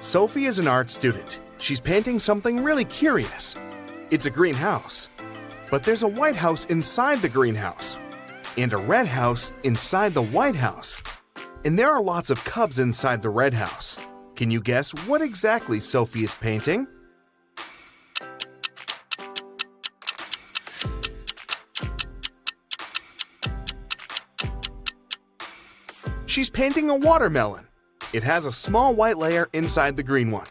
Sophie is an art student. She's painting something really curious. It's a greenhouse. But there's a white house inside the greenhouse, and a red house inside the white house. And there are lots of cubs inside the red house. Can you guess what exactly Sophie is painting? She's painting a watermelon. It has a small white layer inside the green one.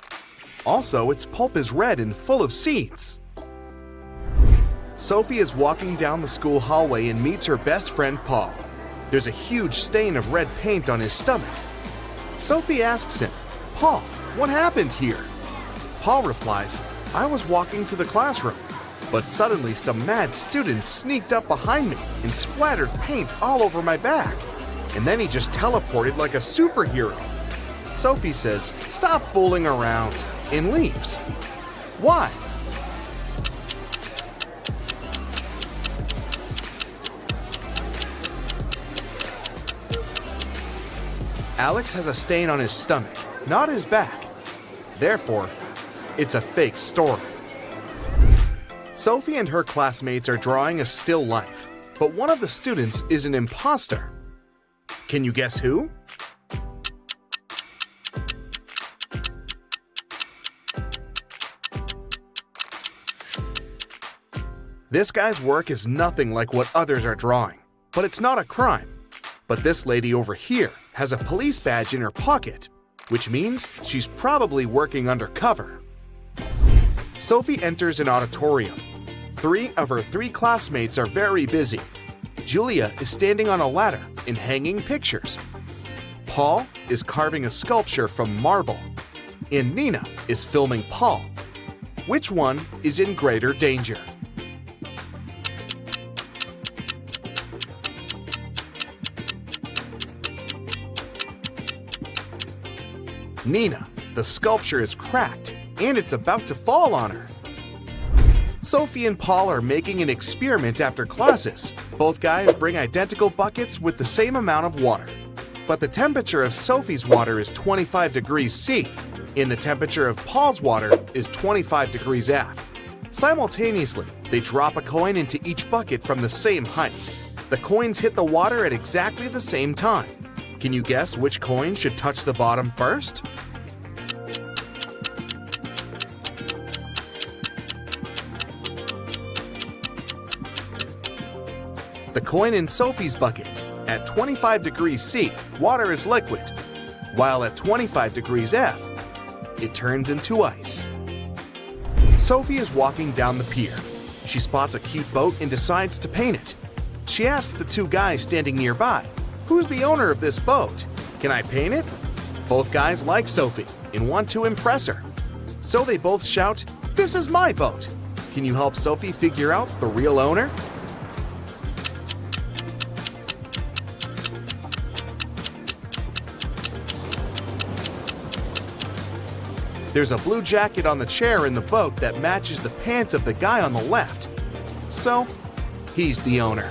Also, its pulp is red and full of seeds. Sophie is walking down the school hallway and meets her best friend Paul. There's a huge stain of red paint on his stomach. Sophie asks him, "Paul, what happened here?" Paul replies, "I was walking to the classroom, but suddenly some mad students sneaked up behind me and splattered paint all over my back. And then he just teleported like a superhero." Sophie says, "Stop fooling around," and leaves. Why? Alex has a stain on his stomach, not his back. Therefore, it's a fake story. Sophie and her classmates are drawing a still life, but one of the students is an imposter. Can you guess who? This guy's work is nothing like what others are drawing, but it's not a crime. But this lady over here has a police badge in her pocket, which means she's probably working undercover. Sophie enters an auditorium. 3 of her 3 classmates are very busy. Julia is standing on a ladder and hanging pictures. Paul is carving a sculpture from marble. And Nina is filming Paul. Which one is in greater danger? Nina, the sculpture is cracked and it's about to fall on her. Sophie and Paul are making an experiment after classes. Both guys bring identical buckets with the same amount of water. But the temperature of Sophie's water is 25 degrees C, and the temperature of Paul's water is 25 degrees F. Simultaneously, they drop a coin into each bucket from the same height. The coins hit the water at exactly the same time. Can you guess which coin should touch the bottom first? The coin in Sophie's bucket. At 25 degrees C, water is liquid, while at 25 degrees F, it turns into ice. Sophie is walking down the pier. She spots a cute boat and decides to paint it. She asks the 2 guys standing nearby, "Who's the owner of this boat? Can I paint it?" Both guys like Sophie and want to impress her. So they both shout, "This is my boat." Can you help Sophie figure out the real owner? There's a blue jacket on the chair in the boat that matches the pants of the guy on the left. So, he's the owner.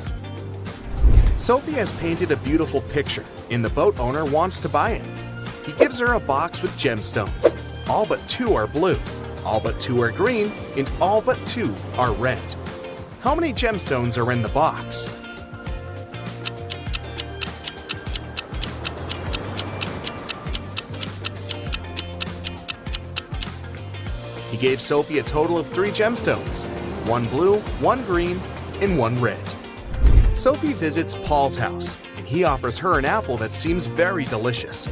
Sophie has painted a beautiful picture, and the boat owner wants to buy it. He gives her a box with gemstones. All but 2 are blue, all but 2 are green, and all but 2 are red. How many gemstones are in the box? He gave Sophie a total of 3 gemstones, 1 blue, 1 green, and 1 red. Sophie visits Paul's house, and he offers her an apple that seems very delicious.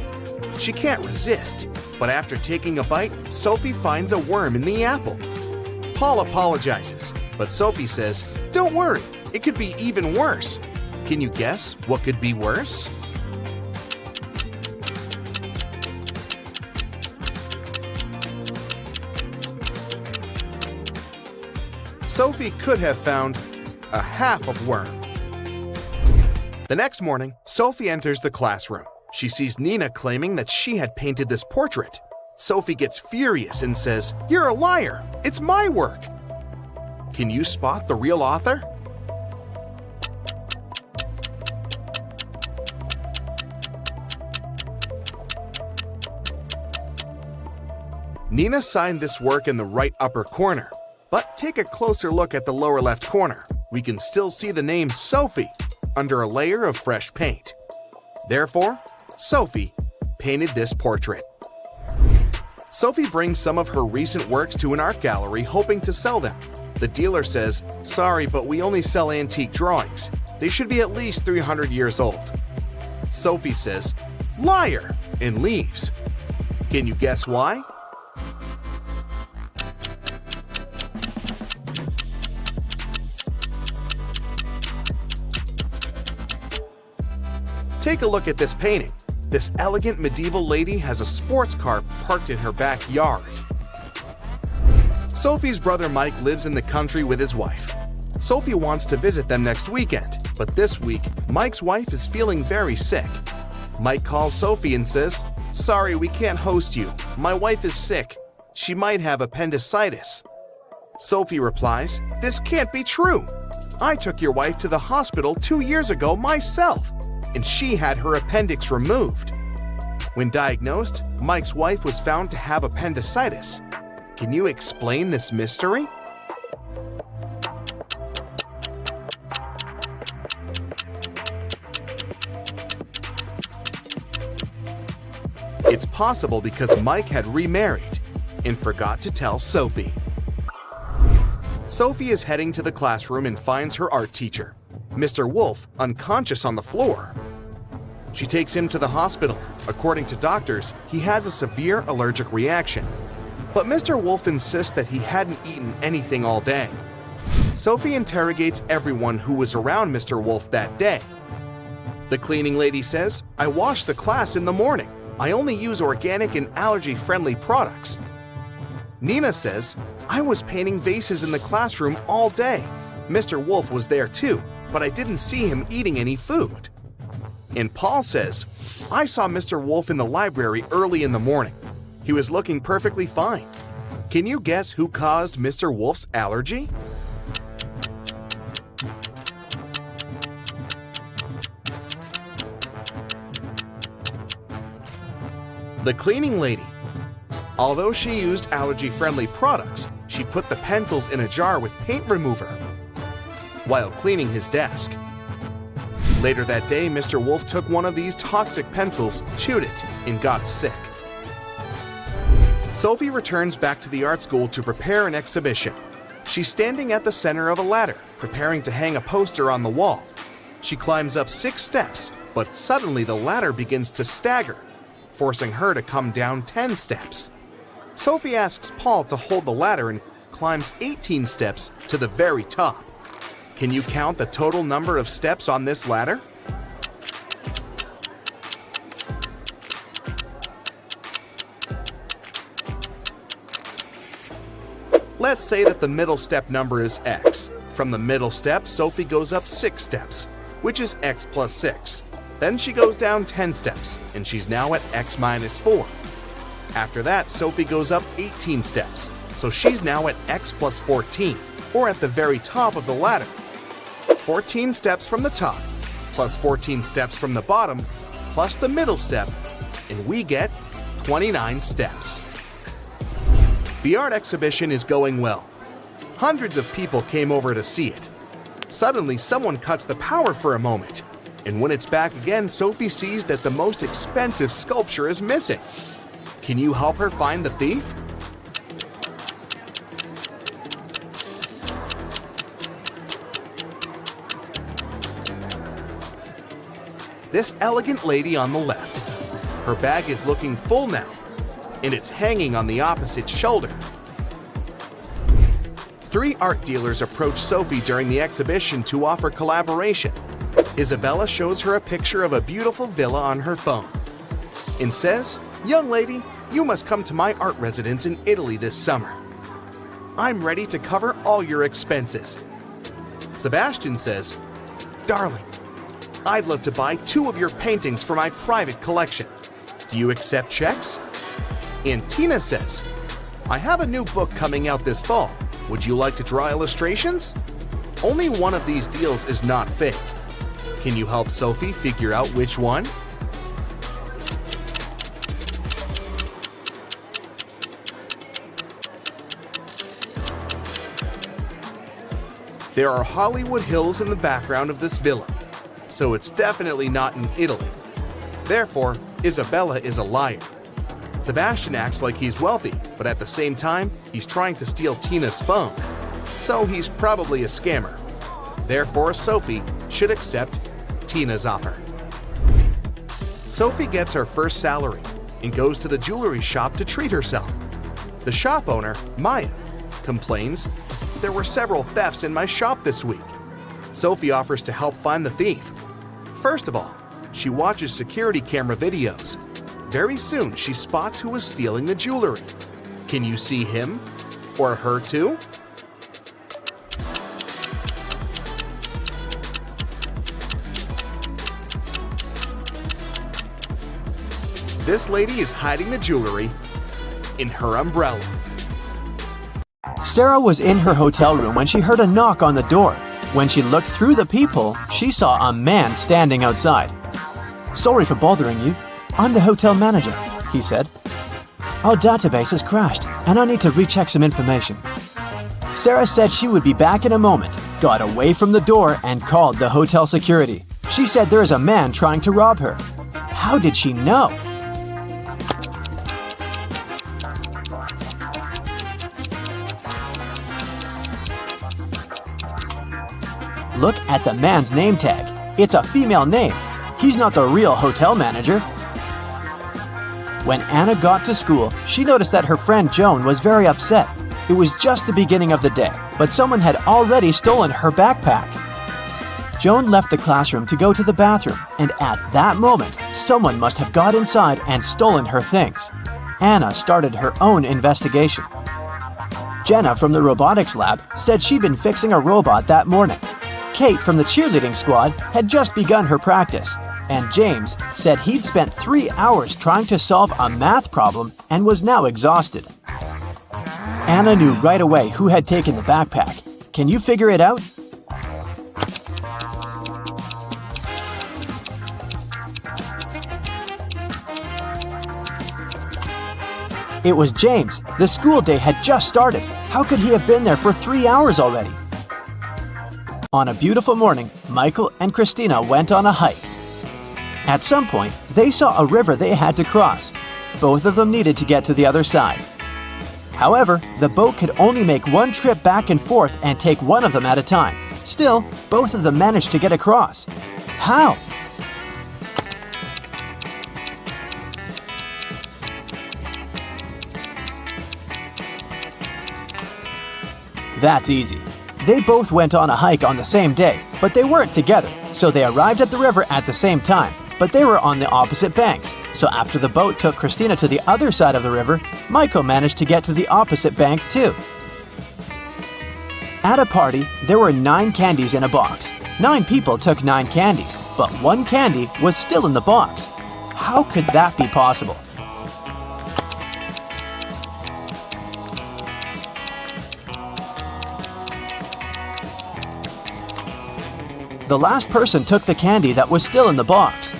She can't resist, but after taking a bite, Sophie finds a worm in the apple. Paul apologizes, but Sophie says, "Don't worry, it could be even worse." Can you guess what could be worse? Sophie could have found a half of worm. The next morning, Sophie enters the classroom. She sees Nina claiming that she had painted this portrait. Sophie gets furious and says, "You're a liar! It's my work!" Can you spot the real author? Nina signed this work in the right upper corner, but take a closer look at the lower left corner. We can still see the name Sophie under a layer of fresh paint. Therefore, Sophie painted this portrait. Sophie brings some of her recent works to an art gallery hoping to sell them. The dealer says, "Sorry, but we only sell antique drawings. They should be at least 300 years old." Sophie says, "Liar," and leaves. Can you guess why? Take a look at this painting. This elegant medieval lady has a sports car parked in her backyard. Sophie's brother Mike lives in the country with his wife. Sophie wants to visit them next weekend, but this week, Mike's wife is feeling very sick. Mike calls Sophie and says, "Sorry, we can't host you. My wife is sick. She might have appendicitis." Sophie replies, "This can't be true. I took your wife to the hospital 2 years ago myself, and she had her appendix removed." When diagnosed, Mike's wife was found to have appendicitis. Can you explain this mystery? It's possible because Mike had remarried and forgot to tell Sophie. Sophie is heading to the classroom and finds her art teacher, Mr. Wolf, unconscious on the floor. She takes him to the hospital. According to doctors, he has a severe allergic reaction. But Mr. Wolf insists that he hadn't eaten anything all day. Sophie interrogates everyone who was around Mr. Wolf that day. The cleaning lady says, "I wash the class in the morning. I only use organic and allergy-friendly products." Nina says, "I was painting vases in the classroom all day. Mr. Wolf was there too, but I didn't see him eating any food." And Paul says, "I saw Mr. Wolf in the library early in the morning. He was looking perfectly fine." Can you guess who caused Mr. Wolf's allergy? The cleaning lady. Although she used allergy-friendly products, she put the pencils in a jar with paint remover while cleaning his desk. Later that day, Mr. Wolf took one of these toxic pencils, chewed it, and got sick. Sophie returns back to the art school to prepare an exhibition. She's standing at the center of a ladder, preparing to hang a poster on the wall. She climbs up 6 steps, but suddenly the ladder begins to stagger, forcing her to come down 10 steps. Sophie asks Paul to hold the ladder and climbs 18 steps to the very top. Can you count the total number of steps on this ladder? Let's say that the middle step number is x. From the middle step, Sophie goes up 6 steps, which is x plus 6. Then she goes down 10 steps, and she's now at x minus 4. After that, Sophie goes up 18 steps, so she's now at x plus 14, or at the very top of the ladder. 14 steps from the top, plus 14 steps from the bottom, plus the middle step, and we get 29 steps. The art exhibition is going well. Hundreds of people came over to see it. Suddenly, someone cuts the power for a moment, and when it's back again, Sophie sees that the most expensive sculpture is missing. Can you help her find the thief? This elegant lady on the left. Her bag is looking full now, and it's hanging on the opposite shoulder. 3 art dealers approach Sophie during the exhibition to offer collaboration. Isabella shows her a picture of a beautiful villa on her phone and says, "Young lady, you must come to my art residence in Italy this summer. I'm ready to cover all your expenses." Sebastian says, "Darling, I'd love to buy 2 of your paintings for my private collection. Do you accept checks?" And Tina says, "I have a new book coming out this fall. Would you like to draw illustrations?" Only one of these deals is not fake. Can you help Sophie figure out which one? There are Hollywood Hills in the background of this villa, so it's definitely not in Italy. Therefore, Isabella is a liar. Sebastian acts like he's wealthy, but at the same time, he's trying to steal Tina's phone, so he's probably a scammer. Therefore, Sophie should accept Tina's offer. Sophie gets her first salary and goes to the jewelry shop to treat herself. The shop owner, Maya, complains, "There were several thefts in my shop this week." Sophie offers to help find the thief. First of all, she watches security camera videos. Very soon, she spots who is stealing the jewelry. Can you see him? Or her too? This lady is hiding the jewelry in her umbrella. Sarah was in her hotel room when she heard a knock on the door. When she looked through the peephole, she saw a man standing outside. "Sorry for bothering you. I'm the hotel manager," he said. "Our database has crashed, and I need to recheck some information." Sarah said she would be back in a moment, got away from the door, and called the hotel security. She said there is a man trying to rob her. How did she know? Look at the man's name tag. It's a female name. He's not the real hotel manager. When Anna got to school, she noticed that her friend Joan was very upset. It was just the beginning of the day, but someone had already stolen her backpack. Joan left the classroom to go to the bathroom, and at that moment, someone must have got inside and stolen her things. Anna started her own investigation. Jenna from the robotics lab said she'd been fixing a robot that morning. Kate from the cheerleading squad had just begun her practice, and James said he'd spent 3 hours trying to solve a math problem and was now exhausted. Anna knew right away who had taken the backpack. Can you figure it out? It was James. The school day had just started. How could he have been there for 3 hours already? On a beautiful morning, Michael and Christina went on a hike. At some point, they saw a river they had to cross. Both of them needed to get to the other side. However, the boat could only make one trip back and forth and take one of them at a time. Still, both of them managed to get across. How? That's easy. They both went on a hike on the same day, but they weren't together, so they arrived at the river at the same time, but they were on the opposite banks. So after the boat took Christina to the other side of the river, Michael managed to get to the opposite bank too. At a party, there were 9 candies in a box. 9 people took 9 candies, but 1 candy was still in the box. How could that be possible? The last person took the candy that was still in the box.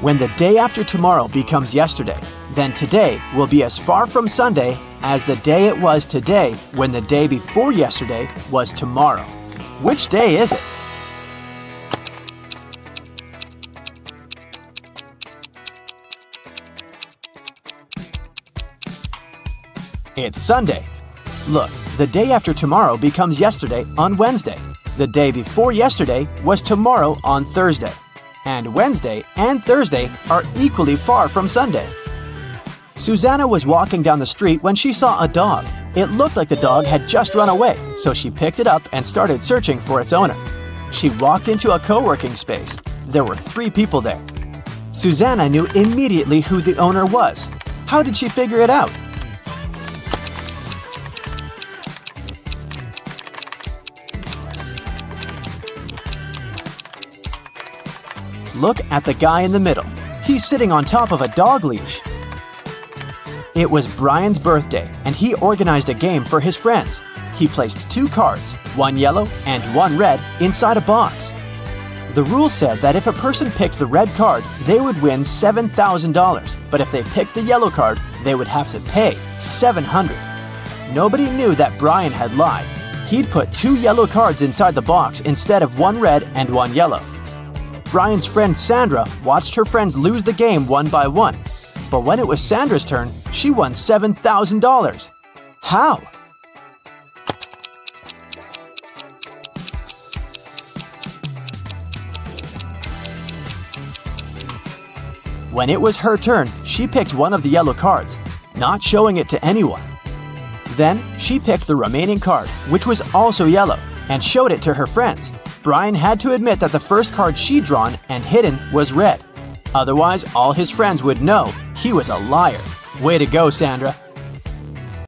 When the day after tomorrow becomes yesterday, then today will be as far from Sunday as the day it was today when the day before yesterday was tomorrow. Which day is it? It's Sunday. Look, the day after tomorrow becomes yesterday on Wednesday. The day before yesterday was tomorrow on Thursday. And Wednesday and Thursday are equally far from Sunday. Susanna was walking down the street when she saw a dog. It looked like the dog had just run away, so she picked it up and started searching for its owner. She walked into a co-working space. There were 3 people there. Susanna knew immediately who the owner was. How did she figure it out? Look at the guy in the middle. He's sitting on top of a dog leash. It was Brian's birthday, and he organized a game for his friends. He placed 2 cards, one yellow and one red, inside a box. The rule said that if a person picked the red card, they would win $7,000, but if they picked the yellow card, they would have to pay $700. Nobody knew that Brian had lied. He'd put 2 yellow cards inside the box instead of 1 red and 1 yellow. Brian's friend Sandra watched her friends lose the game one by one. But when it was Sandra's turn, she won $7,000. How? When it was her turn, she picked one of the yellow cards, not showing it to anyone. Then, she picked the remaining card, which was also yellow, and showed it to her friends. Brian had to admit that the first card she'd drawn and hidden was red. Otherwise, all his friends would know he was a liar. Way to go, Sandra.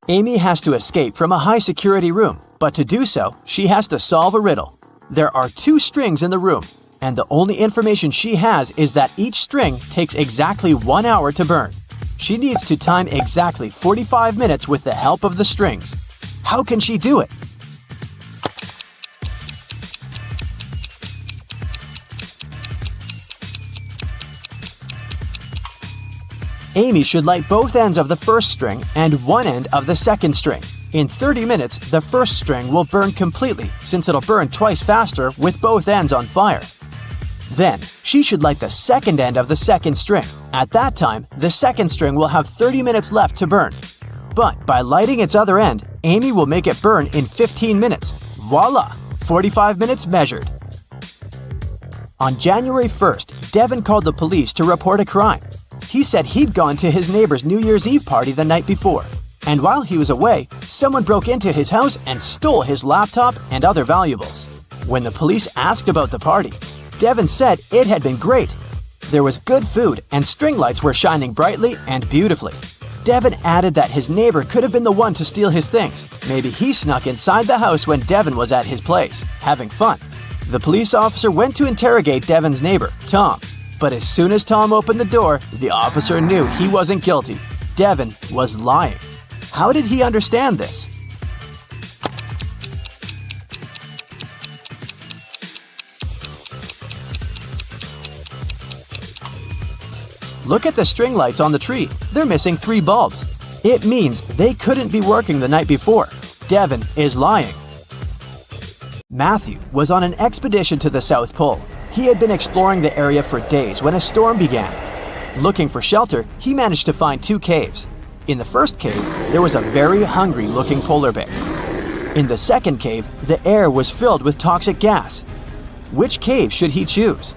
Amy has to escape from a high-security room, but to do so, she has to solve a riddle. There are 2 strings in the room, and the only information she has is that each string takes exactly 1 hour to burn. She needs to time exactly 45 minutes with the help of the strings. How can she do it? Amy should light both ends of the first string and one end of the second string. In 30 minutes, the first string will burn completely since it'll burn twice faster with both ends on fire. Then, she should light the second end of the second string. At that time, the second string will have 30 minutes left to burn. But by lighting its other end, Amy will make it burn in 15 minutes. Voila! 45 minutes measured. On January 1st, Devin called the police to report a crime. He said he'd gone to his neighbor's New Year's Eve party the night before. And while he was away, someone broke into his house and stole his laptop and other valuables. When the police asked about the party, Devin said it had been great. There was good food and string lights were shining brightly and beautifully. Devin added that his neighbor could have been the one to steal his things. Maybe he snuck inside the house when Devin was at his place, having fun. The police officer went to interrogate Devin's neighbor, Tom. But as soon as Tom opened the door, the officer knew he wasn't guilty. Devin was lying. How did he understand this? Look at the string lights on the tree. They're missing 3 bulbs. It means they couldn't be working the night before. Devin is lying. Matthew was on an expedition to the South Pole. He had been exploring the area for days when a storm began. Looking for shelter, he managed to find 2 caves. In the first cave, there was a very hungry-looking polar bear. In the second cave, the air was filled with toxic gas. Which cave should he choose?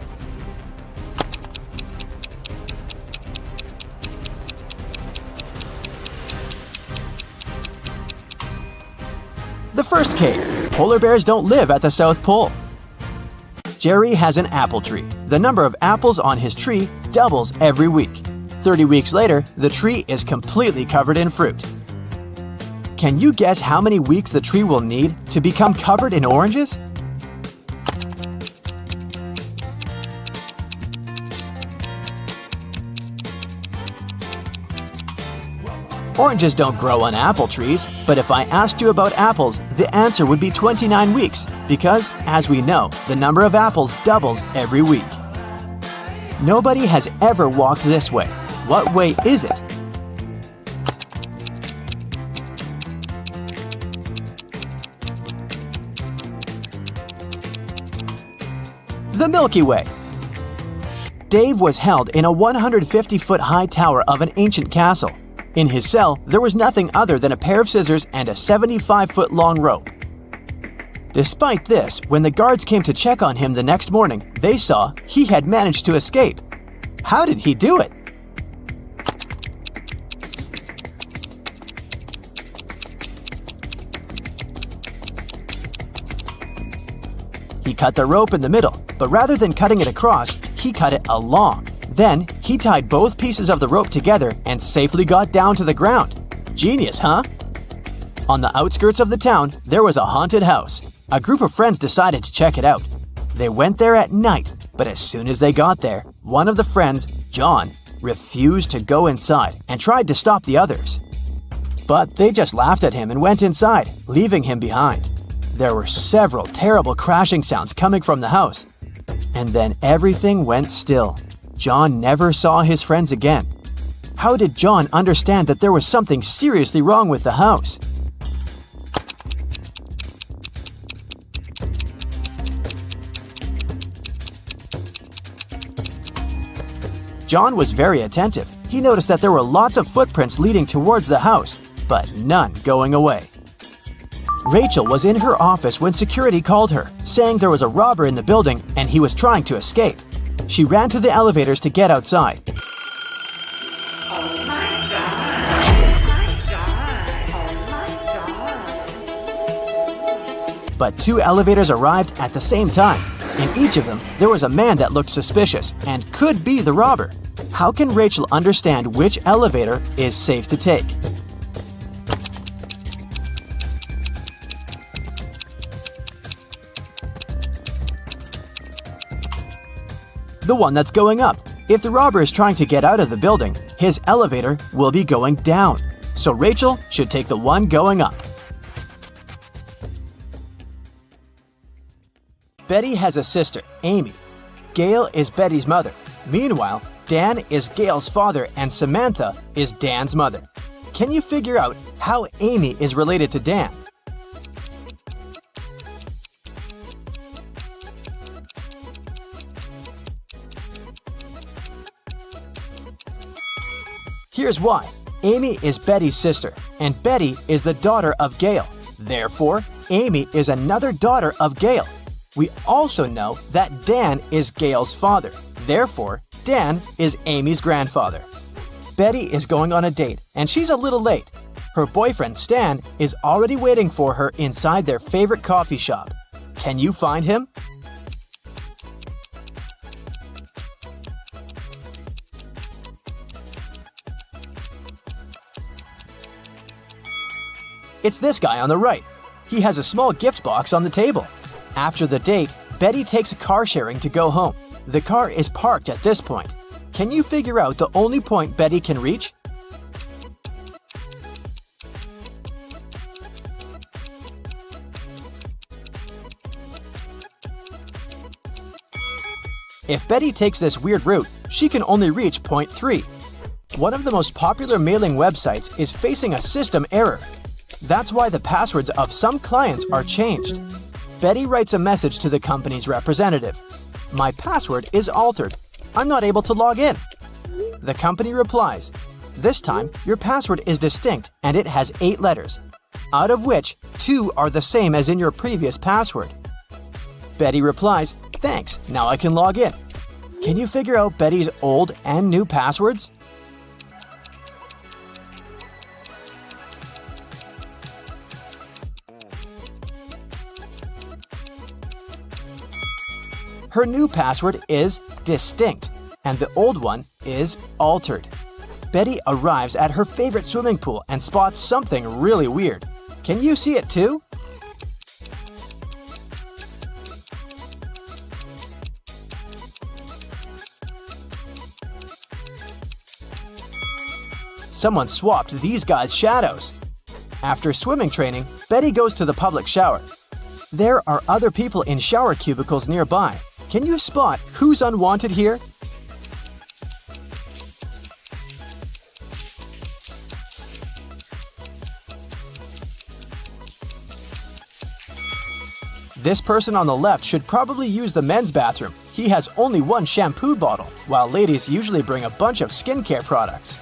The first cave. Polar bears don't live at the South Pole. Jerry has an apple tree. The number of apples on his tree doubles every week. 30 weeks later, the tree is completely covered in fruit. Can you guess how many weeks the tree will need to become covered in oranges? Oranges don't grow on apple trees, but if I asked you about apples, the answer would be 29 weeks, because, as we know, the number of apples doubles every week. Nobody has ever walked this way. What way is it? The Milky Way. Dave was held in a 150-foot high tower of an ancient castle. In his cell, there was nothing other than a pair of scissors and a 75-foot long rope. Despite this, when the guards came to check on him the next morning, they saw he had managed to escape. How did he do it? He cut the rope in the middle, but rather than cutting it across, he cut it along. Then, he tied both pieces of the rope together and safely got down to the ground. Genius, huh? On the outskirts of the town, there was a haunted house. A group of friends decided to check it out. They went there at night, but as soon as they got there, one of the friends, John, refused to go inside and tried to stop the others. But they just laughed at him and went inside, leaving him behind. There were several terrible crashing sounds coming from the house. And then everything went still. John never saw his friends again. How did John understand that there was something seriously wrong with the house? John was very attentive. He noticed that there were lots of footprints leading towards the house, but none going away. Rachel was in her office when security called her, saying there was a robber in the building and he was trying to escape. She ran to the elevators to get outside. But 2 elevators arrived at the same time. In each of them, there was a man that looked suspicious and could be the robber. How can Rachel understand which elevator is safe to take? The one that's going up. If the robber is trying to get out of the building, his elevator will be going down. So Rachel should take the one going up. Betty has a sister, Amy. Gail is Betty's mother. Meanwhile, Dan is Gail's father and Samantha is Dan's mother. Can you figure out how Amy is related to Dan? Here's why. Amy is Betty's sister, and Betty is the daughter of Gail. Therefore, Amy is another daughter of Gail. We also know that Dan is Gail's father. Therefore, Dan is Amy's grandfather. Betty is going on a date, and she's a little late. Her boyfriend, Stan, is already waiting for her inside their favorite coffee shop. Can you find him? It's this guy on the right. He has a small gift box on the table. After the date, Betty takes a car sharing to go home. The car is parked at this point. Can you figure out the only point Betty can reach? If Betty takes this weird route, she can only reach point 3. One of the most popular mailing websites is facing a system error. That's why the passwords of some clients are changed. Betty writes a message to the company's representative. My password is altered. I'm not able to log in. The company replies, this time your password is distinct and it has 8 letters, out of which 2 are the same as in your previous password. Betty replies, thanks, now I can log in. Can you figure out Betty's old and new passwords? Her new password is distinct, and the old one is altered. Betty arrives at her favorite swimming pool and spots something really weird. Can you see it too? Someone swapped these guys' shadows. After swimming training, Betty goes to the public shower. There are other people in shower cubicles nearby. Can you spot who's unwanted here? This person on the left should probably use the men's bathroom. He has only one shampoo bottle, while ladies usually bring a bunch of skincare products.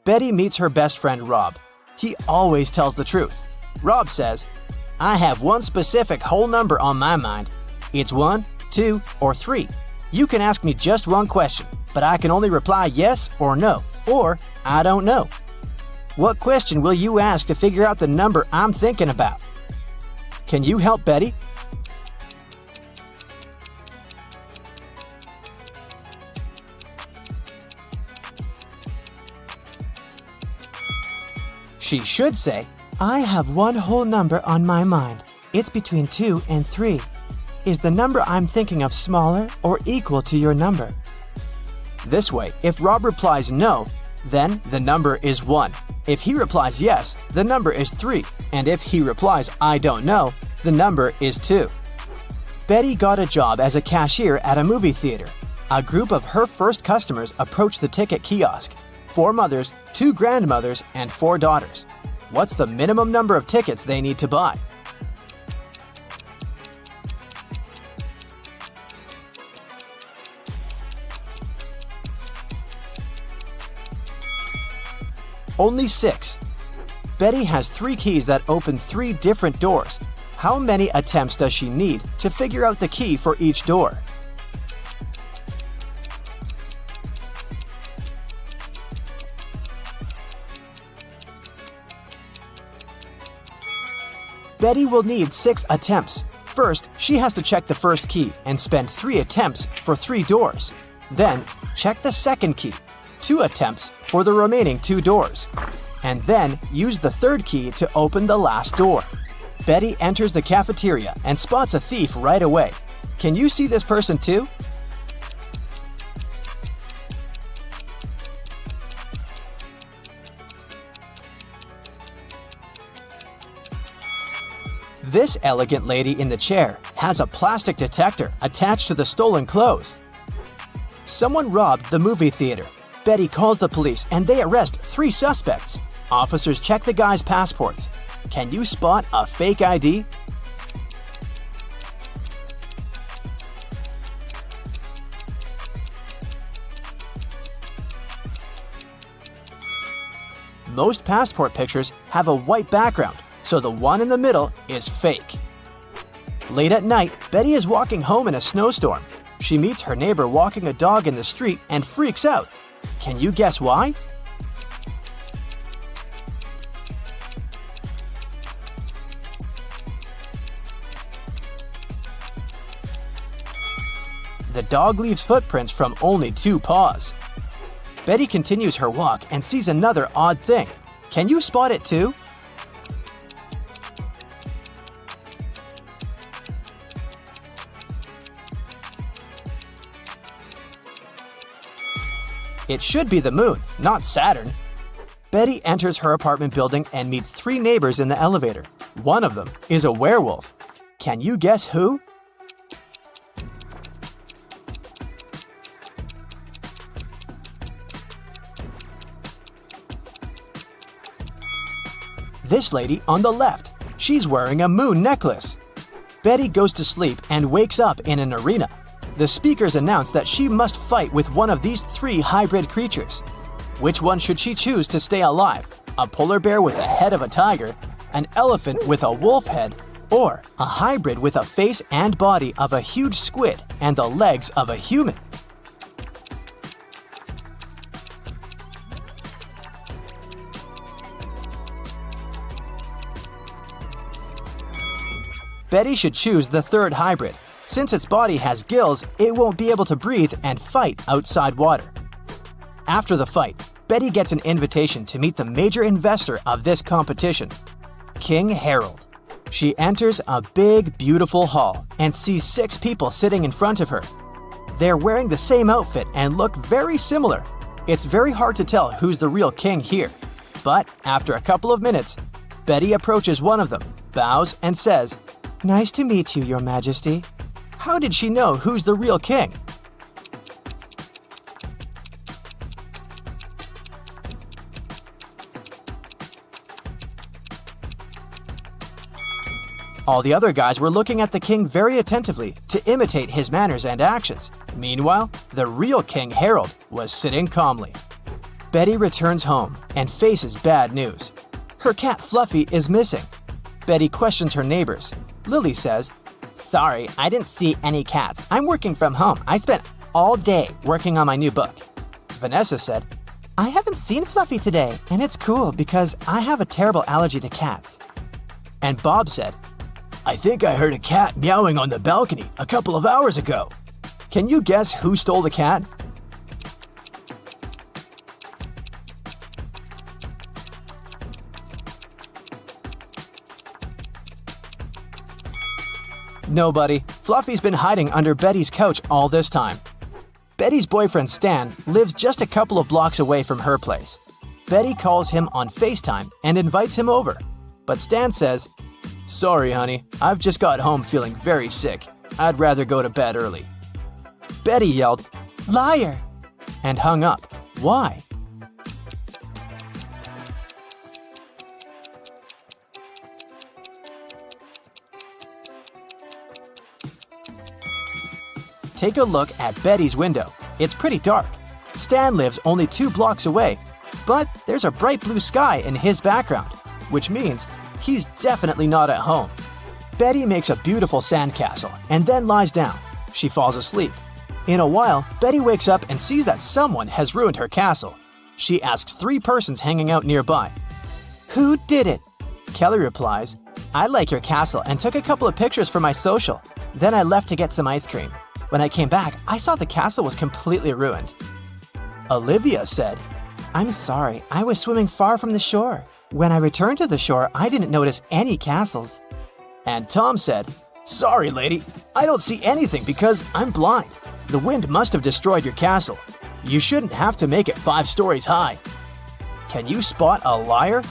Betty meets her best friend Rob. He always tells the truth. Rob says, I have one specific whole number on my mind. It's 1, 2, or 3. You can ask me just one question, but I can only reply yes or no, or I don't know. What question will you ask to figure out the number I'm thinking about? Can you help Betty? She should say, I have one whole number on my mind. It's between 2 and 3. Is the number I'm thinking of smaller or equal to your number? This way, if Rob replies no, then the number is 1. If he replies yes, the number is 3. And if he replies I don't know, the number is 2. Betty got a job as a cashier at a movie theater. A group of her first customers approached the ticket kiosk. 4 mothers, 2 grandmothers, and 4 daughters. What's the minimum number of tickets they need to buy? Only 6. Betty has 3 keys that open 3 different doors. How many attempts does she need to figure out the key for each door? Betty will need 6 attempts. First, she has to check the first key and spend 3 attempts for 3 doors. Then, check the second key, 2 attempts for the remaining 2 doors. And then use the third key to open the last door. Betty enters the cafeteria and spots a thief right away. Can you see this person too? This elegant lady in the chair has a plastic detector attached to the stolen clothes. Someone robbed the movie theater. Betty calls the police and they arrest 3 suspects. Officers check the guy's passports. Can you spot a fake ID? Most passport pictures have a white background, so the one in the middle is fake. Late at night, Betty is walking home in a snowstorm. She meets her neighbor walking a dog in the street and freaks out. Can you guess why? The dog leaves footprints from only 2 paws. Betty continues her walk and sees another odd thing. Can you spot it too? It should be the moon, not Saturn. Betty enters her apartment building and meets 3 neighbors in the elevator. One of them is a werewolf. Can you guess who? This lady on the left. She's wearing a moon necklace. Betty goes to sleep and wakes up in an arena. The speakers announce that she must fight with one of these 3 hybrid creatures. Which one should she choose to stay alive? A polar bear with a head of a tiger, an elephant with a wolf head, or a hybrid with a face and body of a huge squid and the legs of a human? Betty should choose the third hybrid. Since its body has gills, it won't be able to breathe and fight outside water. After the fight, Betty gets an invitation to meet the major investor of this competition, King Harold. She enters a big, beautiful hall and sees 6 people sitting in front of her. They're wearing the same outfit and look very similar. It's very hard to tell who's the real king here. But after a couple of minutes, Betty approaches one of them, bows, and says, "Nice to meet you, Your Majesty." How did she know who's the real king? All the other guys were looking at the king very attentively to imitate his manners and actions. Meanwhile, the real King Harold was sitting calmly. Betty returns home and faces bad news. Her cat Fluffy is missing. Betty questions her neighbors. Lily says, "Sorry, I didn't see any cats. I'm working from home. I spent all day working on my new book." Vanessa said, "I haven't seen Fluffy today, and it's cool because I have a terrible allergy to cats." And Bob said, "I think I heard a cat meowing on the balcony a couple of hours ago." Can you guess who stole the cat? Nobody. Fluffy's been hiding under Betty's couch all this time. Betty's boyfriend Stan lives just a couple of blocks away from her place. Betty calls him on FaceTime and invites him over. But Stan says, "Sorry, honey, I've just got home feeling very sick. I'd rather go to bed early." Betty yelled, "Liar!" and hung up. Why? Take a look at Betty's window. It's pretty dark. Stan lives only 2 blocks away, but there's a bright blue sky in his background, which means he's definitely not at home. Betty makes a beautiful sandcastle and then lies down. She falls asleep. In a while, Betty wakes up and sees that someone has ruined her castle. She asks 3 persons hanging out nearby, "Who did it?" Kelly replies, "I like your castle and took a couple of pictures for my social. Then I left to get some ice cream. When I came back, I saw the castle was completely ruined." Olivia said, "I'm sorry, I was swimming far from the shore. When I returned to the shore, I didn't notice any castles." And Tom said, "Sorry, lady, I don't see anything because I'm blind. The wind must have destroyed your castle. You shouldn't have to make it 5 stories high." Can you spot a liar?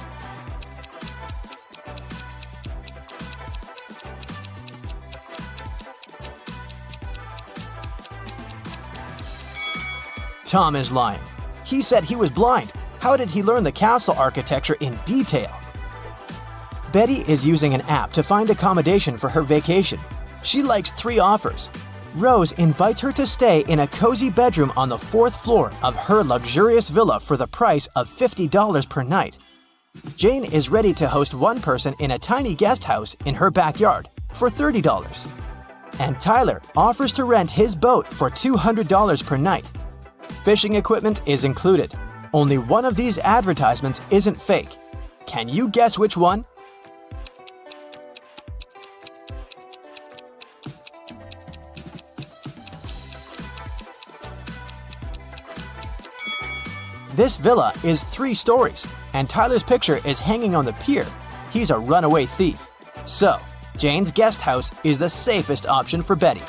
Tom is lying. He said he was blind. How did he learn the castle architecture in detail? Betty is using an app to find accommodation for her vacation. She likes 3 offers. Rose invites her to stay in a cozy bedroom on the 4th floor of her luxurious villa for the price of $50 per night. Jane is ready to host 1 person in a tiny guest house in her backyard for $30. And Tyler offers to rent his boat for $200 per night. Fishing equipment is included. Only one of these advertisements isn't fake. Can you guess which one? This villa is 3 stories, and Tyler's picture is hanging on the pier. He's a runaway thief. So, Jane's guest house is the safest option for Betty.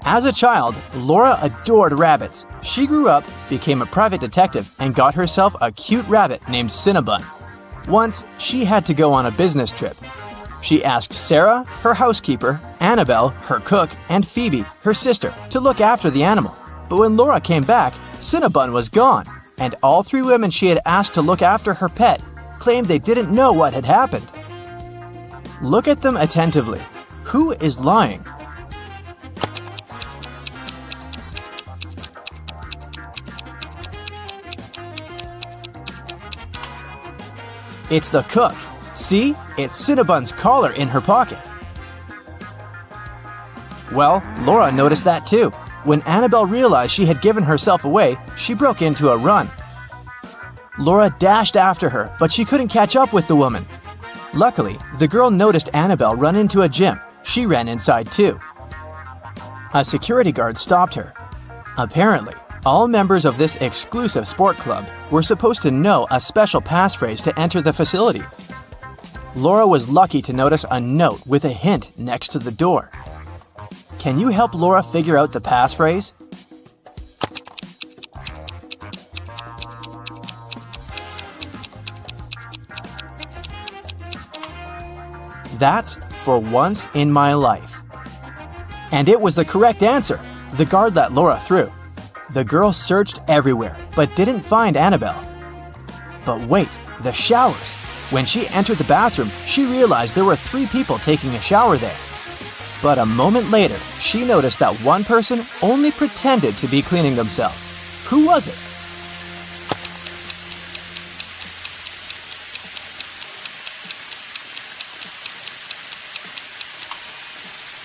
As a child, Laura adored rabbits. She grew up, became a private detective, and got herself a cute rabbit named Cinnabon. Once, she had to go on a business trip. She asked Sarah, her housekeeper, Annabelle, her cook, and Phoebe, her sister, to look after the animal. But when Laura came back, Cinnabon was gone, and all 3 women she had asked to look after her pet claimed they didn't know what had happened. Look at them attentively. Who is lying? It's the cook. See? It's Cinnabon's collar in her pocket. Well, Laura noticed that too. When Annabelle realized she had given herself away, she broke into a run. Laura dashed after her, but she couldn't catch up with the woman. Luckily, the girl noticed Annabelle run into a gym. She ran inside too. A security guard stopped her. Apparently, all members of this exclusive sport club were supposed to know a special passphrase to enter the facility. Laura was lucky to notice a note with a hint next to the door. Can you help Laura figure out the passphrase? That's "for once in my life." And it was the correct answer. The guard let Laura through. The girl searched everywhere, but didn't find Annabelle. But wait, the showers. When she entered the bathroom, she realized there were 3 people taking a shower there. But a moment later, she noticed that one person only pretended to be cleaning themselves. Who was it?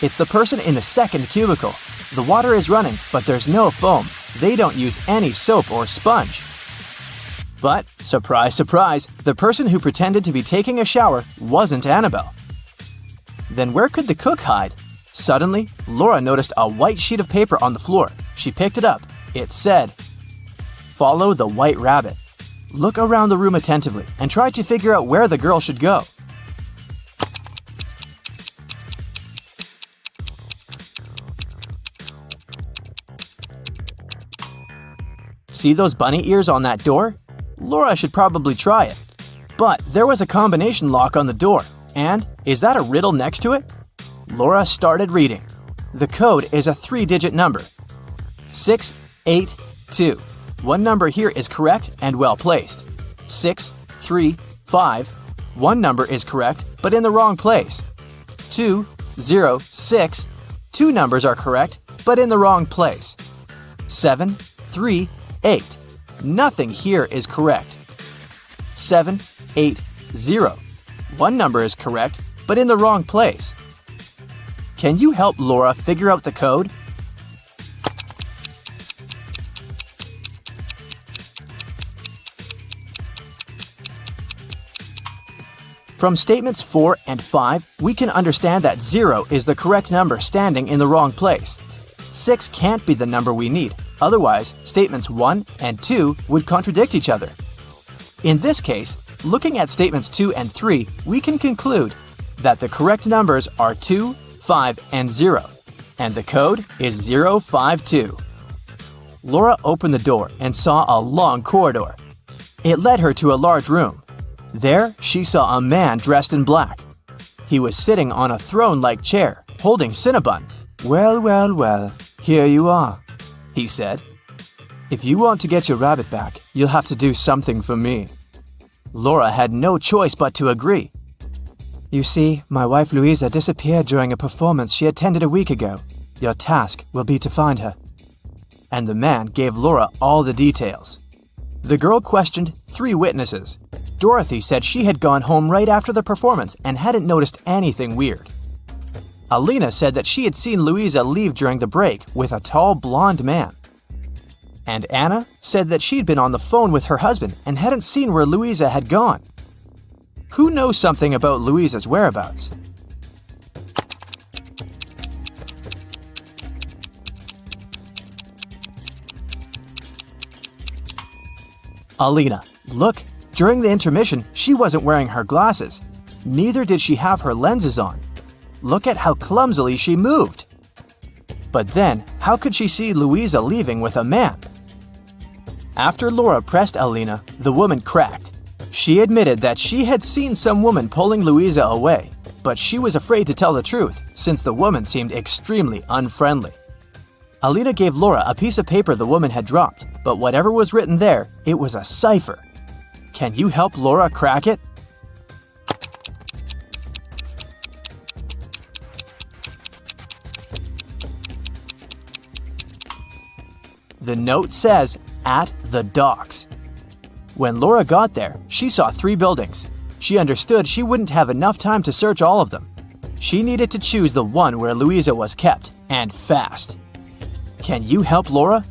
It's the person in the second cubicle. The water is running, but there's no foam. They don't use any soap or sponge. But, surprise, surprise, the person who pretended to be taking a shower wasn't Annabelle. Then where could the cook hide? Suddenly, Laura noticed a white sheet of paper on the floor. She picked it up. It said, "Follow the white rabbit." Look around the room attentively and try to figure out where the girl should go. See those bunny ears on that door? Laura should probably try it. But there was a combination lock on the door. And is that a riddle next to it? Laura started reading. The code is a 3-digit number. 682. One number here is correct and well placed. 635. One number is correct but in the wrong place. 206. 2 numbers are correct but in the wrong place. 738. Nothing here is correct. 780. One number is correct, but in the wrong place. Can you help Laura figure out the code? From statements 4 and 5, we can understand that 0 is the correct number standing in the wrong place. 6 can't be the number we need, otherwise statements 1 and 2 would contradict each other. In this case, looking at statements 2 and 3, we can conclude that the correct numbers are 2, 5, and 0, and the code is 052. Laura opened the door and saw a long corridor. It led her to a large room. There, she saw a man dressed in black. He was sitting on a throne-like chair, holding Cinnabon. "Well, well, well, here you are," he said. "If you want to get your rabbit back, you'll have to do something for me." Laura had no choice but to agree. "You see, my wife Louisa disappeared during a performance she attended a week ago. Your task will be to find her." And the man gave Laura all the details. The girl questioned 3 witnesses. Dorothy said she had gone home right after the performance and hadn't noticed anything weird. Alina said that she had seen Louisa leave during the break with a tall blonde man. And Anna said that she'd been on the phone with her husband and hadn't seen where Louisa had gone. Who knows something about Louisa's whereabouts? Alina, look! During the intermission, she wasn't wearing her glasses. Neither did she have her lenses on. Look at how clumsily she moved. But then, how could she see Louisa leaving with a man? After Laura pressed Alina, the woman cracked. She admitted that she had seen some woman pulling Louisa away, but she was afraid to tell the truth since the woman seemed extremely unfriendly. Alina gave Laura a piece of paper the woman had dropped, but whatever was written there, it was a cipher. Can you help Laura crack it? The note says, "At the docks." When Laura got there, she saw 3 buildings. She understood she wouldn't have enough time to search all of them. She needed to choose the one where Louisa was kept, and fast. Can you help Laura?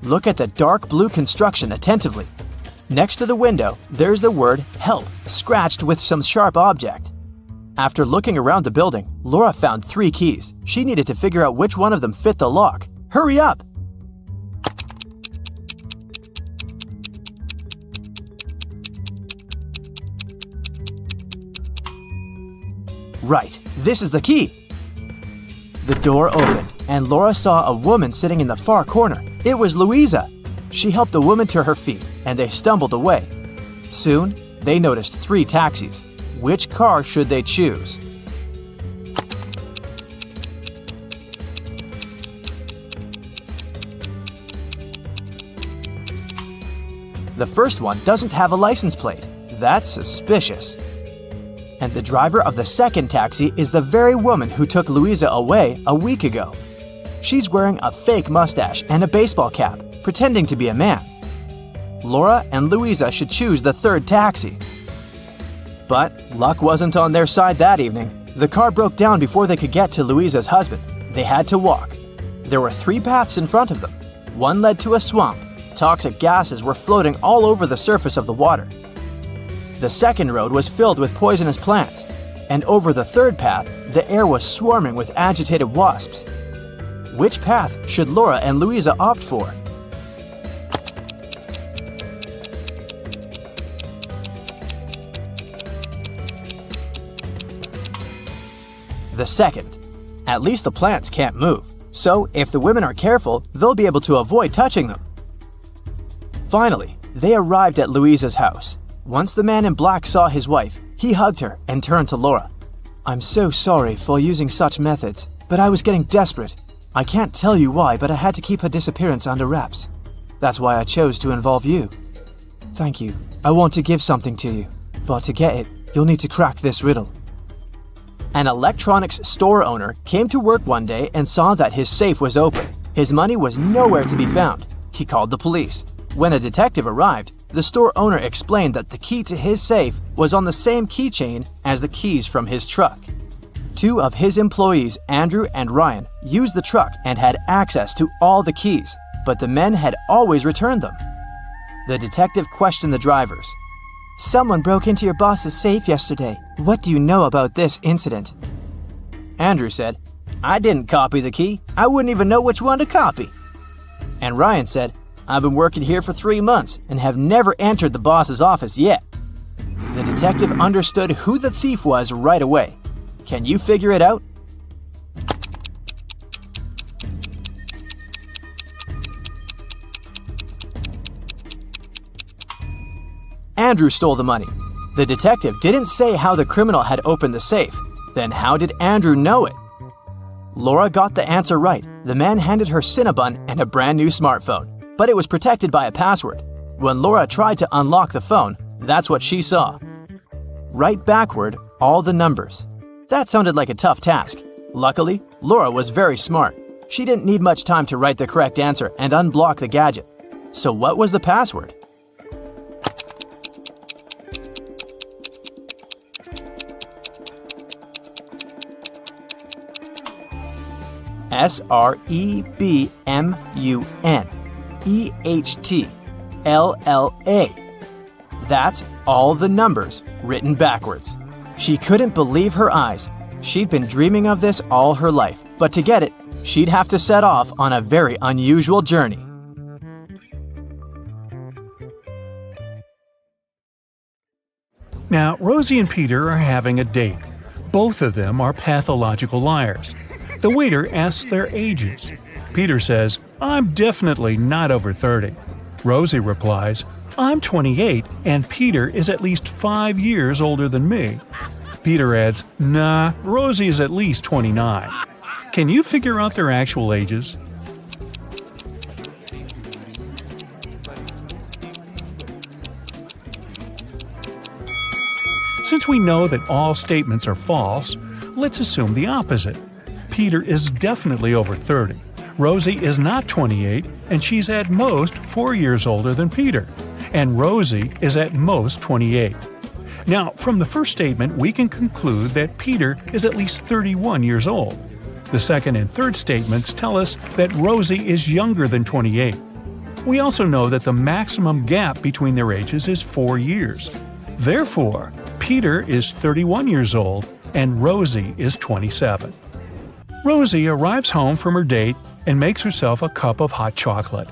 Look at the dark blue construction attentively. Next to the window, there's the word "help" scratched with some sharp object. After looking around the building, Laura found 3 keys. She needed to figure out which one of them fit the lock. Hurry up! Right, this is the key. The door opened, and Laura saw a woman sitting in the far corner. It was Louisa. She helped the woman to her feet, and they stumbled away. Soon, they noticed 3 taxis. Which car should they choose? The first one doesn't have a license plate. That's suspicious. And the driver of the second taxi is the very woman who took Louisa away a week ago. She's wearing a fake mustache and a baseball cap, pretending to be a man. Laura and Louisa should choose the third taxi. But luck wasn't on their side that evening. The car broke down before they could get to Louisa's husband. They had to walk. There were 3 paths in front of them. One led to a swamp. Toxic gases were floating all over the surface of the water. The second road was filled with poisonous plants. And over the third path, the air was swarming with agitated wasps. Which path should Laura and Louisa opt for? The second. At least the plants can't move, so if the women are careful, they'll be able to avoid touching them. Finally, they arrived at Louisa's house. Once the man in black saw his wife, he hugged her and turned to Laura. "I'm so sorry for using such methods, but I was getting desperate. I can't tell you why, but I had to keep her disappearance under wraps. That's why I chose to involve you. Thank you. I want to give something to you, but to get it, you'll need to crack this riddle." An electronics store owner came to work one day and saw that his safe was open. His money was nowhere to be found. He called the police. When a detective arrived, the store owner explained that the key to his safe was on the same keychain as the keys from his truck. Two of his employees, Andrew and Ryan, used the truck and had access to all the keys, but the men had always returned them. The detective questioned the drivers. "Someone broke into your boss's safe yesterday. What do you know about this incident?" Andrew said, "I didn't copy the key. I wouldn't even know which one to copy." And Ryan said, "I've been working here for 3 months and have never entered the boss's office yet." The detective understood who the thief was right away. Can you figure it out? Andrew stole the money. The detective didn't say how the criminal had opened the safe. Then how did Andrew know it? Laura got the answer right. The man handed her Cinnabon and a brand new smartphone, but it was protected by a password. When Laura tried to unlock the phone, that's what she saw. Write backward all the numbers. That sounded like a tough task. Luckily, Laura was very smart. She didn't need much time to write the correct answer and unblock the gadget. So what was the password? SREBMUNEHTLLA. That's all the numbers written backwards. She couldn't believe her eyes. She'd been dreaming of this all her life, but to get it, she'd have to set off on a very unusual journey. Now, Rosie and Peter are having a date. Both of them are pathological liars. The waiter asks their ages. Peter says, "I'm definitely not over 30. Rosie replies, "I'm 28 and Peter is at least 5 years older than me." Peter adds, "Nah, Rosie is at least 29. Can you figure out their actual ages?" Since we know that all statements are false, let's assume the opposite. Peter is definitely over 30. Rosie is not 28, and she's at most 4 years older than Peter. And Rosie is at most 28. Now, from the first statement, we can conclude that Peter is at least 31 years old. The second and third statements tell us that Rosie is younger than 28. We also know that the maximum gap between their ages is 4 years. Therefore, Peter is 31 years old and Rosie is 27. Rosie arrives home from her date and makes herself a cup of hot chocolate.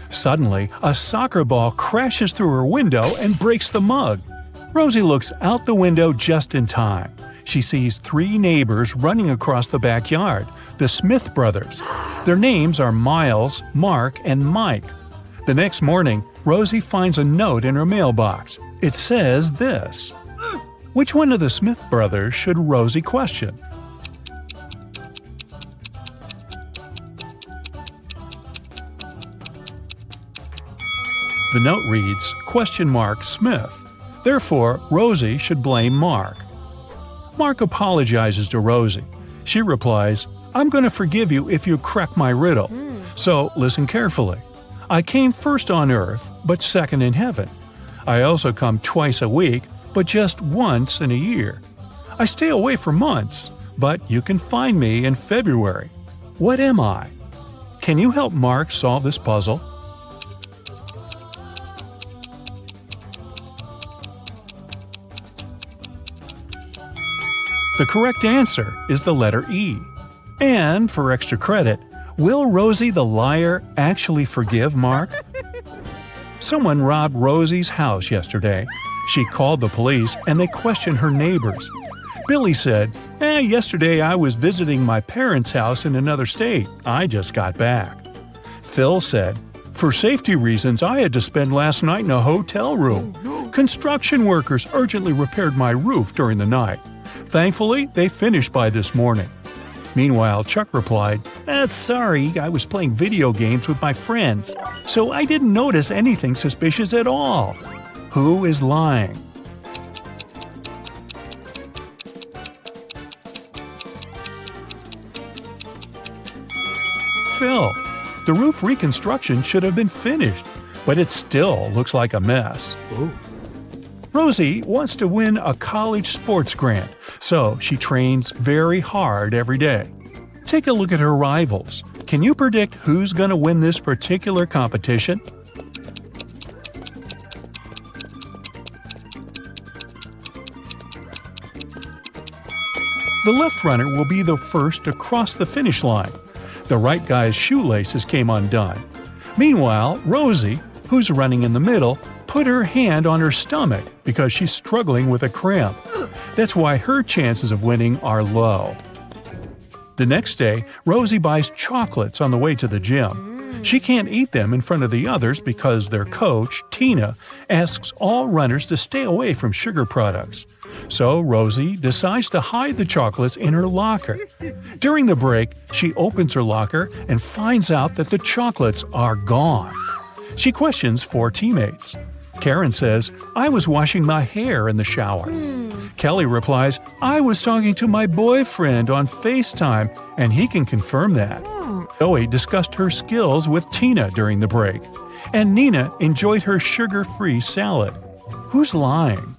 Suddenly, a soccer ball crashes through her window and breaks the mug. Rosie looks out the window just in time. She sees 3 neighbors running across the backyard, the Smith brothers. Their names are Miles, Mark, and Mike. The next morning, Rosie finds a note in her mailbox. It says this: "Which one of the Smith brothers should Rosie question?" The note reads, "Smith. Therefore, Rosie should blame Mark." Mark apologizes to Rosie. She replies, "I'm going to forgive you if you crack my riddle. So listen carefully. I came first on earth, but second in heaven. I also come twice a week, but just once in a year. I stay away for months, but you can find me in February. What am I? Can you help Mark solve this puzzle?" The correct answer is the letter E. And for extra credit, will Rosie the liar actually forgive Mark? Someone robbed Rosie's house yesterday. She called the police and they questioned her neighbors. Billy said, "Yesterday I was visiting my parents' house in another state. I just got back." Phil said, "For safety reasons, I had to spend last night in a hotel room. Construction workers urgently repaired my roof during the night. Thankfully, they finished by this morning." Meanwhile, Chuck replied, "Sorry, I was playing video games with my friends, so I didn't notice anything suspicious at all." Who is lying? fill. The roof reconstruction should have been finished, but it still looks like a mess. Rosie wants to win a college sports grant, so she trains very hard every day. Take a look at her rivals. Can you predict who's going to win this particular competition? The left runner will be the first to cross the finish line. The right guy's shoelaces came undone. Meanwhile, Rosie, who's running in the middle, put her hand on her stomach because she's struggling with a cramp. That's why her chances of winning are low. The next day, Rosie buys chocolates on the way to the gym. She can't eat them in front of the others because their coach, Tina, asks all runners to stay away from sugar products. So Rosie decides to hide the chocolates in her locker. During the break, she opens her locker and finds out that the chocolates are gone. She questions 4 teammates. Karen says, "I was washing my hair in the shower." Kelly replies, "I was talking to my boyfriend on FaceTime, and he can confirm that." Zoe discussed her skills with Tina during the break. And Nina enjoyed her sugar-free salad. Who's lying?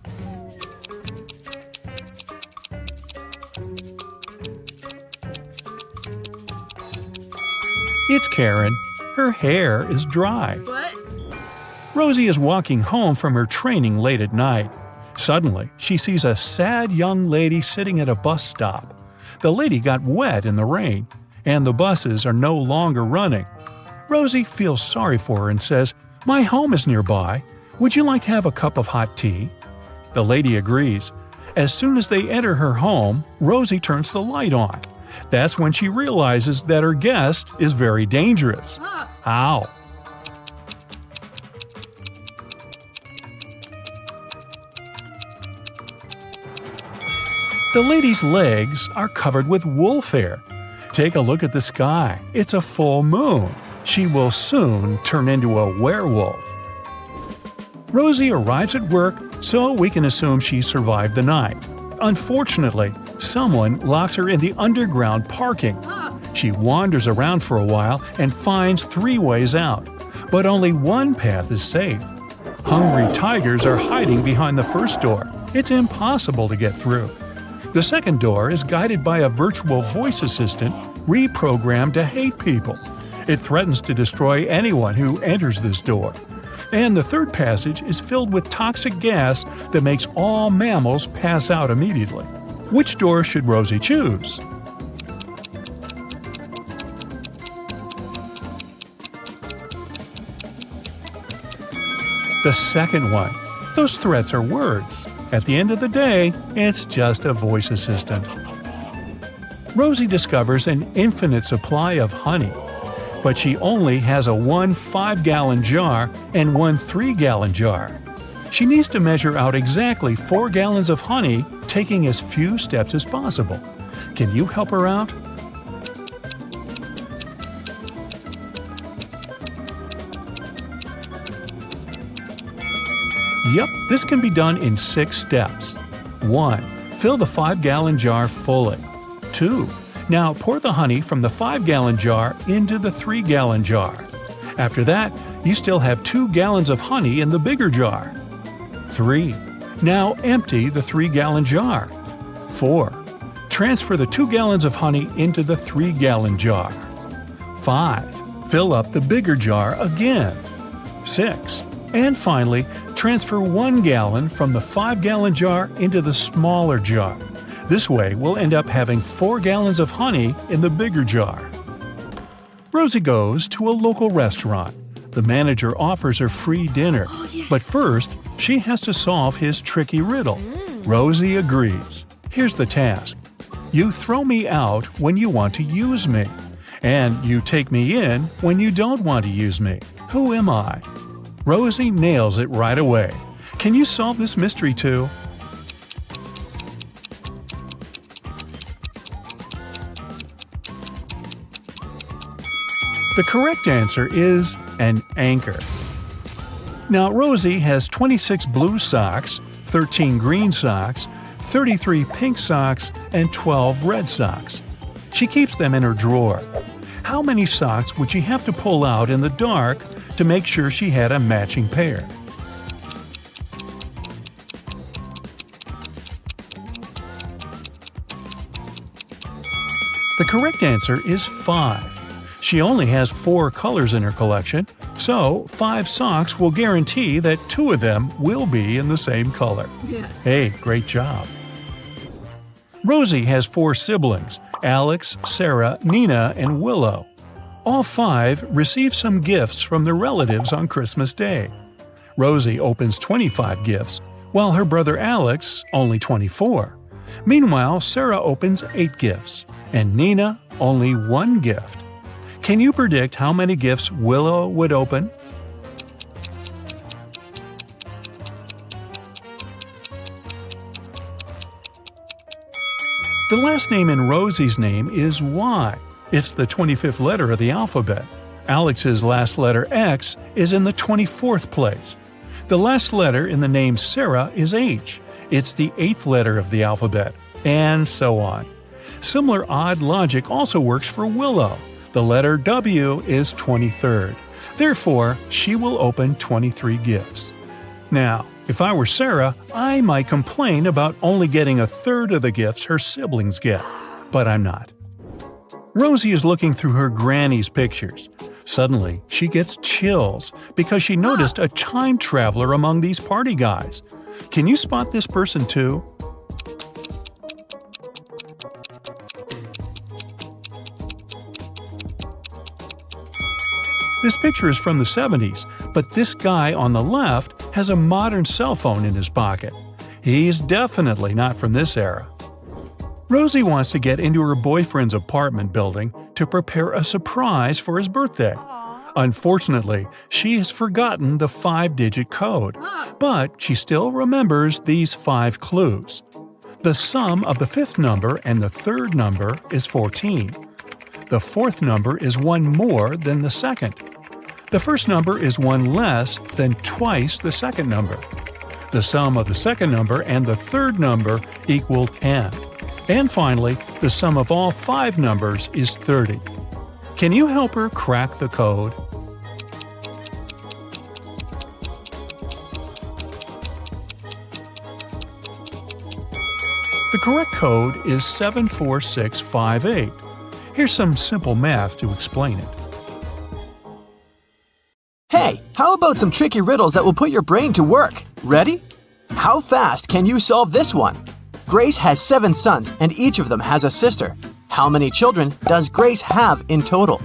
It's Karen. Her hair is dry. What? Rosie is walking home from her training late at night. Suddenly, she sees a sad young lady sitting at a bus stop. The lady got wet in the rain, and the buses are no longer running. Rosie feels sorry for her and says, "My home is nearby. Would you like to have a cup of hot tea?" The lady agrees. As soon as they enter her home, Rosie turns the light on. That's when she realizes that her guest is very dangerous. How? The lady's legs are covered with wolf hair. Take a look at the sky. It's a full moon. She will soon turn into a werewolf. Rosie arrives at work, so we can assume she survived the night. Unfortunately, someone locks her in the underground parking. She wanders around for a while and finds 3 ways out, but only one path is safe. Hungry tigers are hiding behind the first door. It's impossible to get through. The second door is guided by a virtual voice assistant reprogrammed to hate people. It threatens to destroy anyone who enters this door. And the third passage is filled with toxic gas that makes all mammals pass out immediately. Which door should Rosie choose? The second one. Those threats are words. At the end of the day, it's just a voice assistant. Rosie discovers an infinite supply of honey, but she only has a 1 5-gallon jar and 1 3-gallon jar. She needs to measure out exactly 4 gallons of honey, taking as few steps as possible. Can you help her out? Yep, this can be done in 6 steps. 1. Fill the 5-gallon jar fully. 2. Now pour the honey from the 5-gallon jar into the 3-gallon jar. After that, you still have 2 gallons of honey in the bigger jar. 3. Now empty the 3-gallon jar. 4. Transfer the 2 gallons of honey into the 3-gallon jar. 5. Fill up the bigger jar again. 6. And finally, transfer 1 gallon from the 5-gallon jar into the smaller jar. This way, we'll end up having 4 gallons of honey in the bigger jar. Rosie goes to a local restaurant. The manager offers her free dinner. But first, she has to solve his tricky riddle. Rosie agrees. Here's the task. You throw me out when you want to use me. And you take me in when you don't want to use me. Who am I? Rosie nails it right away. Can you solve this mystery too? The correct answer is an anchor. Now, Rosie has 26 blue socks, 13 green socks, 33 pink socks, and 12 red socks. She keeps them in her drawer. how many socks would she have to pull out in the dark to make sure she had a matching pair? The correct answer is 5. She only has 4 colors in her collection, so 5 socks will guarantee that 2 of them will be in the same color. Hey, great job. Rosie has 4 siblings: Alex, Sarah, Nina, and Willow. All 5 receive some gifts from their relatives on Christmas Day. Rosie opens 25 gifts, while her brother Alex only 24. Meanwhile, Sarah opens 8 gifts, and Nina only 1 gift. Can you predict how many gifts Willow would open? The last name in Rosie's name is Y. It's the 25th letter of the alphabet. Alex's last letter X is in the 24th place. The last letter in the name Sarah is H. It's the 8th letter of the alphabet, and so on. Similar odd logic also works for Willow. The letter W is 23rd. Therefore, she will open 23 gifts. Now, if I were Sarah, I might complain about only getting a third of the gifts her siblings get. But I'm not. Rosie is looking through her granny's pictures. Suddenly, she gets chills because she noticed a time traveler among these party guys. Can you spot this person too? This picture is from the 70s, but this guy on the left has a modern cell phone in his pocket. He's definitely not from this era. Rosie wants to get into her boyfriend's apartment building to prepare a surprise for his birthday. Unfortunately, she has forgotten the 5-digit code, but she still remembers these 5 clues. The sum of the 5th number and the 3rd number is 14. The 4th number is 1 more than the 2nd. The first number is 1 less than twice the 2nd number. The sum of the 2nd number and the 3rd number equal 10. And finally, the sum of all 5 numbers is 30. Can you help her crack the code? The correct code is 74658. Here's some simple math to explain it. Hey, how about some tricky riddles that will put your brain to work? Ready? How fast can you solve this one? Grace has 7 sons and each of them has a sister. How many children does Grace have in total?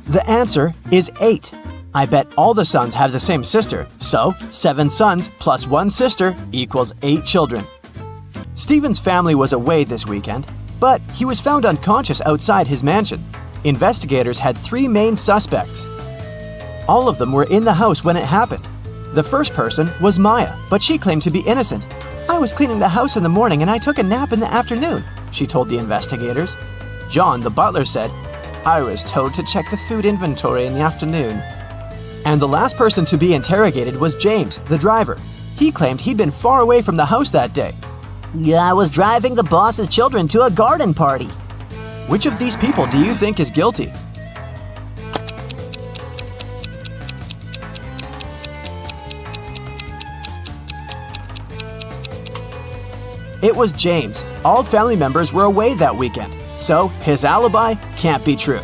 The answer is 8. I bet all the sons have the same sister, so 7 sons plus 1 sister equals 8 children. Stephen's family was away this weekend, but he was found unconscious outside his mansion. Investigators had 3 main suspects. All of them were in the house when it happened. The first person was Maya, but she claimed to be innocent. "I was cleaning the house in the morning and I took a nap in the afternoon," she told the investigators. John, the butler, said, "I was told to check the food inventory in the afternoon." And the last person to be interrogated was James, the driver. He claimed he'd been far away from the house that day. "I was driving the boss's children to a garden party." Which of these people do you think is guilty? It was James. All family members were away that weekend, so his alibi can't be true.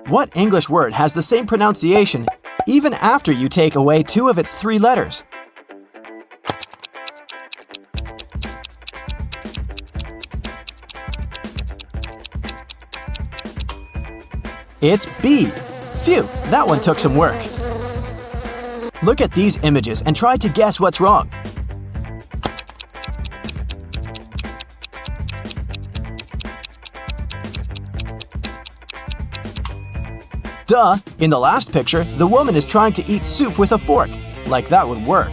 What English word has the same pronunciation even after you take away 2 of its 3 letters? It's B. Phew, that one took some work. Look at these images and try to guess what's wrong. Duh! In the last picture, the woman is trying to eat soup with a fork. Like that would work.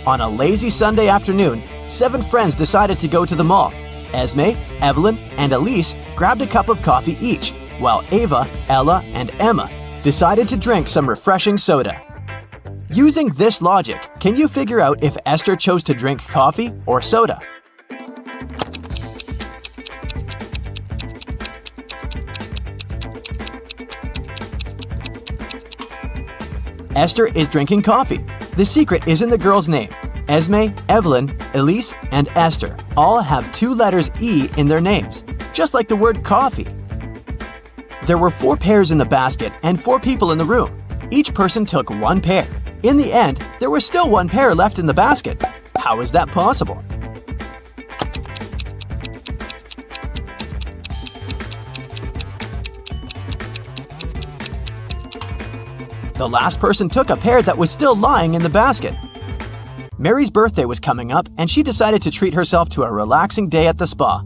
On a lazy Sunday afternoon, 7 friends decided to go to the mall. Esme, Evelyn, and Elise grabbed a cup of coffee each, while Ava, Ella, and Emma decided to drink some refreshing soda. Using this logic, can you figure out if Esther chose to drink coffee or soda? Esther is drinking coffee. The secret is in the girl's name. Esme, Evelyn, Elise, and Esther all have 2 letters E in their names, just like the word coffee. There were 4 pears in the basket and 4 people in the room. Each person took 1 pear. In the end, there was still 1 pear left in the basket. How is that possible? The last person took a pear that was still lying in the basket. Mary's birthday was coming up, and she decided to treat herself to a relaxing day at the spa.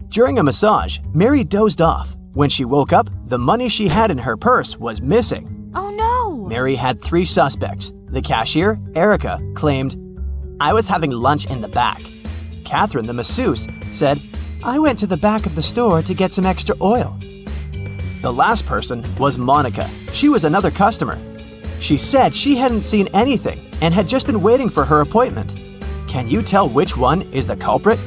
During a massage, Mary dozed off. When she woke up, the money she had in her purse was missing. Oh no! Mary had 3 suspects. The cashier, Erica, claimed, "I was having lunch in the back." Catherine, the masseuse, said, "I went to the back of the store to get some extra oil." The last person was Monica. She was another customer. She said she hadn't seen anything and had just been waiting for her appointment. Can you tell which one is the culprit?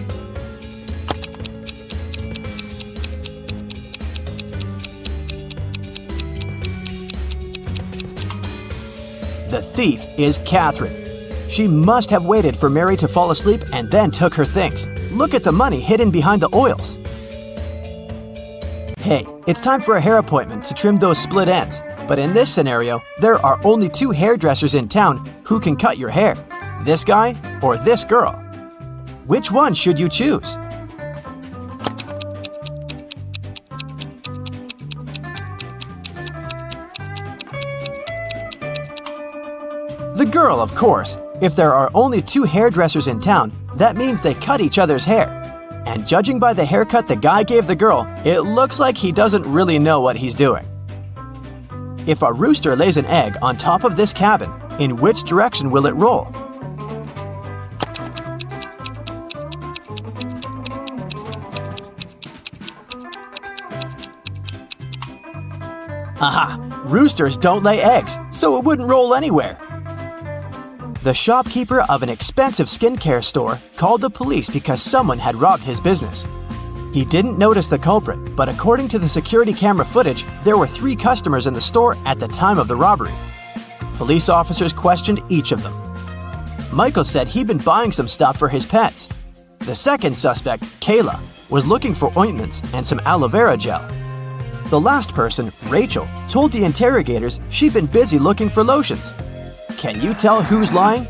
The thief is Catherine. She must have waited for Mary to fall asleep and then took her things. Look at the money hidden behind the oils. Hey, it's time for a hair appointment to trim those split ends. But in this scenario, there are only 2 hairdressers in town who can cut your hair. This guy or this girl. Which one should you choose? The girl, of course. If there are only 2 hairdressers in town, that means they cut each other's hair. And judging by the haircut the guy gave the girl, it looks like he doesn't really know what he's doing. If a rooster lays an egg on top of this cabin, in which direction will it roll? Aha! Roosters don't lay eggs, so it wouldn't roll anywhere. The shopkeeper of an expensive skincare store called the police because someone had robbed his business. He didn't notice the culprit, but according to the security camera footage, there were 3 customers in the store at the time of the robbery. Police officers questioned each of them. Michael said he'd been buying some stuff for his pets. The second suspect, Kayla, was looking for ointments and some aloe vera gel. The last person, Rachel, told the interrogators she'd been busy looking for lotions. Can you tell who's lying?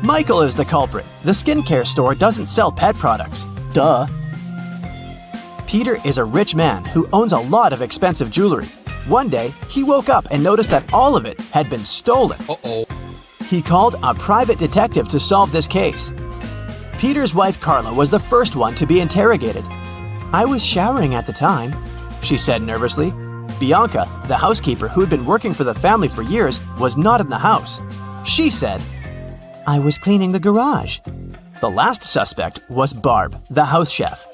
Michael is the culprit. The skincare store doesn't sell pet products. Duh. Peter is a rich man who owns a lot of expensive jewelry. One day, he woke up and noticed that all of it had been stolen. Uh-oh. He called a private detective to solve this case. Peter's wife Carla was the first one to be interrogated. "I was showering at the time," she said nervously. Bianca, the housekeeper who'd been working for the family for years, was not in the house. She said, "I was cleaning the garage." The last suspect was Barb, the house chef.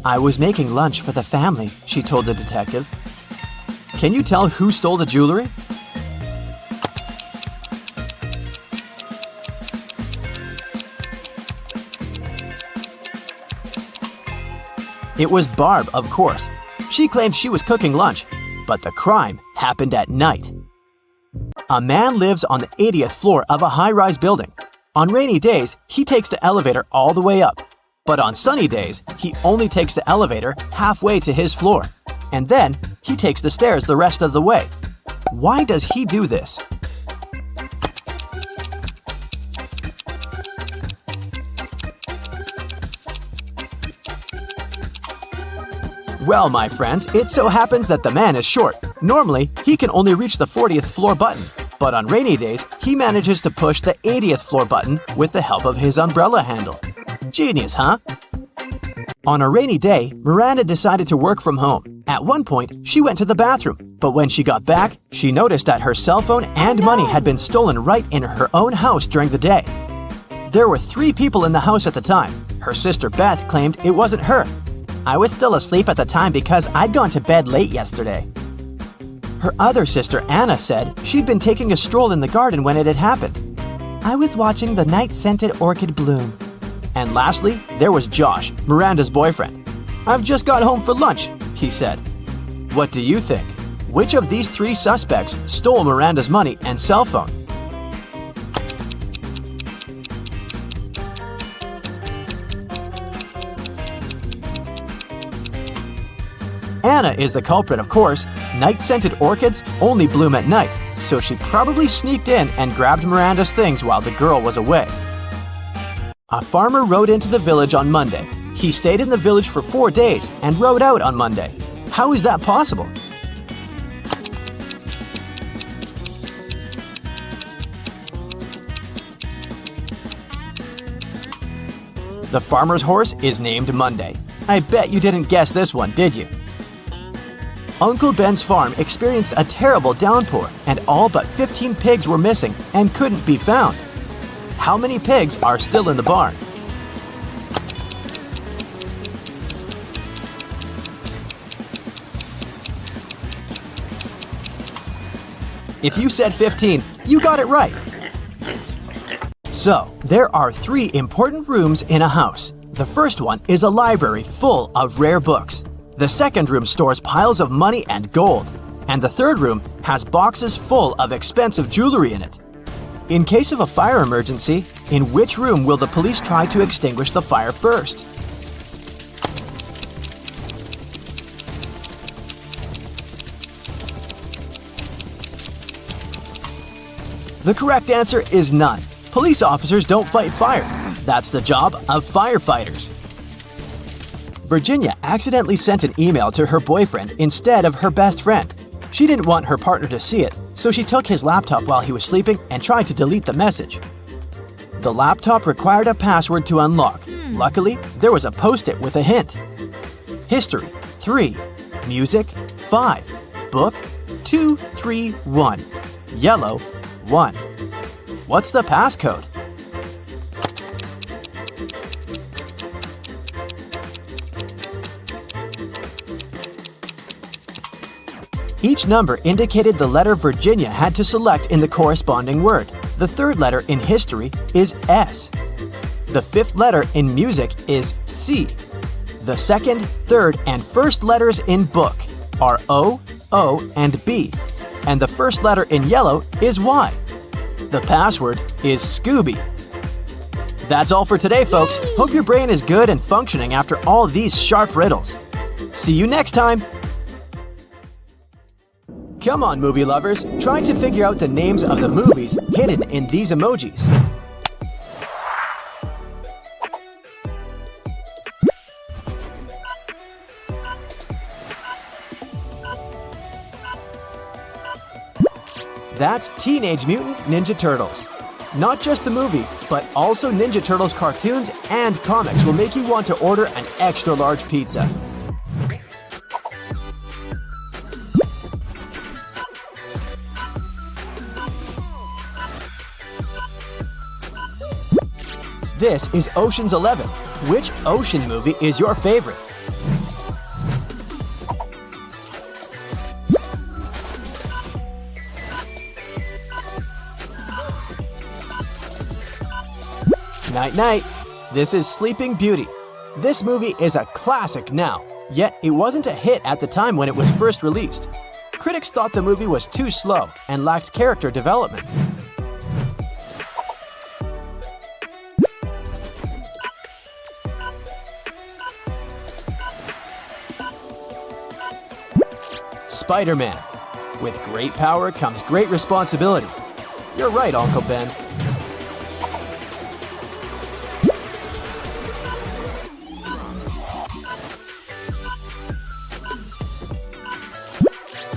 "I was making lunch for the family," she told the detective. Can you tell who stole the jewelry? It was Barb, of course. She claimed she was cooking lunch, but the crime happened at night. A man lives on the 80th floor of a high-rise building. On rainy days, he takes the elevator all the way up. But on sunny days, he only takes the elevator halfway to his floor. And then, he takes the stairs the rest of the way. Why does he do this? Well, my friends, it so happens that the man is short. Normally, he can only reach the 40th floor button. But on rainy days, he manages to push the 80th floor button with the help of his umbrella handle. Genius, huh? On a rainy day, Miranda decided to work from home. At one point, she went to the bathroom. But when she got back, she noticed that her cell phone and money had been stolen right in her own house during the day. There were 3 people in the house at the time. Her sister Beth claimed it wasn't her. I was still asleep at the time because I'd gone to bed late yesterday. Her other sister Anna said she'd been taking a stroll in the garden when it had happened. I was watching the night-scented orchid bloom. And lastly, there was Josh, Miranda's boyfriend. "I've just got home for lunch," he said. What do you think? Which of these three suspects stole Miranda's money and cell phone? Anna is the culprit, of course. Night-scented orchids only bloom at night, so she probably sneaked in and grabbed Miranda's things while the girl was away. A farmer rode into the village on Monday. He stayed in the village for 4 days and rode out on Monday. How is that possible? The farmer's horse is named Monday. I bet you didn't guess this one, did you? Uncle Ben's farm experienced a terrible downpour, and all but 15 pigs were missing and couldn't be found. How many pigs are still in the barn? If you said 15, you got it right. So, there are 3 important rooms in a house. The first one is a library full of rare books. The second room stores piles of money and gold. And the third room has boxes full of expensive jewelry in it. In case of a fire emergency, in which room will the police try to extinguish the fire first? The correct answer is none. Police officers don't fight fire. That's the job of firefighters. Virginia accidentally sent an email to her boyfriend instead of her best friend. She didn't want her partner to see it, so she took his laptop while he was sleeping and tried to delete the message. The laptop required a password to unlock. Luckily, there was a post-it with a hint. History, 3. Music, 5. Book, 2, 3, 1. Yellow, 1. What's the passcode? Each number indicated the letter Virginia had to select in the corresponding word. The third letter in history is S. The fifth letter in music is C. The second, third, and first letters in book are O, O, and B. And the first letter in yellow is Y. The password is Scooby. That's all for today, folks. Hope your brain is good and functioning after all these sharp riddles. See you next time! Come on, movie lovers, try to figure out the names of the movies hidden in these emojis. That's Teenage Mutant Ninja Turtles. Not just the movie, but also Ninja Turtles cartoons and comics will make you want to order an extra large pizza. This is Ocean's 11. Which Ocean movie is your favorite? Night night. This is Sleeping Beauty. This movie is a classic now, yet it wasn't a hit at the time when it was first released. Critics thought the movie was too slow and lacked character development. Spider-Man. With great power comes great responsibility. You're right, Uncle Ben.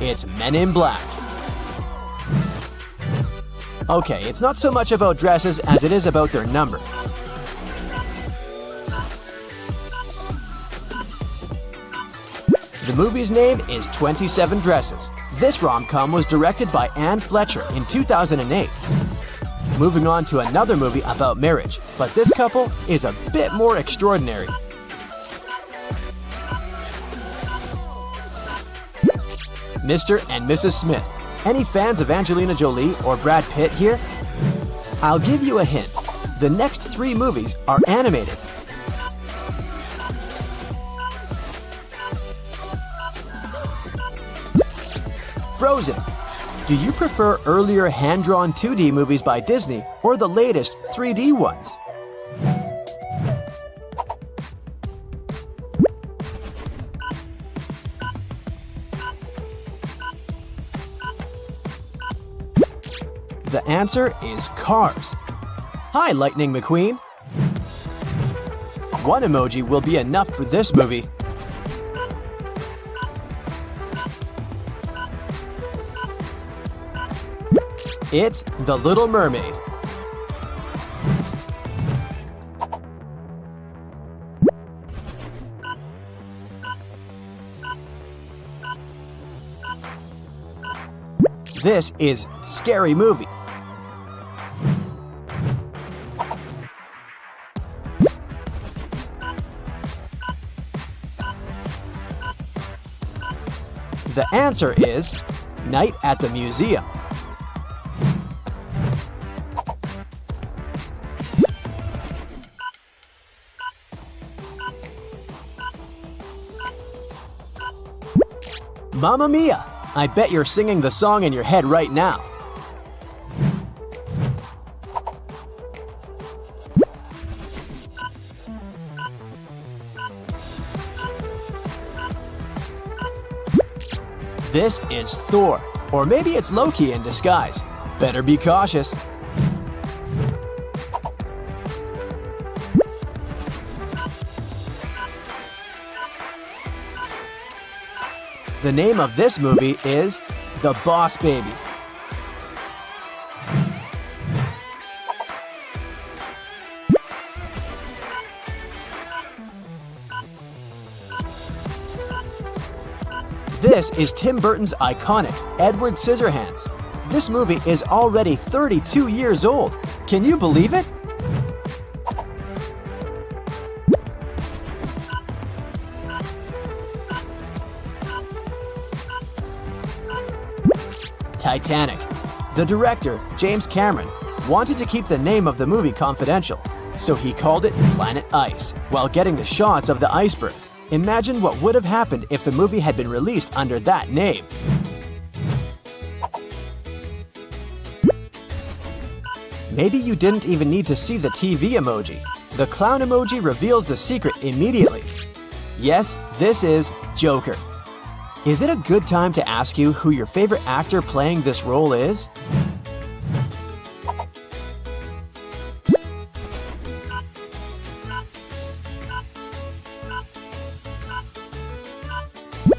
It's Men in Black. Okay, it's not so much about dresses as it is about their number. The movie's name is 27 Dresses. This rom-com was directed by Anne Fletcher in 2008. Moving on to another movie about marriage, but this couple is a bit more extraordinary. Mr. and Mrs. Smith. Any fans of Angelina Jolie or Brad Pitt here? I'll give you a hint. The next 3 movies are animated. Frozen. Do you prefer earlier hand-drawn 2D movies by Disney or the latest 3D ones? The answer is Cars. Hi, Lightning McQueen. 1 emoji will be enough for this movie. It's The Little Mermaid. This is Scary Movie. The answer is Night at the Museum. Mamma Mia! I bet you're singing the song in your head right now. This is Thor, or maybe it's Loki in disguise. Better be cautious. The name of this movie is The Boss Baby. This is Tim Burton's iconic Edward Scissorhands. This movie is already 32 years old. Can you believe it? Titanic. The director, James Cameron, wanted to keep the name of the movie confidential, so he called it Planet Ice while getting the shots of the iceberg. Imagine what would have happened if the movie had been released under that name. Maybe you didn't even need to see the TV emoji. The clown emoji reveals the secret immediately. Yes, this is Joker. Is it a good time to ask you who your favorite actor playing this role is?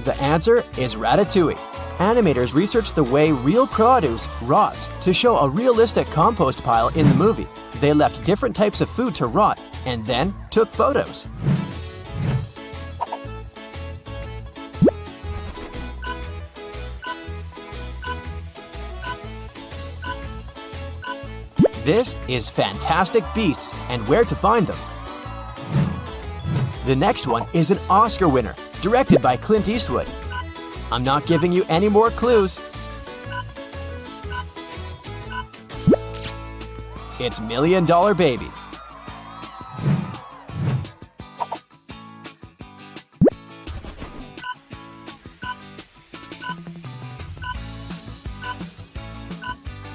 The answer is Ratatouille. Animators researched the way real produce rots to show a realistic compost pile in the movie. They left different types of food to rot and then took photos. This is Fantastic Beasts and Where to Find Them. The next one is an Oscar winner, directed by Clint Eastwood. I'm not giving you any more clues. It's $1 Million Baby.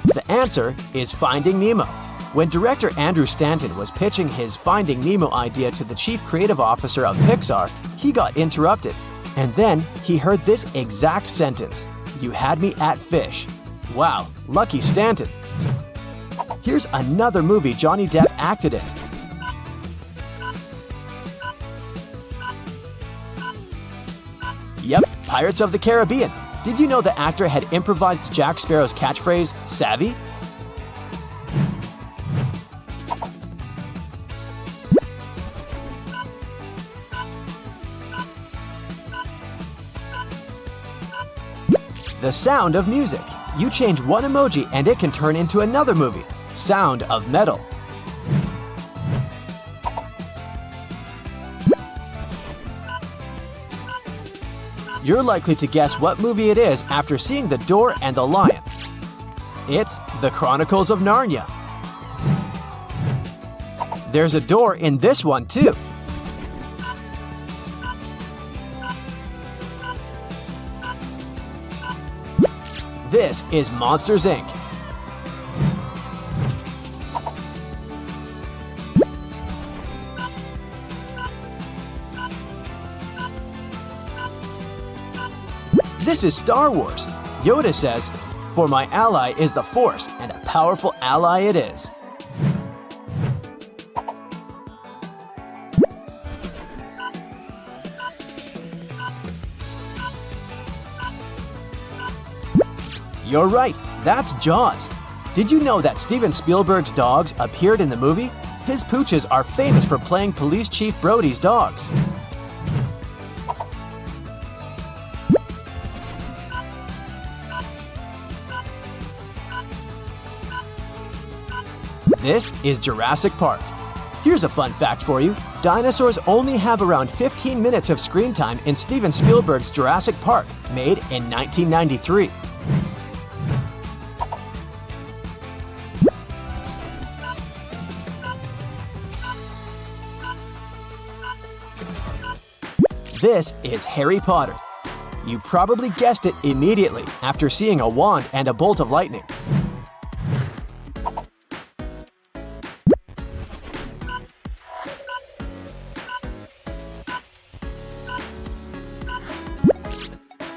The answer is Finding Nemo. When director Andrew Stanton was pitching his Finding Nemo idea to the chief creative officer of Pixar, he got interrupted. And then he heard this exact sentence: "You had me at fish." Wow, lucky Stanton. Here's another movie Johnny Depp acted in. Yep, Pirates of the Caribbean. Did you know the actor had improvised Jack Sparrow's catchphrase, "Savvy"? The Sound of Music. You change one emoji and it can turn into another movie. Sound of Metal. You're likely to guess what movie it is after seeing The Door and the Lion. It's The Chronicles of Narnia. There's a door in this one too. This is Monsters, Inc. This is Star Wars. Yoda says, "For my ally is the Force, and a powerful ally it is." You're right, that's Jaws. Did you know that Steven Spielberg's dogs appeared in the movie? His pooches are famous for playing Police Chief Brody's dogs. This is Jurassic Park. Here's a fun fact for you. Dinosaurs only have around 15 minutes of screen time in Steven Spielberg's Jurassic Park, made in 1993. This is Harry Potter. You probably guessed it immediately after seeing a wand and a bolt of lightning.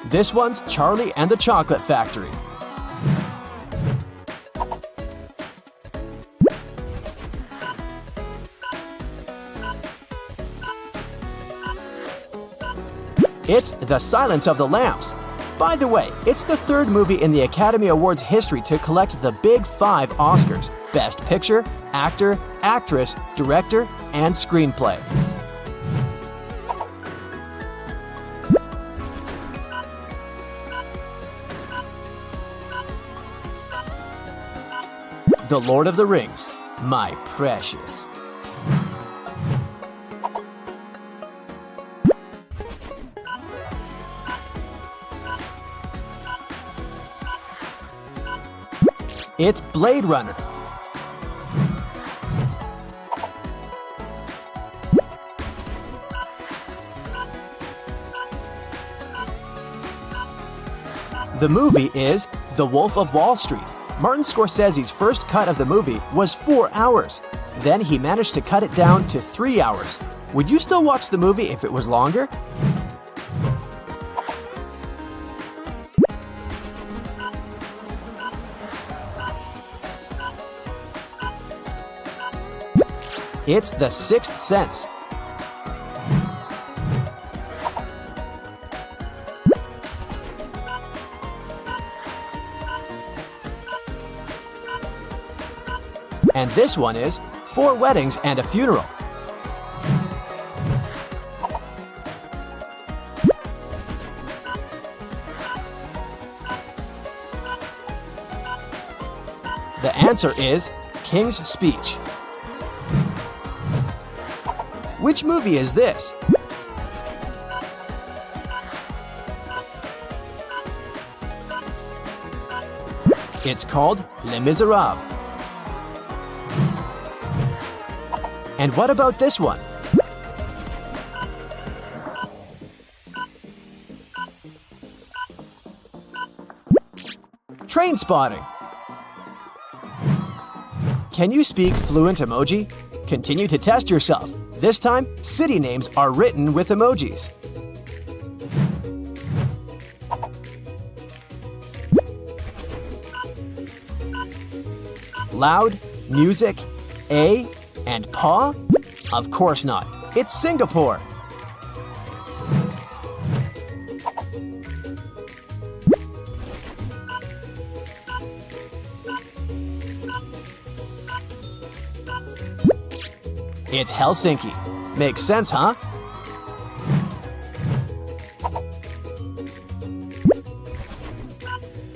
This one's Charlie and the Chocolate Factory. It's The Silence of the Lambs. By the way, it's the third movie in the Academy Awards history to collect the Big Five Oscars: Best Picture, Actor, Actress, Director, and Screenplay. The Lord of the Rings, My Precious. It's Blade Runner. The movie is The Wolf of Wall Street. Martin Scorsese's first cut of the movie was 4 hours. Then he managed to cut it down to 3 hours. Would you still watch the movie if it was longer? It's The Sixth Sense. And this one is 4 Weddings and a Funeral. The answer is King's Speech. Which movie is this? It's called Les Miserables. And what about this one? Trainspotting. Can you speak fluent emoji? Continue to test yourself. This time, city names are written with emojis. Loud, music, A, and paw? Of course not. It's Singapore. It's Helsinki. Makes sense, huh?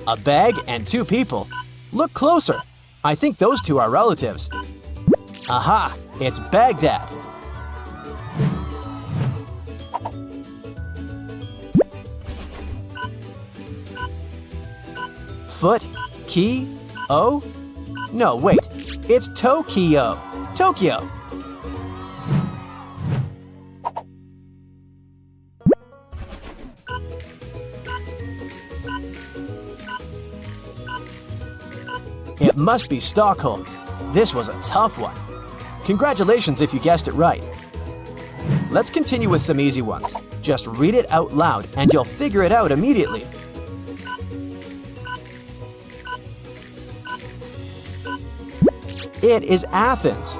A bag and 2 people. Look closer. I think those two are relatives. Aha! It's Baghdad. Foot, key, O? No, wait. It's Tokyo. Tokyo. It must be Stockholm. This was a tough one. Congratulations if you guessed it right. Let's continue with some easy ones. Just read it out loud and you'll figure it out immediately. It is Athens.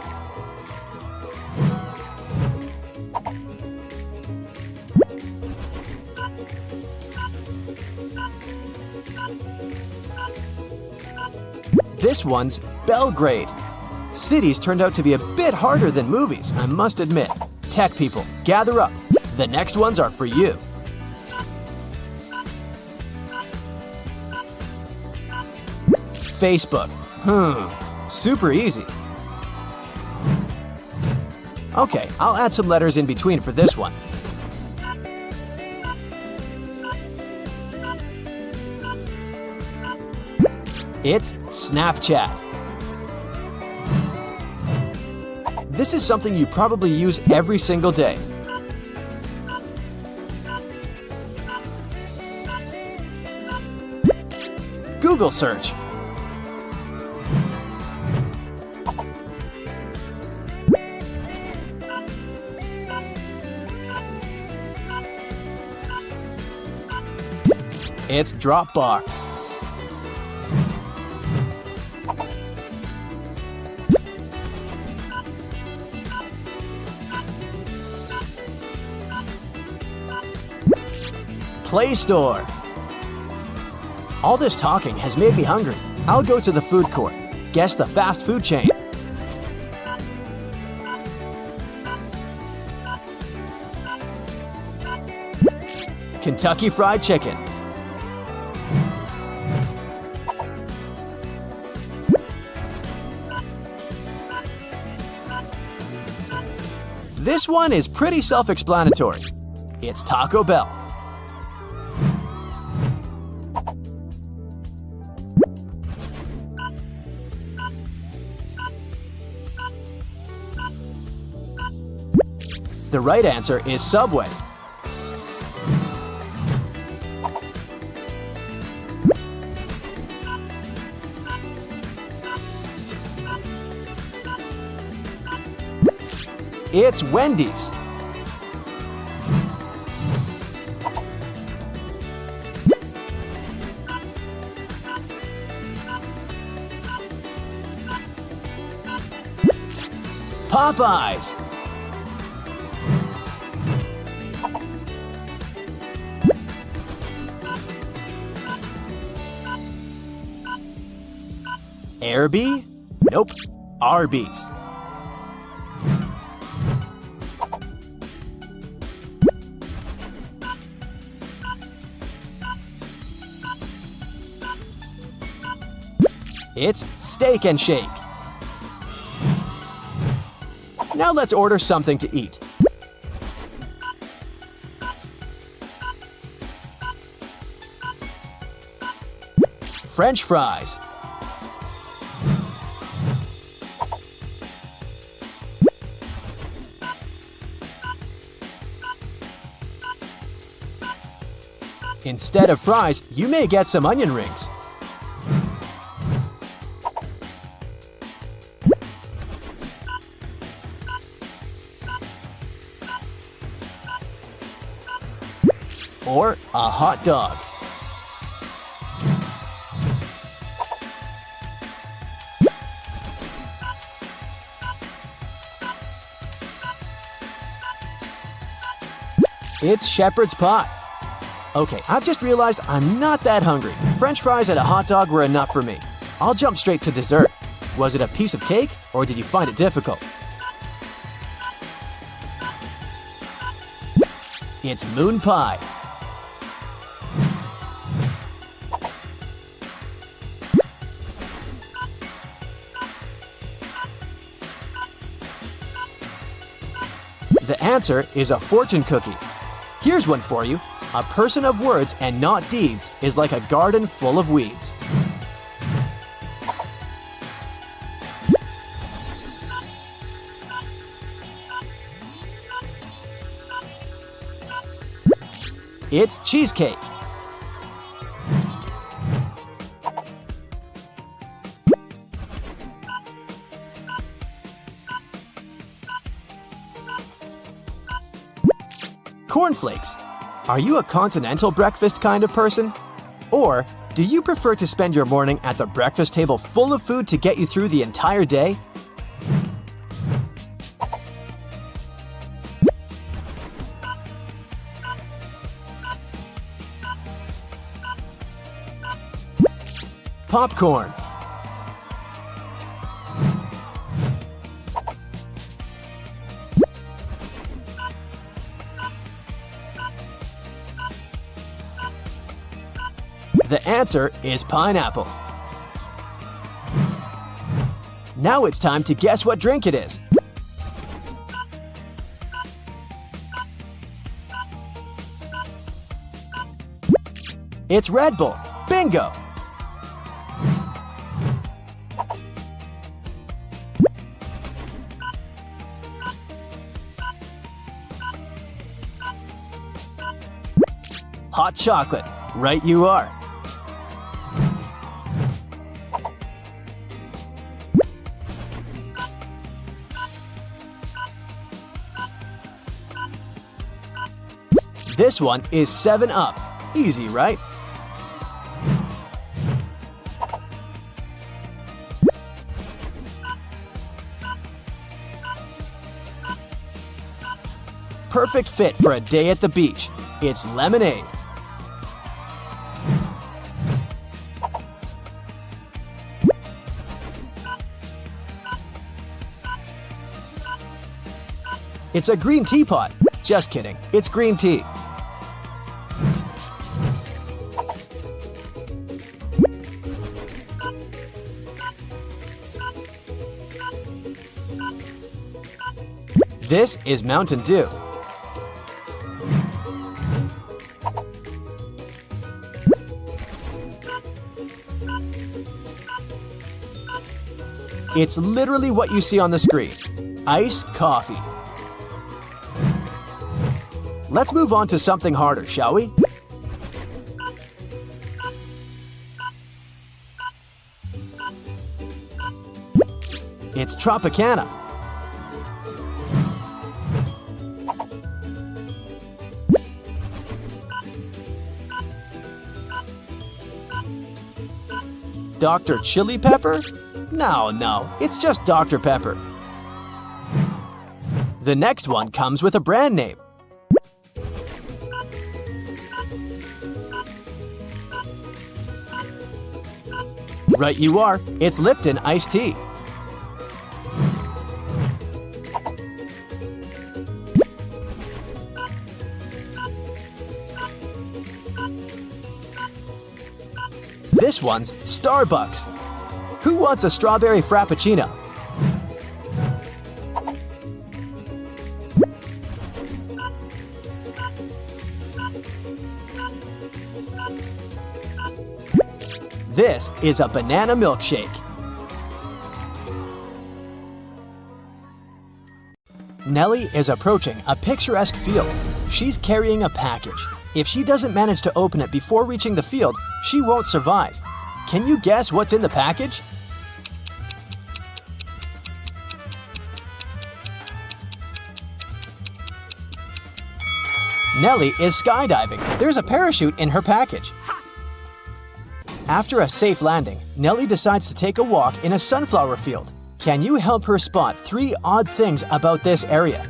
This one's Belgrade. Cities turned out to be a bit harder than movies, I must admit. Tech people, gather up. The next ones are for you. Facebook. Super easy. Okay, I'll add some letters in between for this one. It's Snapchat. This is something you probably use every single day. Google search. It's Dropbox. Play Store. All this talking has made me hungry. I'll go to the food court. Guess the fast food chain. Kentucky Fried Chicken. This one is pretty self-explanatory. It's Taco Bell. The right answer is Subway. It's Wendy's. Popeyes. Airby? Nope. Arby's. It's Steak and Shake. Now let's order something to eat. French fries. Instead of fries, you may get some onion rings. Or a hot dog. It's shepherd's pie. Okay, I've just realized I'm not that hungry. French fries and a hot dog were enough for me. I'll jump straight to dessert. Was it a piece of cake, or did you find it difficult? It's moon pie. answer is a fortune cookie. Here's one for you. A person of words and not deeds is like a garden full of weeds. It's cheesecake. Cornflakes. Are you a continental breakfast kind of person? Or do you prefer to spend your morning at the breakfast table full of food to get you through the entire day? Popcorn. The answer is pineapple. Now it's time to guess what drink it is. It's Red Bull. Bingo! Hot chocolate. Right you are. This one is 7-Up. Easy, right? Perfect fit for a day at the beach. It's lemonade. It's a green teapot. Just kidding. It's green tea. This is Mountain Dew. It's literally what you see on the screen. Iced coffee. Let's move on to something harder, shall we? It's Tropicana. Dr. Chili Pepper? No, it's just Dr. Pepper. The next one comes with a brand name. Right you are, it's Lipton iced tea. This one's Starbucks. Who wants a strawberry frappuccino? This is a banana milkshake. Nellie is approaching a picturesque field. She's carrying a package. If she doesn't manage to open it before reaching the field, she won't survive. Can you guess what's in the package? Nellie is skydiving. There's a parachute in her package. After a safe landing, Nellie decides to take a walk in a sunflower field. Can you help her spot 3 odd things about this area?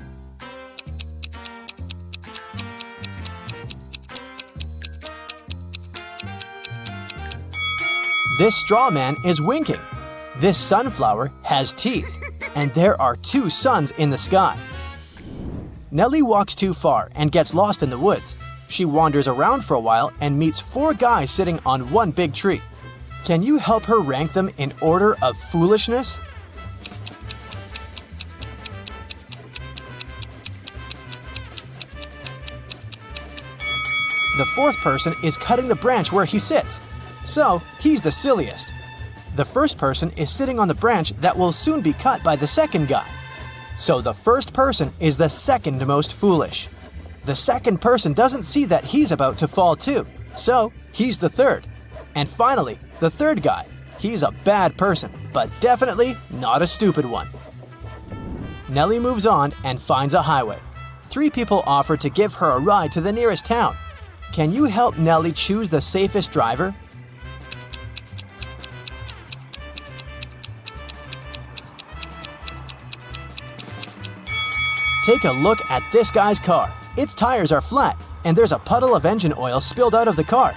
This straw man is winking. This sunflower has teeth. And there are 2 suns in the sky. Nellie walks too far and gets lost in the woods. She wanders around for a while and meets 4 guys sitting on one big tree. Can you help her rank them in order of foolishness? The fourth person is cutting the branch where he sits. So, he's the silliest. The first person is sitting on the branch that will soon be cut by the second guy. So the first person is the second most foolish. The second person doesn't see that he's about to fall too. So, he's the third. And finally, the third guy. He's a bad person, but definitely not a stupid one. Nellie moves on and finds a highway. 3 people offer to give her a ride to the nearest town. Can you help Nellie choose the safest driver? Take a look at this guy's car. Its tires are flat, and there's a puddle of engine oil spilled out of the car.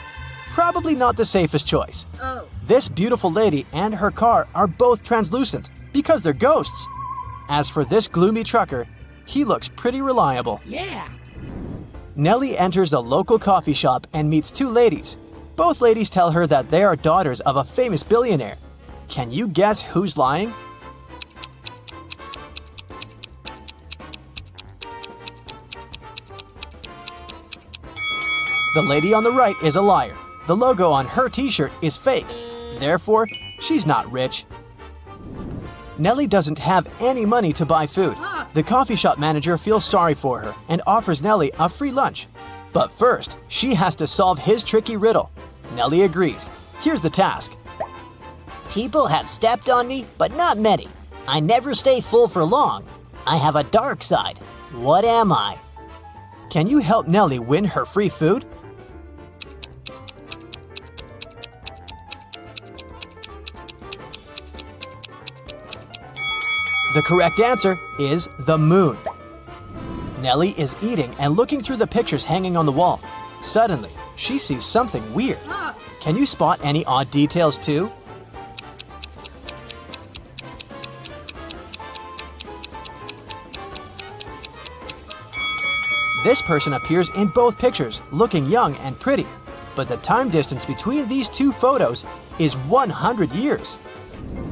Probably not the safest choice. Oh. This beautiful lady and her car are both translucent because they're ghosts. As for this gloomy trucker, he looks pretty reliable. Yeah. Nellie enters a local coffee shop and meets 2 ladies. Both ladies tell her that they are daughters of a famous billionaire. Can you guess who's lying? The lady on the right is a liar. The logo on her t-shirt is fake. Therefore, she's not rich. Nellie doesn't have any money to buy food. The coffee shop manager feels sorry for her and offers Nellie a free lunch. But first, she has to solve his tricky riddle. Nellie agrees. Here's the task. People have stepped on me, but not many. I never stay full for long. I have a dark side. What am I? Can you help Nellie win her free food? The correct answer is the moon. Nellie is eating and looking through the pictures hanging on the wall. Suddenly, she sees something weird. Can you spot any odd details too? This person appears in both pictures, looking young and pretty. But the time distance between these 2 photos is 100 years.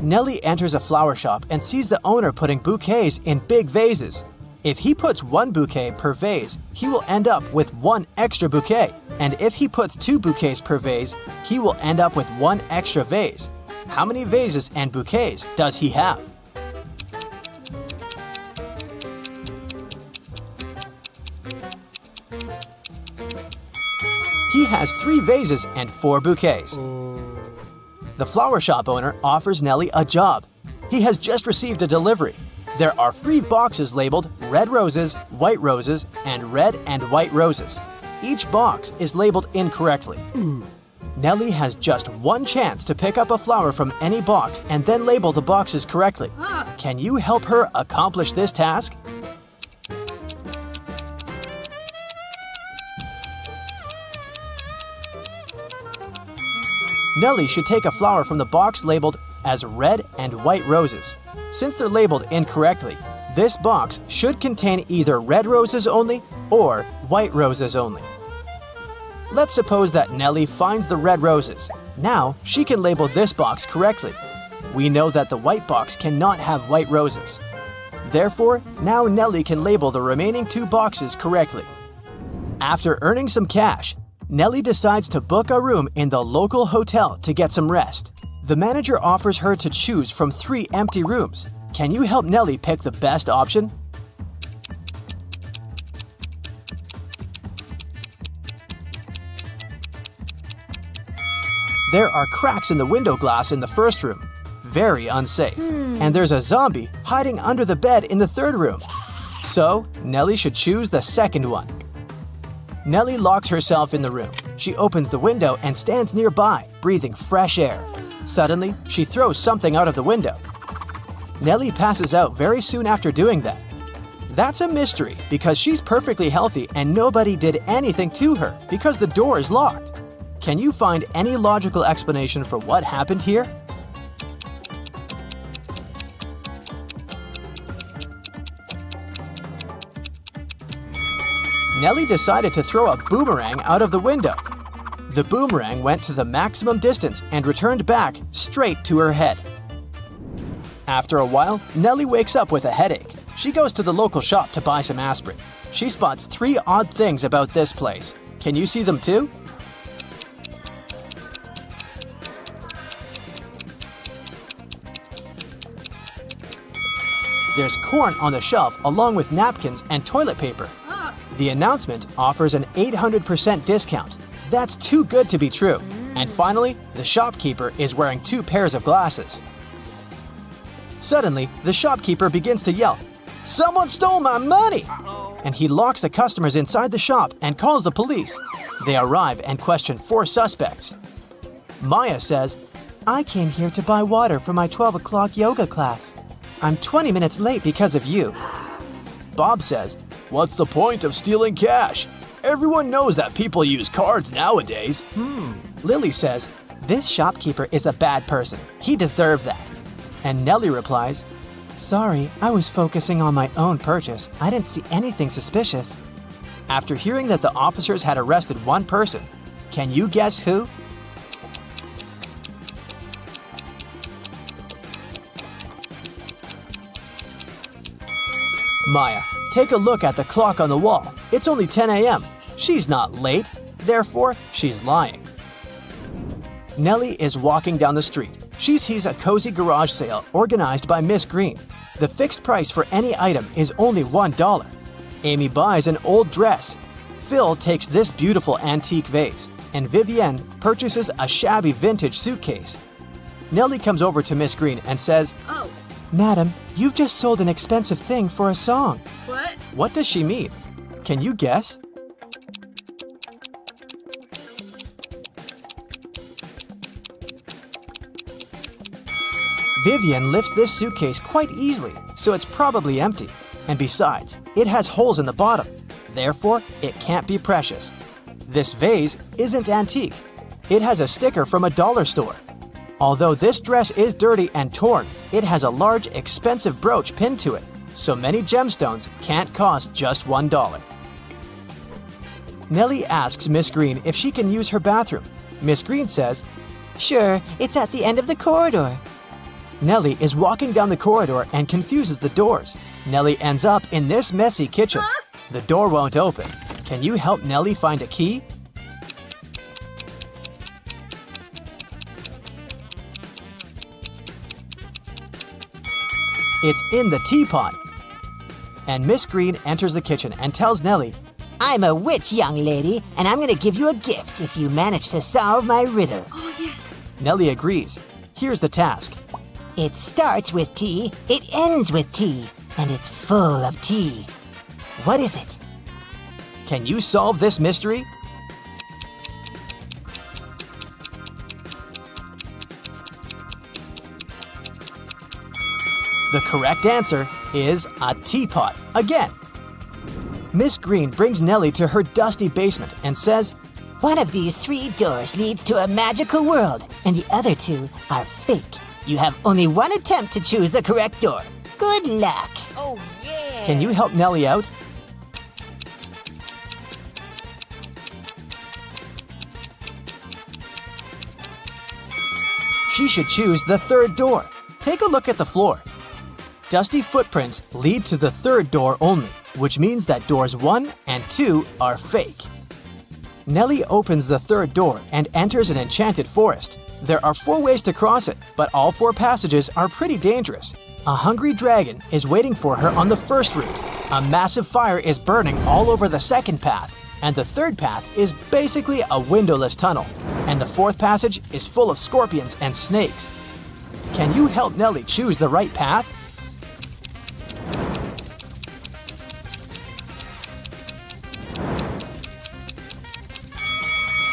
Nellie enters a flower shop and sees the owner putting bouquets in big vases. If he puts 1 bouquet per vase, he will end up with 1 extra bouquet. And if he puts 2 bouquets per vase, he will end up with 1 extra vase. How many vases and bouquets does he have? He has 3 vases and 4 bouquets. The flower shop owner offers Nellie a job. He has just received a delivery. There are 3 boxes labeled red roses, white roses, and red and white roses. Each box is labeled incorrectly. Nellie has just 1 chance to pick up a flower from any box and then label the boxes correctly. Can you help her accomplish this task? Nellie should take a flower from the box labeled as red and white roses. Since they're labeled incorrectly, this box should contain either red roses only or white roses only. Let's suppose that Nellie finds the red roses. Now she can label this box correctly. We know that the white box cannot have white roses. Therefore, now Nellie can label the remaining 2 boxes correctly. After earning some cash, Nellie decides to book a room in the local hotel to get some rest. The manager offers her to choose from 3 empty rooms. Can you help Nellie pick the best option? There are cracks in the window glass in the first room. Very unsafe. And there's a zombie hiding under the bed in the third room. So, Nellie should choose the second one. Nellie locks herself in the room. She opens the window and stands nearby, breathing fresh air. Suddenly, she throws something out of the window. Nellie passes out very soon after doing that. That's a mystery because she's perfectly healthy and nobody did anything to her because the door is locked. Can you find any logical explanation for what happened here? Nellie decided to throw a boomerang out of the window. The boomerang went to the maximum distance and returned back straight to her head. After a while, Nellie wakes up with a headache. She goes to the local shop to buy some aspirin. She spots 3 odd things about this place. Can you see them too? There's corn on the shelf along with napkins and toilet paper. The announcement offers an 800% discount. That's too good to be true. And finally, the shopkeeper is wearing 2 pairs of glasses. Suddenly, the shopkeeper begins to yell, "Someone stole my money!" And he locks the customers inside the shop and calls the police. They arrive and question 4 suspects. Maya says, "I came here to buy water for my 12 o'clock yoga class. I'm 20 minutes late because of you." Bob says, "What's the point of stealing cash? Everyone knows that people use cards nowadays." Lily says, "This shopkeeper is a bad person. He deserved that." And Nellie replies, "Sorry, I was focusing on my own purchase. I didn't see anything suspicious." After hearing that the officers had arrested one person, can you guess who? Maya, take a look at the clock on the wall. It's only 10 a.m. She's not late, therefore she's lying. Nellie is walking down the street. She sees a cozy garage sale organized by Miss Green. The fixed price for any item is only $1. Amy buys an old dress. Phil takes this beautiful antique vase, and Vivienne purchases a shabby vintage suitcase. Nellie comes over to Miss Green and says, Oh, "Madam, you've just sold an expensive thing for a song." what? What does she mean? Can you guess? Vivian lifts this suitcase quite easily, so it's probably empty. And besides, it has holes in the bottom. Therefore, it can't be precious. This vase isn't antique. It has a sticker from a dollar store. Although this dress is dirty and torn, it has a large, expensive brooch pinned to it, so many gemstones can't cost just $1. Nellie asks Miss Green if she can use her bathroom. Miss Green says, Sure, it's at the end of the corridor. Nellie is walking down the corridor and confuses the doors. Nellie ends up in this messy kitchen. The door won't open. Can you help Nellie find a key? It's in the teapot. And Miss Green enters the kitchen and tells Nellie, I'm a witch, young lady, and I'm gonna give you a gift if you manage to solve my riddle. Oh, yes. Nellie agrees. Here's the task. It starts with T, it ends with T, and it's full of tea. What is it? Can you solve this mystery? The correct answer is a teapot again. Miss Green brings Nellie to her dusty basement and says, One of these 3 doors leads to a magical world, and the other 2 are fake. You have only one attempt to choose the correct door. Good luck. Oh, yeah. Can you help Nellie out? She should choose the 3rd door. Take a look at the floor. Dusty footprints lead to the 3rd door only, which means that doors 1 and 2 are fake. Nellie opens the 3rd door and enters an enchanted forest. There are 4 ways to cross it, but all 4 passages are pretty dangerous. A hungry dragon is waiting for her on the first route. A massive fire is burning all over the 2nd path. And the 3rd path is basically a windowless tunnel. And the 4th passage is full of scorpions and snakes. Can you help Nellie choose the right path?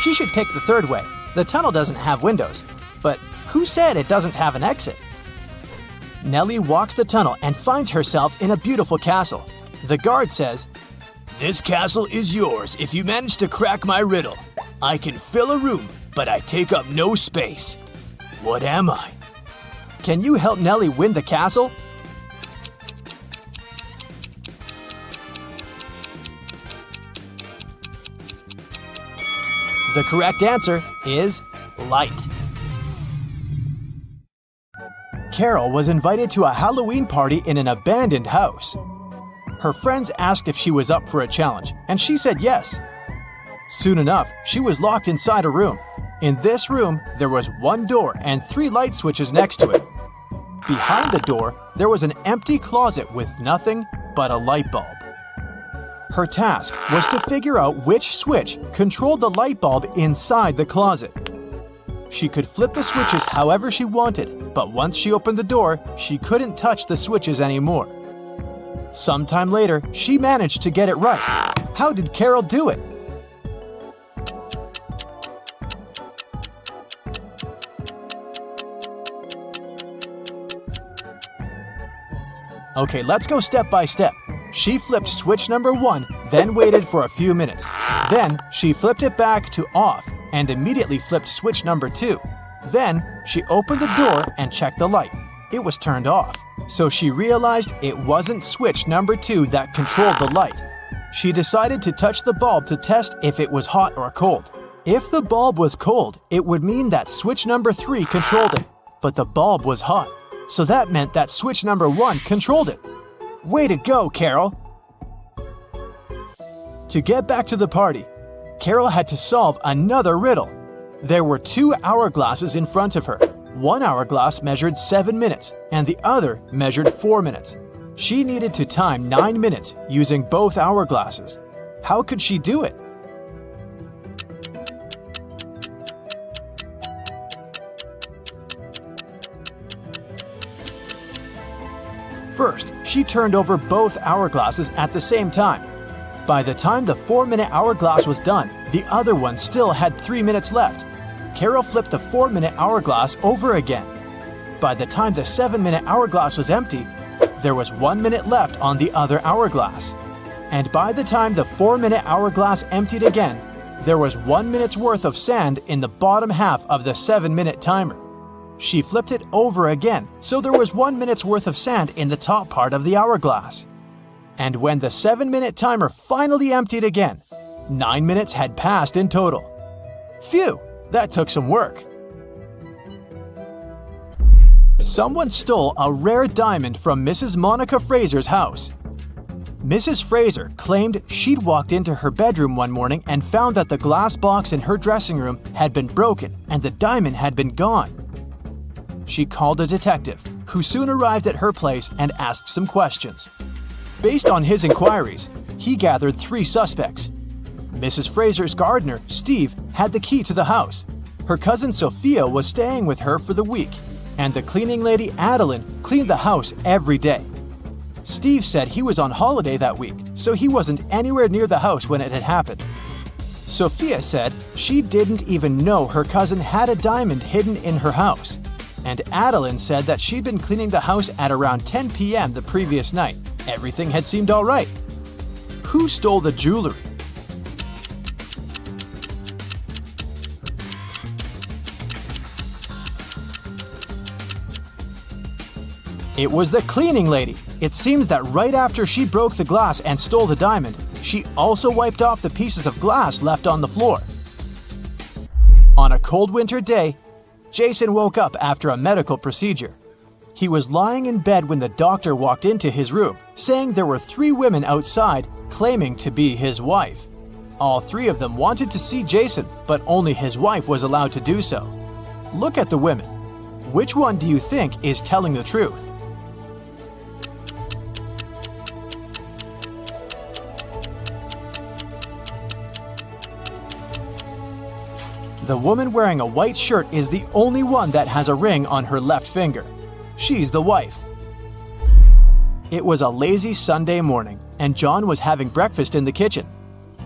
She should pick the 3rd way. The tunnel doesn't have windows. But who said it doesn't have an exit? Nellie walks the tunnel and finds herself in a beautiful castle. The guard says, "This castle is yours if you manage to crack my riddle. I can fill a room, but I take up no space. What am I?" Can you help Nellie win the castle? The correct answer is light. Carol was invited to a Halloween party in an abandoned house. Her friends asked if she was up for a challenge, and she said yes. Soon enough, she was locked inside a room. In this room, there was one door and 3 light switches next to it. Behind the door, there was an empty closet with nothing but a light bulb. Her task was to figure out which switch controlled the light bulb inside the closet. She could flip the switches however she wanted, but once she opened the door, she couldn't touch the switches anymore. Sometime later, she managed to get it right. How did Carol do it? Okay, let's go step by step. She flipped switch number 1, then waited for a few minutes. Then, she flipped it back to off and immediately flipped switch number 2. Then, she opened the door and checked the light. It was turned off. So she realized it wasn't switch number 2 that controlled the light. She decided to touch the bulb to test if it was hot or cold. If the bulb was cold, it would mean that switch number 3 controlled it. But the bulb was hot. So that meant that switch number 1 controlled it. Way to go, Carol! To get back to the party, Carol had to solve another riddle. There were 2 hourglasses in front of her. One hourglass measured 7 minutes, and the other measured 4 minutes. She needed to time 9 minutes using both hourglasses. How could she do it? First, she turned over both hourglasses at the same time. By the time the 4-minute hourglass was done, the other one still had 3 minutes left. Carol flipped the 4-minute hourglass over again. By the time the 7-minute hourglass was empty, there was 1 minute left on the other hourglass. And by the time the 4-minute hourglass emptied again, there was 1 minute's worth of sand in the bottom half of the 7-minute timer. She flipped it over again, so there was 1 minute's worth of sand in the top part of the hourglass. And when the 7-minute timer finally emptied again, 9 minutes had passed in total. Phew, that took some work. Someone stole a rare diamond from Mrs. Monica Fraser's house. Mrs. Fraser claimed she'd walked into her bedroom one morning and found that the glass box in her dressing room had been broken and the diamond had been gone. She called a detective, who soon arrived at her place and asked some questions. Based on his inquiries, he gathered 3 suspects. Mrs. Fraser's gardener, Steve, had the key to the house. Her cousin Sophia was staying with her for the week, and the cleaning lady Adeline cleaned the house every day. Steve said he was on holiday that week, so he wasn't anywhere near the house when it had happened. Sophia said she didn't even know her cousin had a diamond hidden in her house. And Adeline said that she'd been cleaning the house at around 10 p.m. the previous night. Everything had seemed all right. Who stole the jewelry? It was the cleaning lady. It seems that right after she broke the glass and stole the diamond, she also wiped off the pieces of glass left on the floor. On a cold winter day, Jason woke up after a medical procedure. He was lying in bed when the doctor walked into his room, saying there were 3 women outside claiming to be his wife. All 3 of them wanted to see Jason, but only his wife was allowed to do so. Look at the women. Which one do you think is telling the truth? The woman wearing a white shirt is the only one that has a ring on her left finger. She's the wife. It was a lazy Sunday morning, and John was having breakfast in the kitchen.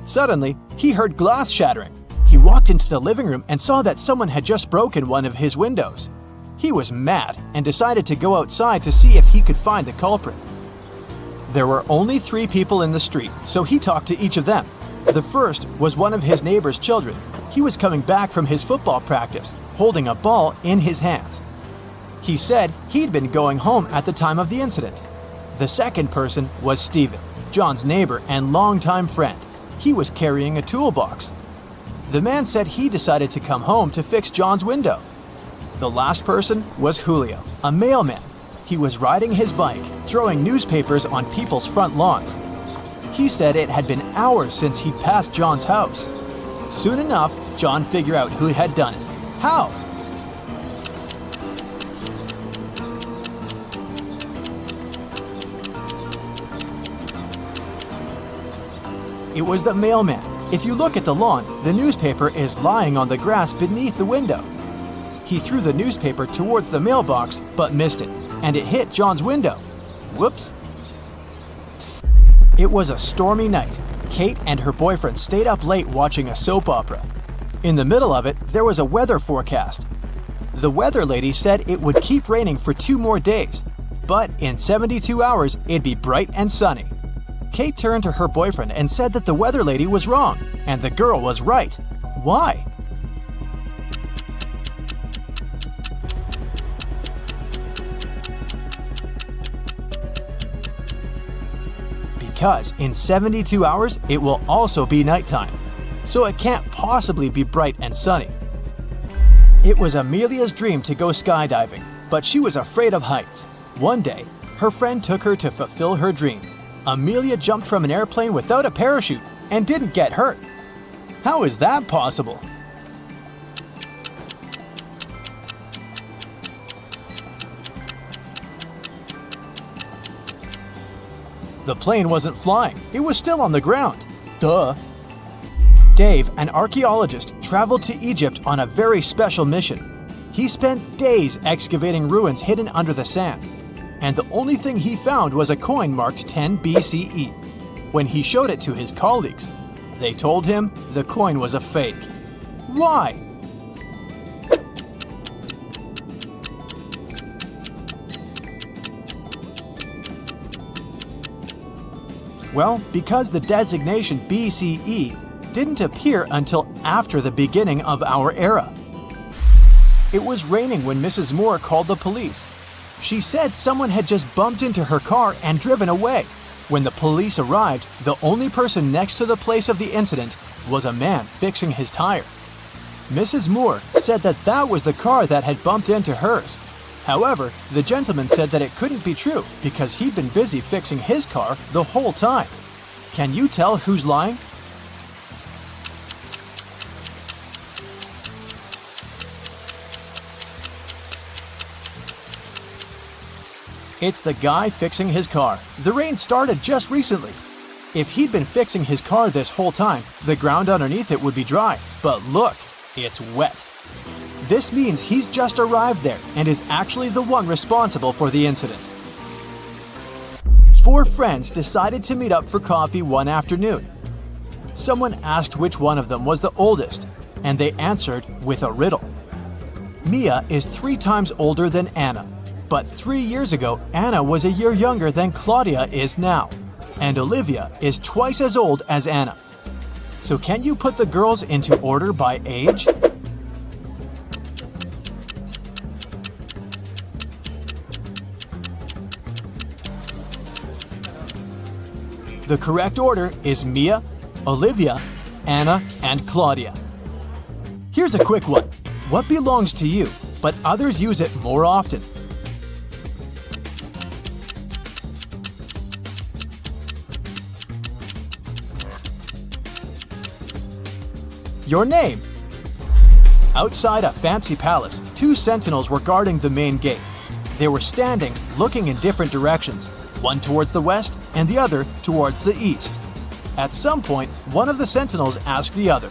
Suddenly, he heard glass shattering. He walked into the living room and saw that someone had just broken one of his windows. He was mad and decided to go outside to see if he could find the culprit. There were only 3 people in the street, so he talked to each of them. The first was one of his neighbor's children. He was coming back from his football practice, holding a ball in his hands. He said he'd been going home at the time of the incident. The second person was Stephen, John's neighbor and longtime friend. He was carrying a toolbox. The man said he decided to come home to fix John's window. The last person was Julio, a mailman. He was riding his bike, throwing newspapers on people's front lawns. He said it had been hours since he'd passed John's house. Soon enough, John figured out who had done it. How? It was the mailman. If you look at the lawn, the newspaper is lying on the grass beneath the window. He threw the newspaper towards the mailbox, but missed it, and it hit John's window. Whoops. It was a stormy night. Kate and her boyfriend stayed up late watching a soap opera. In the middle of it, there was a weather forecast. The weather lady said it would keep raining for 2 more days, but in 72 hours, it'd be bright and sunny. Kate turned to her boyfriend and said that the weather lady was wrong, and the girl was right. Why? Because in 72 hours, it will also be nighttime, so it can't possibly be bright and sunny. It was Amelia's dream to go skydiving, but she was afraid of heights. One day, her friend took her to fulfill her dream. Amelia jumped from an airplane without a parachute and didn't get hurt. How is that possible? The plane wasn't flying, it was still on the ground. Duh. Dave, an archaeologist, traveled to Egypt on a very special mission. He spent days excavating ruins hidden under the sand, and the only thing he found was a coin marked 10 BCE. When he showed it to his colleagues, they told him the coin was a fake. Why? Well, because the designation BCE didn't appear until after the beginning of our era. It was raining when Mrs. Moore called the police. She said someone had just bumped into her car and driven away. When the police arrived, the only person next to the place of the incident was a man fixing his tire. Mrs. Moore said that that was the car that had bumped into hers. However, the gentleman said that it couldn't be true because he'd been busy fixing his car the whole time. Can you tell who's lying? It's the guy fixing his car. The rain started just recently. If he'd been fixing his car this whole time, the ground underneath it would be dry. But look, it's wet. This means he's just arrived there and is actually the one responsible for the incident. 4 friends decided to meet up for coffee one afternoon. Someone asked which one of them was the oldest, and they answered with a riddle. Mia is 3 times older than Anna, but 3 years ago, Anna was a year younger than Claudia is now, and Olivia is twice as old as Anna. So can you put the girls into order by age? The correct order is Mia, Olivia, Anna, and Claudia. Here's a quick one. What belongs to you, but others use it more often? Your name. Outside a fancy palace, 2 sentinels were guarding the main gate. They were standing, looking in different directions, one towards the west and the other towards the east. At some point, one of the sentinels asked the other,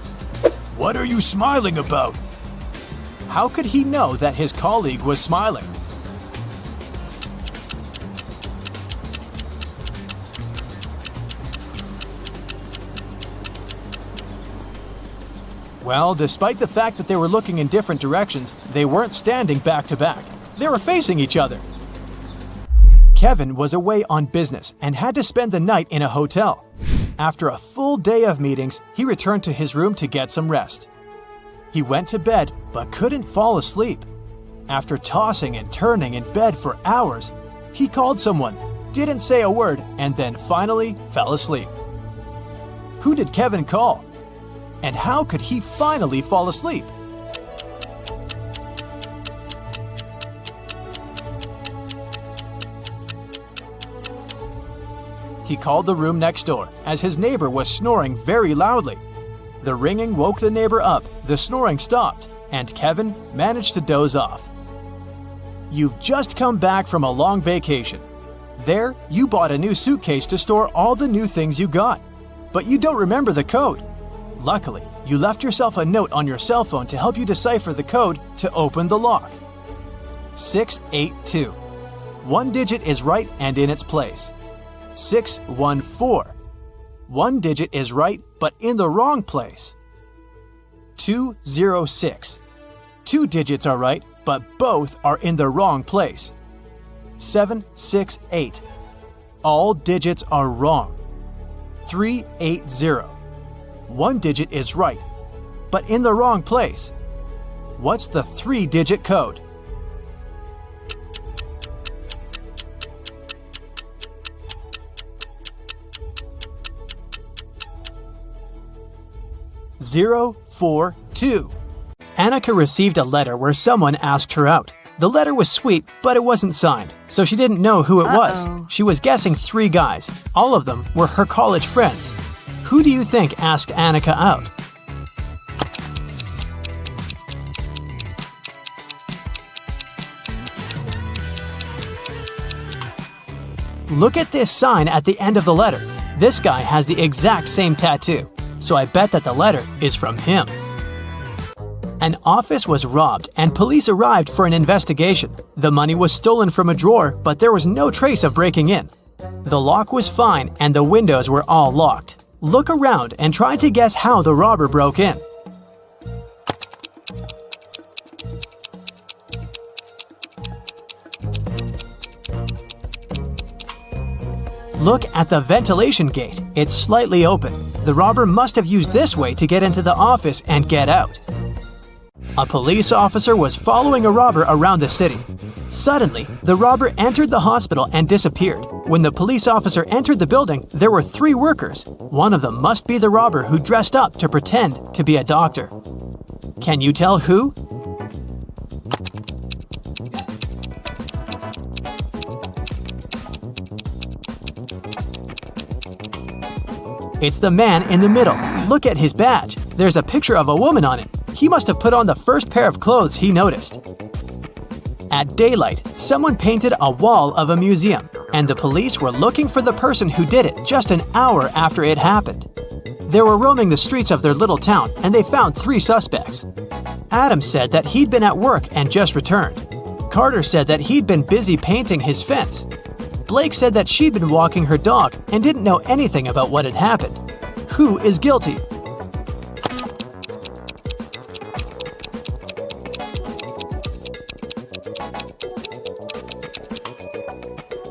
"What are you smiling about?" How could he know that his colleague was smiling? Well, despite the fact that they were looking in different directions, they weren't standing back to back. They were facing each other. Kevin was away on business and had to spend the night in a hotel. After a full day of meetings, he returned to his room to get some rest. He went to bed but couldn't fall asleep. After tossing and turning in bed for hours, he called someone, didn't say a word, and then finally fell asleep. Who did Kevin call? And how could he finally fall asleep? He called the room next door, as his neighbor was snoring very loudly. The ringing woke the neighbor up, the snoring stopped, and Kevin managed to doze off. You've just come back from a long vacation. There, you bought a new suitcase to store all the new things you got. But you don't remember the code. Luckily, you left yourself a note on your cell phone to help you decipher the code to open the lock. 682. One digit is right and in its place. 614. One digit is right but in the wrong place. 206. Two digits are right but both are in the wrong place. 768. All digits are wrong. 380. One digit is right, but in the wrong place. What's the 3-digit code? Zero, 4, 2. Annika received a letter where someone asked her out. The letter was sweet, but it wasn't signed, so she didn't know who it was. She was guessing 3 guys. All of them were her college friends. Who do you think asked Annika out? Look at this sign at the end of the letter. This guy has the exact same tattoo, so I bet that the letter is from him. An office was robbed and police arrived for an investigation. The money was stolen from a drawer, but there was no trace of breaking in. The lock was fine and the windows were all locked. Look around and try to guess how the robber broke in. Look at the ventilation gate. It's slightly open. The robber must have used this way to get into the office and get out. A police officer was following a robber around the city. Suddenly, the robber entered the hospital and disappeared. When the police officer entered the building, there were 3 workers. One of them must be the robber who dressed up to pretend to be a doctor. Can you tell who? It's the man in the middle. Look at his badge. There's a picture of a woman on it. He must have put on the first pair of clothes he noticed. At daylight, someone painted a wall of a museum, and the police were looking for the person who did it just an hour after it happened. They were roaming the streets of their little town, and they found 3 suspects. Adam said that he'd been at work and just returned. Carter said that he'd been busy painting his fence. Blake said that she'd been walking her dog and didn't know anything about what had happened. Who is guilty?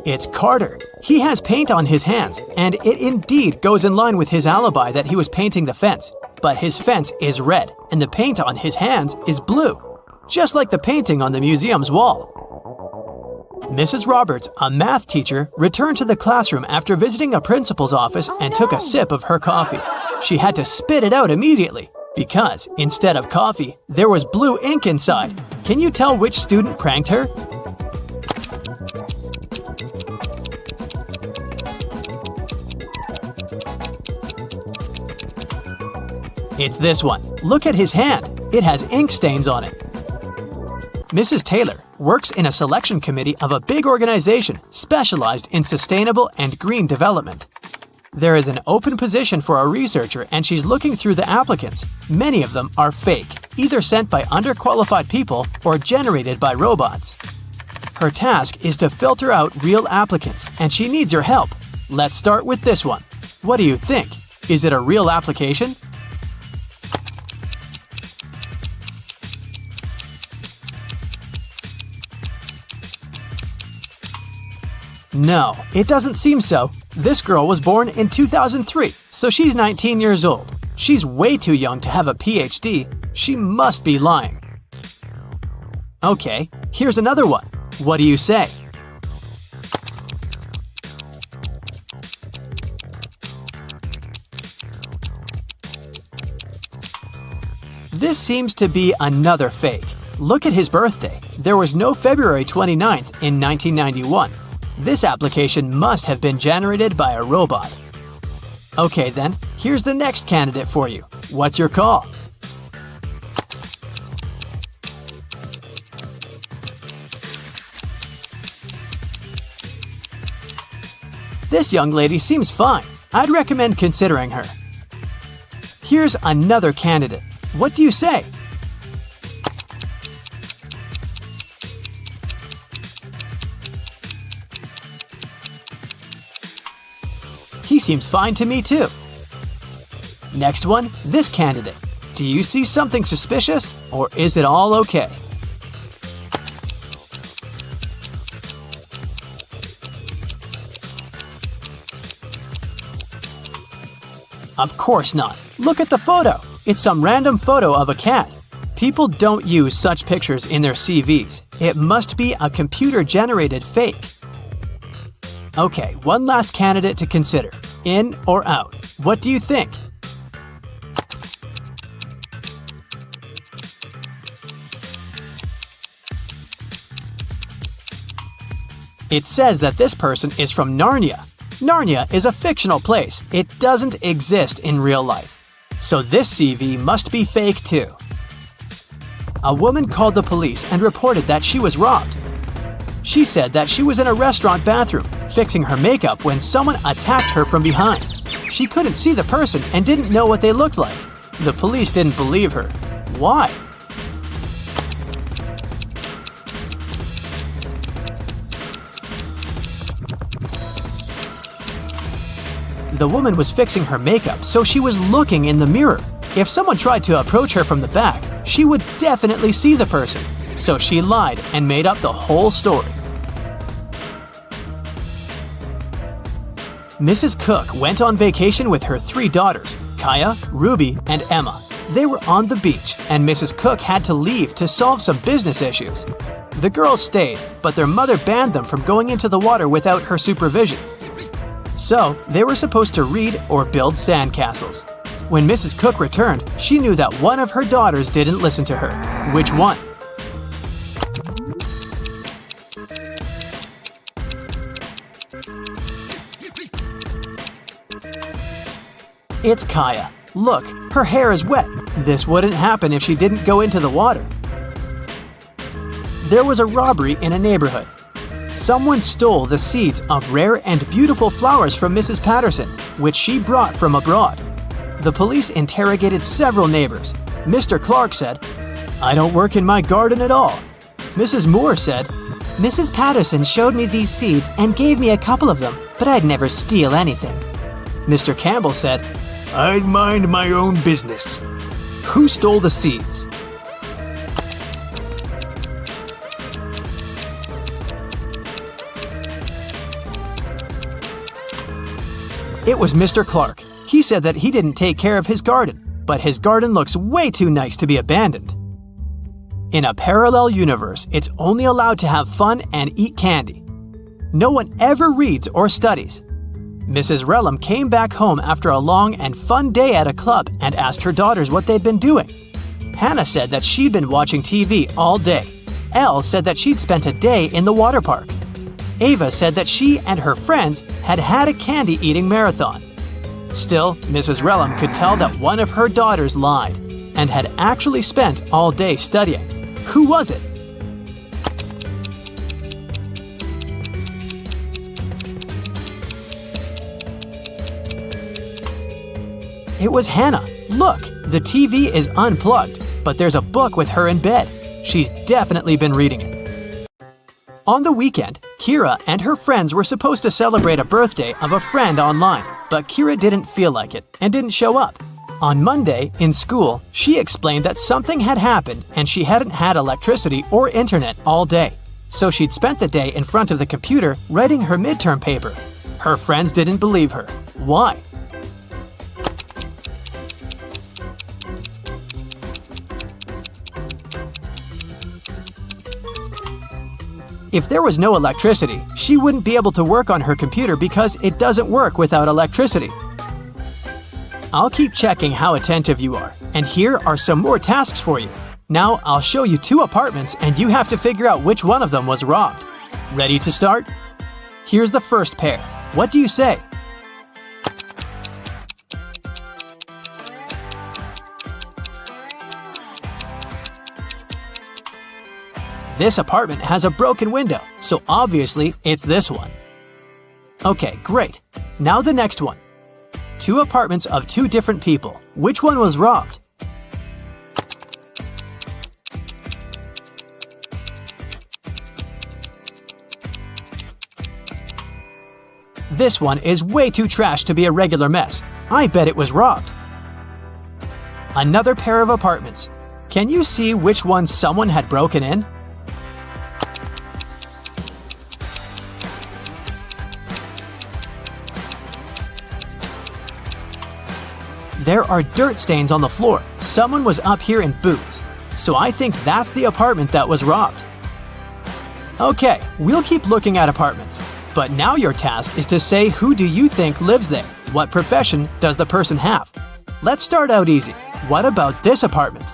It's Carter. He has paint on his hands, and it indeed goes in line with his alibi that he was painting the fence. But his fence is red, and the paint on his hands is blue, just like the painting on the museum's wall. Mrs. Roberts, a math teacher, returned to the classroom after visiting a principal's office and took a sip of her coffee. She had to spit it out immediately because, instead of coffee, there was blue ink inside. Can you tell which student pranked her? It's this one. Look at his hand. It has ink stains on it. Mrs. Taylor works in a selection committee of a big organization specialized in sustainable and green development. There is an open position for a researcher and she's looking through the applicants. Many of them are fake, either sent by underqualified people or generated by robots. Her task is to filter out real applicants and she needs your help. Let's start with this one. What do you think? Is it a real application? No, it doesn't seem so. This girl was born in 2003, so she's 19 years old. She's way too young to have a PhD. She must be lying. Okay, here's another one. What do you say? This seems to be another fake. Look at his birthday. There was no February 29th in 1991. This application must have been generated by a robot. Okay then, here's the next candidate for you. What's your call? This young lady seems fine. I'd recommend considering her. Here's another candidate. What do you say? He seems fine to me too. Next one, this candidate. Do you see something suspicious, or is it all okay? Of course not. Look at the photo. It's some random photo of a cat. People don't use such pictures in their CVs. It must be a computer-generated fake. Okay, one last candidate to consider. In or out? What do you think? It says that this person is from Narnia. Narnia is a fictional place. It doesn't exist in real life. So this CV must be fake too. A woman called the police and reported that she was robbed. She said that she was in a restaurant bathroom, fixing her makeup when someone attacked her from behind. She couldn't see the person and didn't know what they looked like. The police didn't believe her. Why? The woman was fixing her makeup, so she was looking in the mirror. If someone tried to approach her from the back, she would definitely see the person. So she lied and made up the whole story. Mrs. Cook went on vacation with her 3 daughters, Kaya, Ruby, and Emma. They were on the beach, and Mrs. Cook had to leave to solve some business issues. The girls stayed, but their mother banned them from going into the water without her supervision. So, they were supposed to read or build sandcastles. When Mrs. Cook returned, she knew that one of her daughters didn't listen to her. Which one? It's Kaya. Look, her hair is wet. This wouldn't happen if she didn't go into the water. There was a robbery in a neighborhood. Someone stole the seeds of rare and beautiful flowers from Mrs. Patterson, which she brought from abroad. The police interrogated several neighbors. Mr. Clark said, "I don't work in my garden at all." Mrs. Moore said, Mrs. Patterson showed me these seeds and gave me a couple of them, but I'd never steal anything. Mr. Campbell said, "I'd mind my own business." Who stole the seeds? It was Mr. Clark. He said that he didn't take care of his garden, but his garden looks way too nice to be abandoned. In a parallel universe, it's only allowed to have fun and eat candy. No one ever reads or studies. Mrs. Relham came back home after a long and fun day at a club and asked her daughters what they'd been doing. Hannah said that she'd been watching TV all day. Elle said that she'd spent a day in the water park. Ava said that she and her friends had had a candy-eating marathon. Still, Mrs. Relham could tell that one of her daughters lied and had actually spent all day studying. Who was it? It was Hannah. Look, the TV is unplugged, but there's a book with her in bed. She's definitely been reading it. On the weekend, Kira and her friends were supposed to celebrate a birthday of a friend online, but Kira didn't feel like it and didn't show up. On Monday, in school, she explained that something had happened and she hadn't had electricity or internet all day. So she'd spent the day in front of the computer writing her midterm paper. Her friends didn't believe her. Why? If there was no electricity, she wouldn't be able to work on her computer because it doesn't work without electricity. I'll keep checking how attentive you are, and here are some more tasks for you. Now I'll show you 2 apartments and you have to figure out which one of them was robbed. Ready to start? Here's the first pair. What do you say? This apartment has a broken window, so obviously it's this one. Okay, great. Now the next one. 2 apartments of 2 different people. Which one was robbed? This one is way too trash to be a regular mess. I bet it was robbed. Another pair of apartments. Can you see which one someone had broken in? There are dirt stains on the floor. Someone was up here in boots. So I think that's the apartment that was robbed. Okay, we'll keep looking at apartments. But now your task is to say who do you think lives there? What profession does the person have? Let's start out easy. What about this apartment?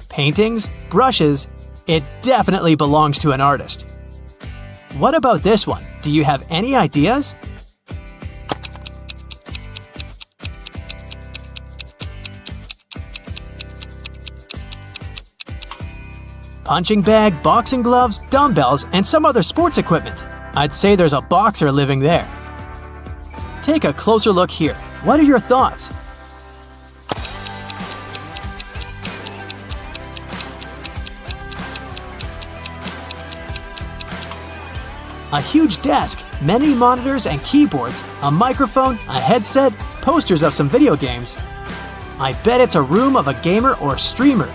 Paintings, brushes, it definitely belongs to an artist. What about this one? Do you have any ideas? Punching bag, boxing gloves, dumbbells, and some other sports equipment. I'd say there's a boxer living there. Take a closer look here. What are your thoughts? A huge desk, many monitors and keyboards, a microphone, a headset, posters of some video games. I bet it's a room of a gamer or streamer.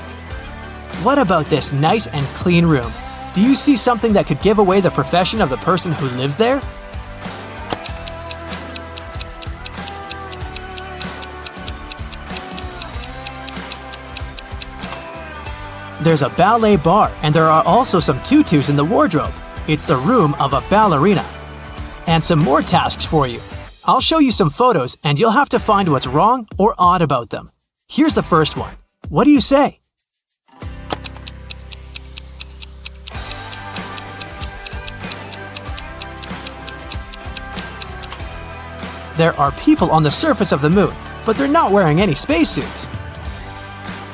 What about this nice and clean room? Do you see something that could give away the profession of the person who lives there? There's a ballet bar, and there are also some tutus in the wardrobe. It's the room of a ballerina. And some more tasks for you. I'll show you some photos, and you'll have to find what's wrong or odd about them. Here's the first one. What do you say? There are people on the surface of the moon, but they're not wearing any spacesuits.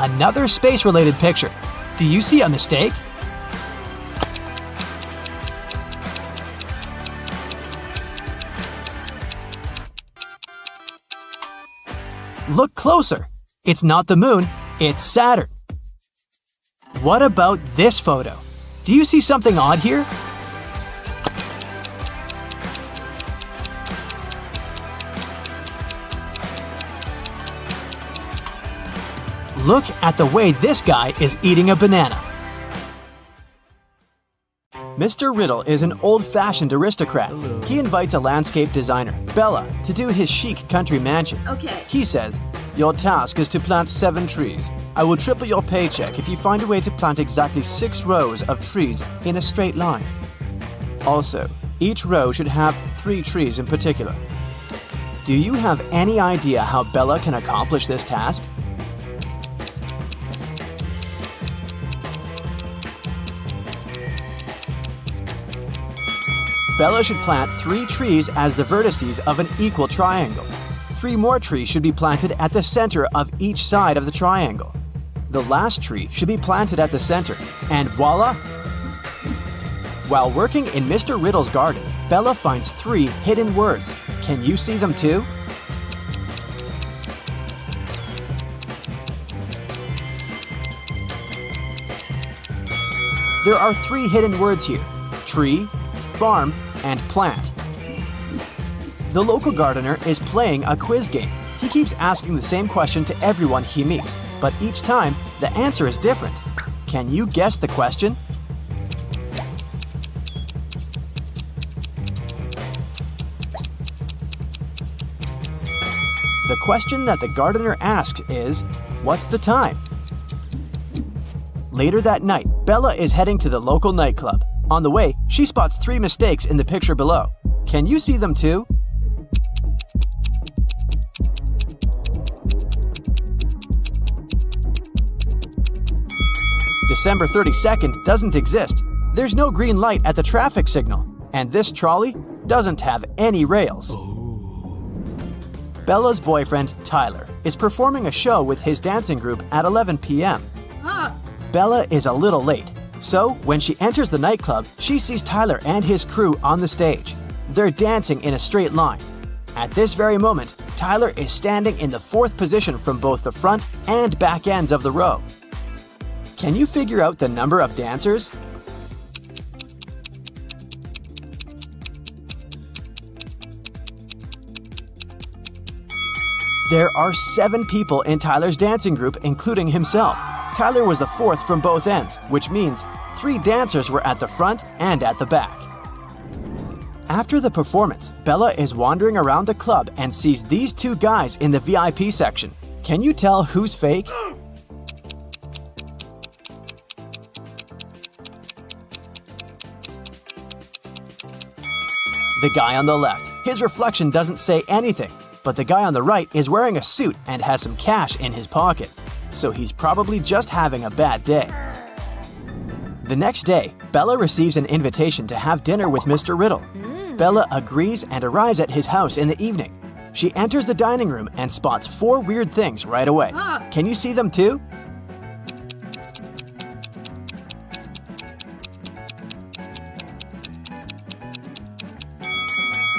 Another space-related picture. Do you see a mistake? Look closer. It's not the moon, it's Saturn. What about this photo? Do you see something odd here? Look at the way this guy is eating a banana. Mr. Riddle is an old-fashioned aristocrat. He invites a landscape designer, Bella, to do his chic country mansion. Okay. He says, "Your task is to plant 7 trees. I will triple your paycheck if you find a way to plant exactly 6 rows of trees in a straight line. Also, each row should have 3 trees in particular." Do you have any idea how Bella can accomplish this task? Bella should plant 3 trees as the vertices of an equal triangle. 3 more trees should be planted at the center of each side of the triangle. The last tree should be planted at the center, and voila! While working in Mr. Riddle's garden, Bella finds 3 hidden words. Can you see them too? There are 3 hidden words here: tree, farm, and plant. The local gardener is playing a quiz game. He keeps asking the same question to everyone he meets, but each time the answer is different. Can you guess the question? The question that the gardener asks is, "What's the time?" Later that night, Bella is heading to the local nightclub. On the way, she spots 3 mistakes in the picture below. Can you see them too? December 32nd doesn't exist. There's no green light at the traffic signal. And this trolley doesn't have any rails. Bella's boyfriend, Tyler, is performing a show with his dancing group at 11 p.m. Bella is a little late, so when she enters the nightclub, she sees Tyler and his crew on the stage. They're dancing in a straight line. At this very moment, Tyler is standing in the 4th position from both the front and back ends of the row. Can you figure out the number of dancers? There are 7 people in Tyler's dancing group, including himself. Tyler was the 4th from both ends, which means 3 dancers were at the front and at the back. After the performance, Bella is wandering around the club and sees these 2 guys in the VIP section. Can you tell who's fake? The guy on the left, his reflection doesn't say anything, but the guy on the right is wearing a suit and has some cash in his pocket, so he's probably just having a bad day. The next day, Bella receives an invitation to have dinner with Mr. Riddle. Bella agrees and arrives at his house in the evening. She enters the dining room and spots 4 weird things right away. Can you see them too?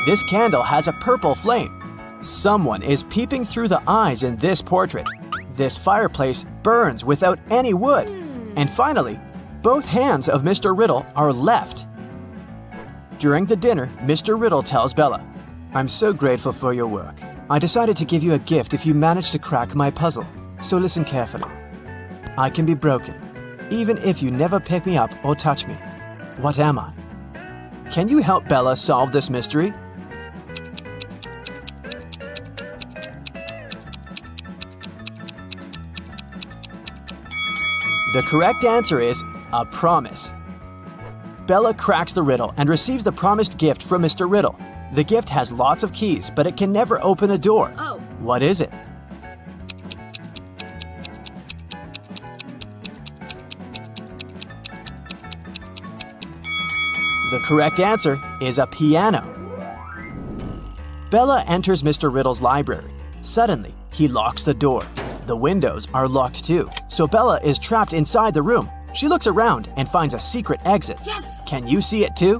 This candle has a purple flame. Someone is peeping through the eyes in this portrait. This fireplace burns without any wood. And finally, both hands of Mr. Riddle are left. During the dinner, Mr. Riddle tells Bella, "I'm so grateful for your work. I decided to give you a gift if you manage to crack my puzzle. So listen carefully. I can be broken, even if you never pick me up or touch me. What am I?" Can you help Bella solve this mystery? The correct answer is a promise. Bella cracks the riddle and receives the promised gift from Mr. Riddle. The gift has lots of keys, but it can never open a door. What is it? The correct answer is a piano. Bella enters Mr. Riddle's library. Suddenly, he locks the door. The windows are locked too, so Bella is trapped inside the room. She looks around and finds a secret exit. Yes! Can you see it too?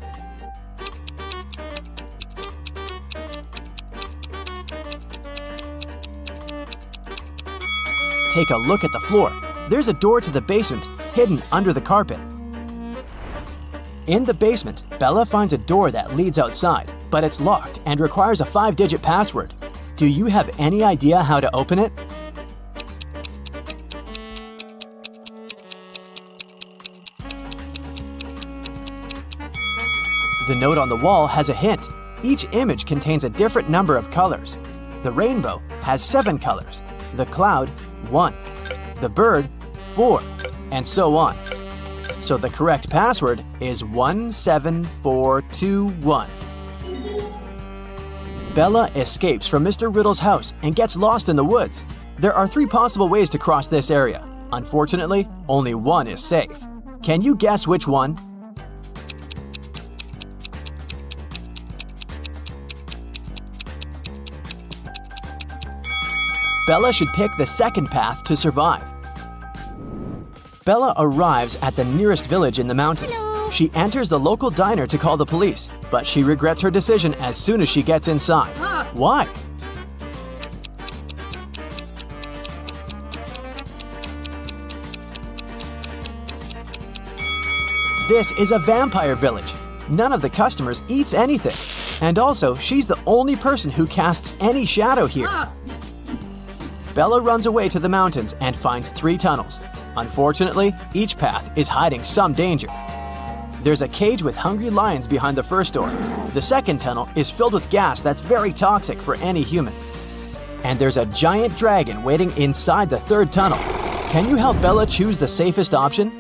Take a look at the floor. There's a door to the basement hidden under the carpet. In the basement, Bella finds a door that leads outside, but it's locked and requires a 5-digit password. Do you have any idea how to open it? The note on the wall has a hint. Each image contains a different number of colors. The rainbow has 7 colors, the cloud 1, the bird 4, and so on. So the correct password is 17421. Bella escapes from Mr. Riddle's house and gets lost in the woods. There are 3 possible ways to cross this area. Unfortunately, only one is safe. Can you guess which one? Bella should pick the second path to survive. Bella arrives at the nearest village in the mountains. She enters the local diner to call the police, but she regrets her decision as soon as she gets inside. Why? This is a vampire village. None of the customers eats anything. And also, she's the only person who casts any shadow here. Bella runs away to the mountains and finds 3 tunnels. Unfortunately, each path is hiding some danger. There's a cage with hungry lions behind the first door. The second tunnel is filled with gas that's very toxic for any human. And there's a giant dragon waiting inside the third tunnel. Can you help Bella choose the safest option?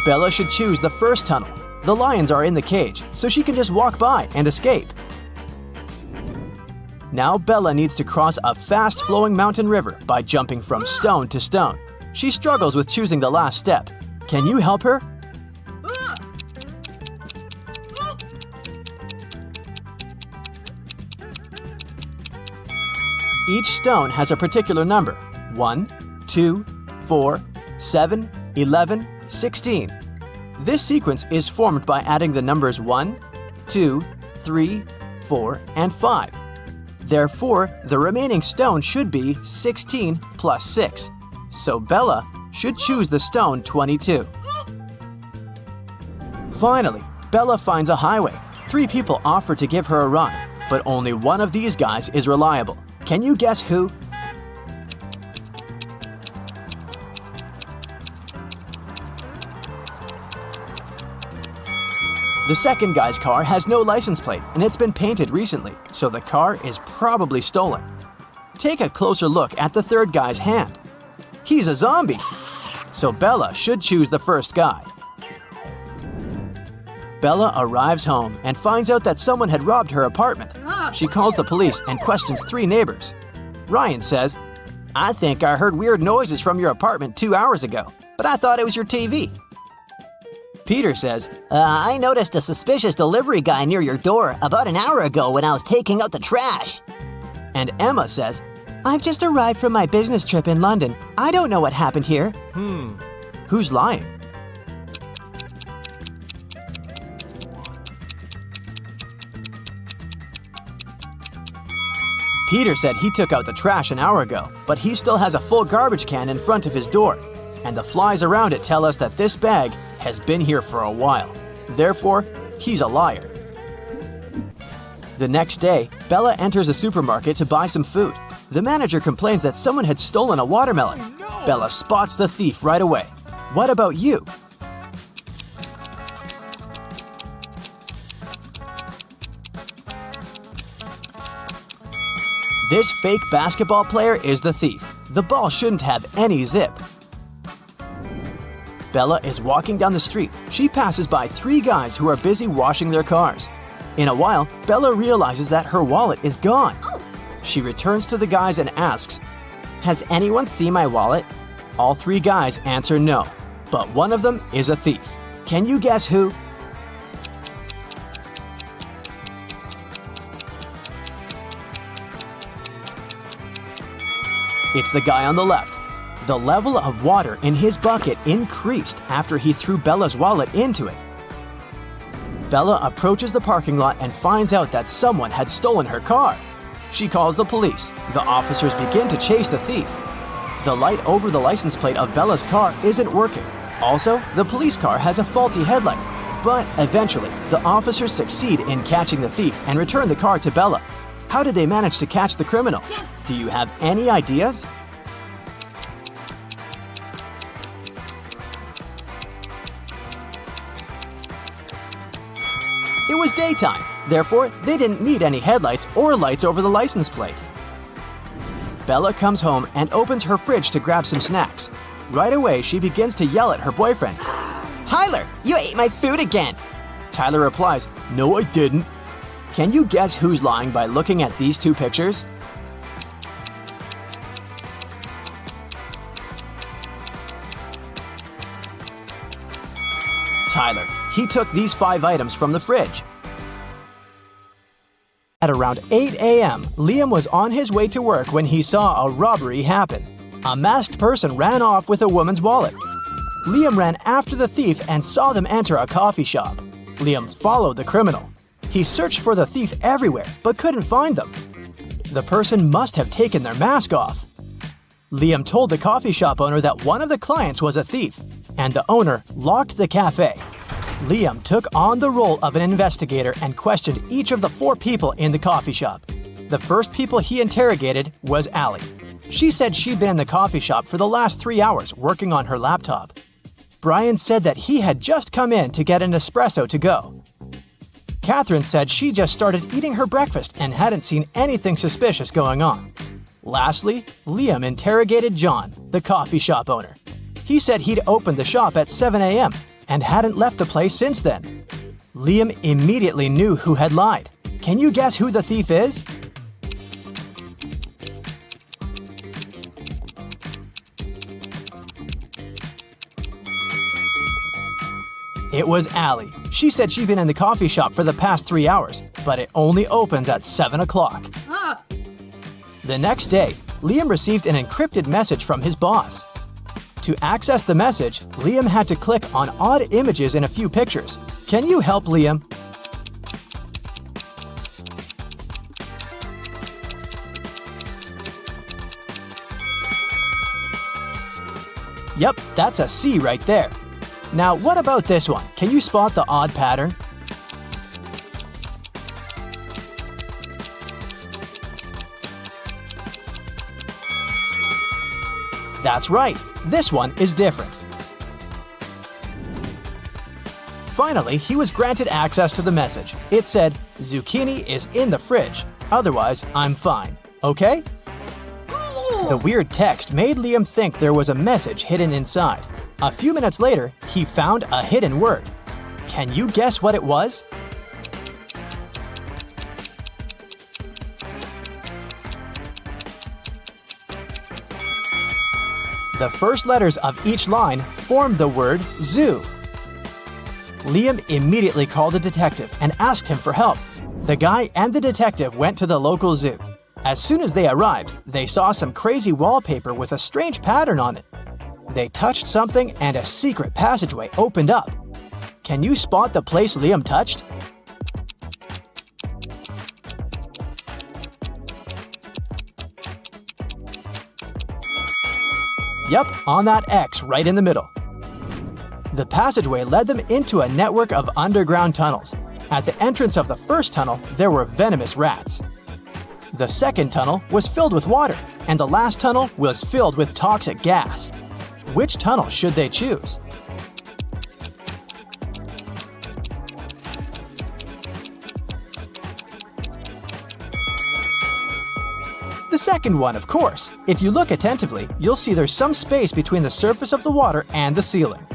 Bella should choose the first tunnel. The lions are in the cage, so she can just walk by and escape. Now Bella needs to cross a fast-flowing mountain river by jumping from stone to stone. She struggles with choosing the last step. Can you help her? Each stone has a particular number: 1, 2, 4, 7, 11, 16. This sequence is formed by adding the numbers 1, 2, 3, 4, and 5. Therefore, the remaining stone should be 16 plus 6. So Bella should choose the stone 22. Finally, Bella finds a highway. 3 people offer to give her a ride, but only one of these guys is reliable. Can you guess who? The second guy's car has no license plate and it's been painted recently, so the car is probably stolen. Take a closer look at the third guy's hand. He's a zombie, so Bella should choose the first guy. Bella arrives home and finds out that someone had robbed her apartment. She calls the police and questions 3 neighbors. Ryan says, "I think I heard weird noises from your apartment 2 hours ago, but I thought it was your TV." Peter says, I noticed a suspicious delivery guy near your door about an hour ago when I was taking out the trash. and Emma says, I've just arrived from my business trip in London. I don't know what happened here. "Who's lying?" Peter said he took out the trash an hour ago, but he still has a full garbage can in front of his door, and the flies around it tell us that this bag has been here for a while. Therefore, he's a liar. The next day, Bella enters a supermarket to buy some food. The manager complains that someone had stolen a watermelon. Bella spots the thief right away. What about you? This fake basketball player is the thief. The ball shouldn't have any zip. Bella is walking down the street. She passes by 3 guys who are busy washing their cars. In a while, Bella realizes that her wallet is gone. She returns to the guys and asks, "Has anyone seen my wallet?" All 3 guys answer no, but one of them is a thief. Can you guess who? It's the guy on the left. The level of water in his bucket increased after he threw Bella's wallet into it. Bella approaches the parking lot and finds out that someone had stolen her car. She calls the police. The officers begin to chase the thief. The light over the license plate of Bella's car isn't working. Also, the police car has a faulty headlight. But eventually, the officers succeed in catching the thief and return the car to Bella. How did they manage to catch the criminal? Yes! Do you have any ideas? It was daytime, therefore they didn't need any headlights or lights over the license plate. Bella comes home and opens her fridge to grab some snacks. Right away, she begins to yell at her boyfriend. Tyler, you ate my food again. Tyler replies, "No, I didn't." Can you guess who's lying by looking at these 2 pictures? Tyler. He took these 5 items from the fridge. At around 8 a.m., Liam was on his way to work when he saw a robbery happen. A masked person ran off with a woman's wallet. Liam ran after the thief and saw them enter a coffee shop. Liam followed the criminal. He searched for the thief everywhere, but couldn't find them. The person must have taken their mask off. Liam told the coffee shop owner that one of the clients was a thief, and the owner locked the cafe. Liam took on the role of an investigator and questioned each of the 4 people in the coffee shop. The first people he interrogated was Allie. She said she'd been in the coffee shop for the last 3 hours working on her laptop. Brian said that he had just come in to get an espresso to go. Catherine said she just started eating her breakfast and hadn't seen anything suspicious going on. Lastly, Liam interrogated John, the coffee shop owner. He said he'd opened the shop at 7 a.m. and hadn't left the place since then. Liam immediately knew who had lied. Can you guess who the thief is? It was Allie. She said she'd been in the coffee shop for the past 3 hours, but it only opens at 7 o'clock. The next day, Liam received an encrypted message from his boss. To access the message, Liam had to click on odd images in a few pictures. Can you help Liam? Yep, that's a C right there. Now, what about this one? Can you spot the odd pattern? That's right, this one is different. Finally, he was granted access to the message. It said, "Zucchini is in the fridge, otherwise I'm fine. Okay?" The weird text made Liam think there was a message hidden inside. A few minutes later, he found a hidden word. Can you guess what it was? The first letters of each line formed the word zoo. Liam immediately called a detective and asked him for help. The guy and the detective went to the local zoo. As soon as they arrived, they saw some crazy wallpaper with a strange pattern on it. They touched something and a secret passageway opened up. Can you spot the place Liam touched? Yep, on that X right in the middle. The passageway led them into a network of underground tunnels. At the entrance of the first tunnel, there were venomous rats. The second tunnel was filled with water, and the last tunnel was filled with toxic gas. Which tunnel should they choose? The second one, of course. If you look attentively, you'll see there's some space between the surface of the water and the ceiling.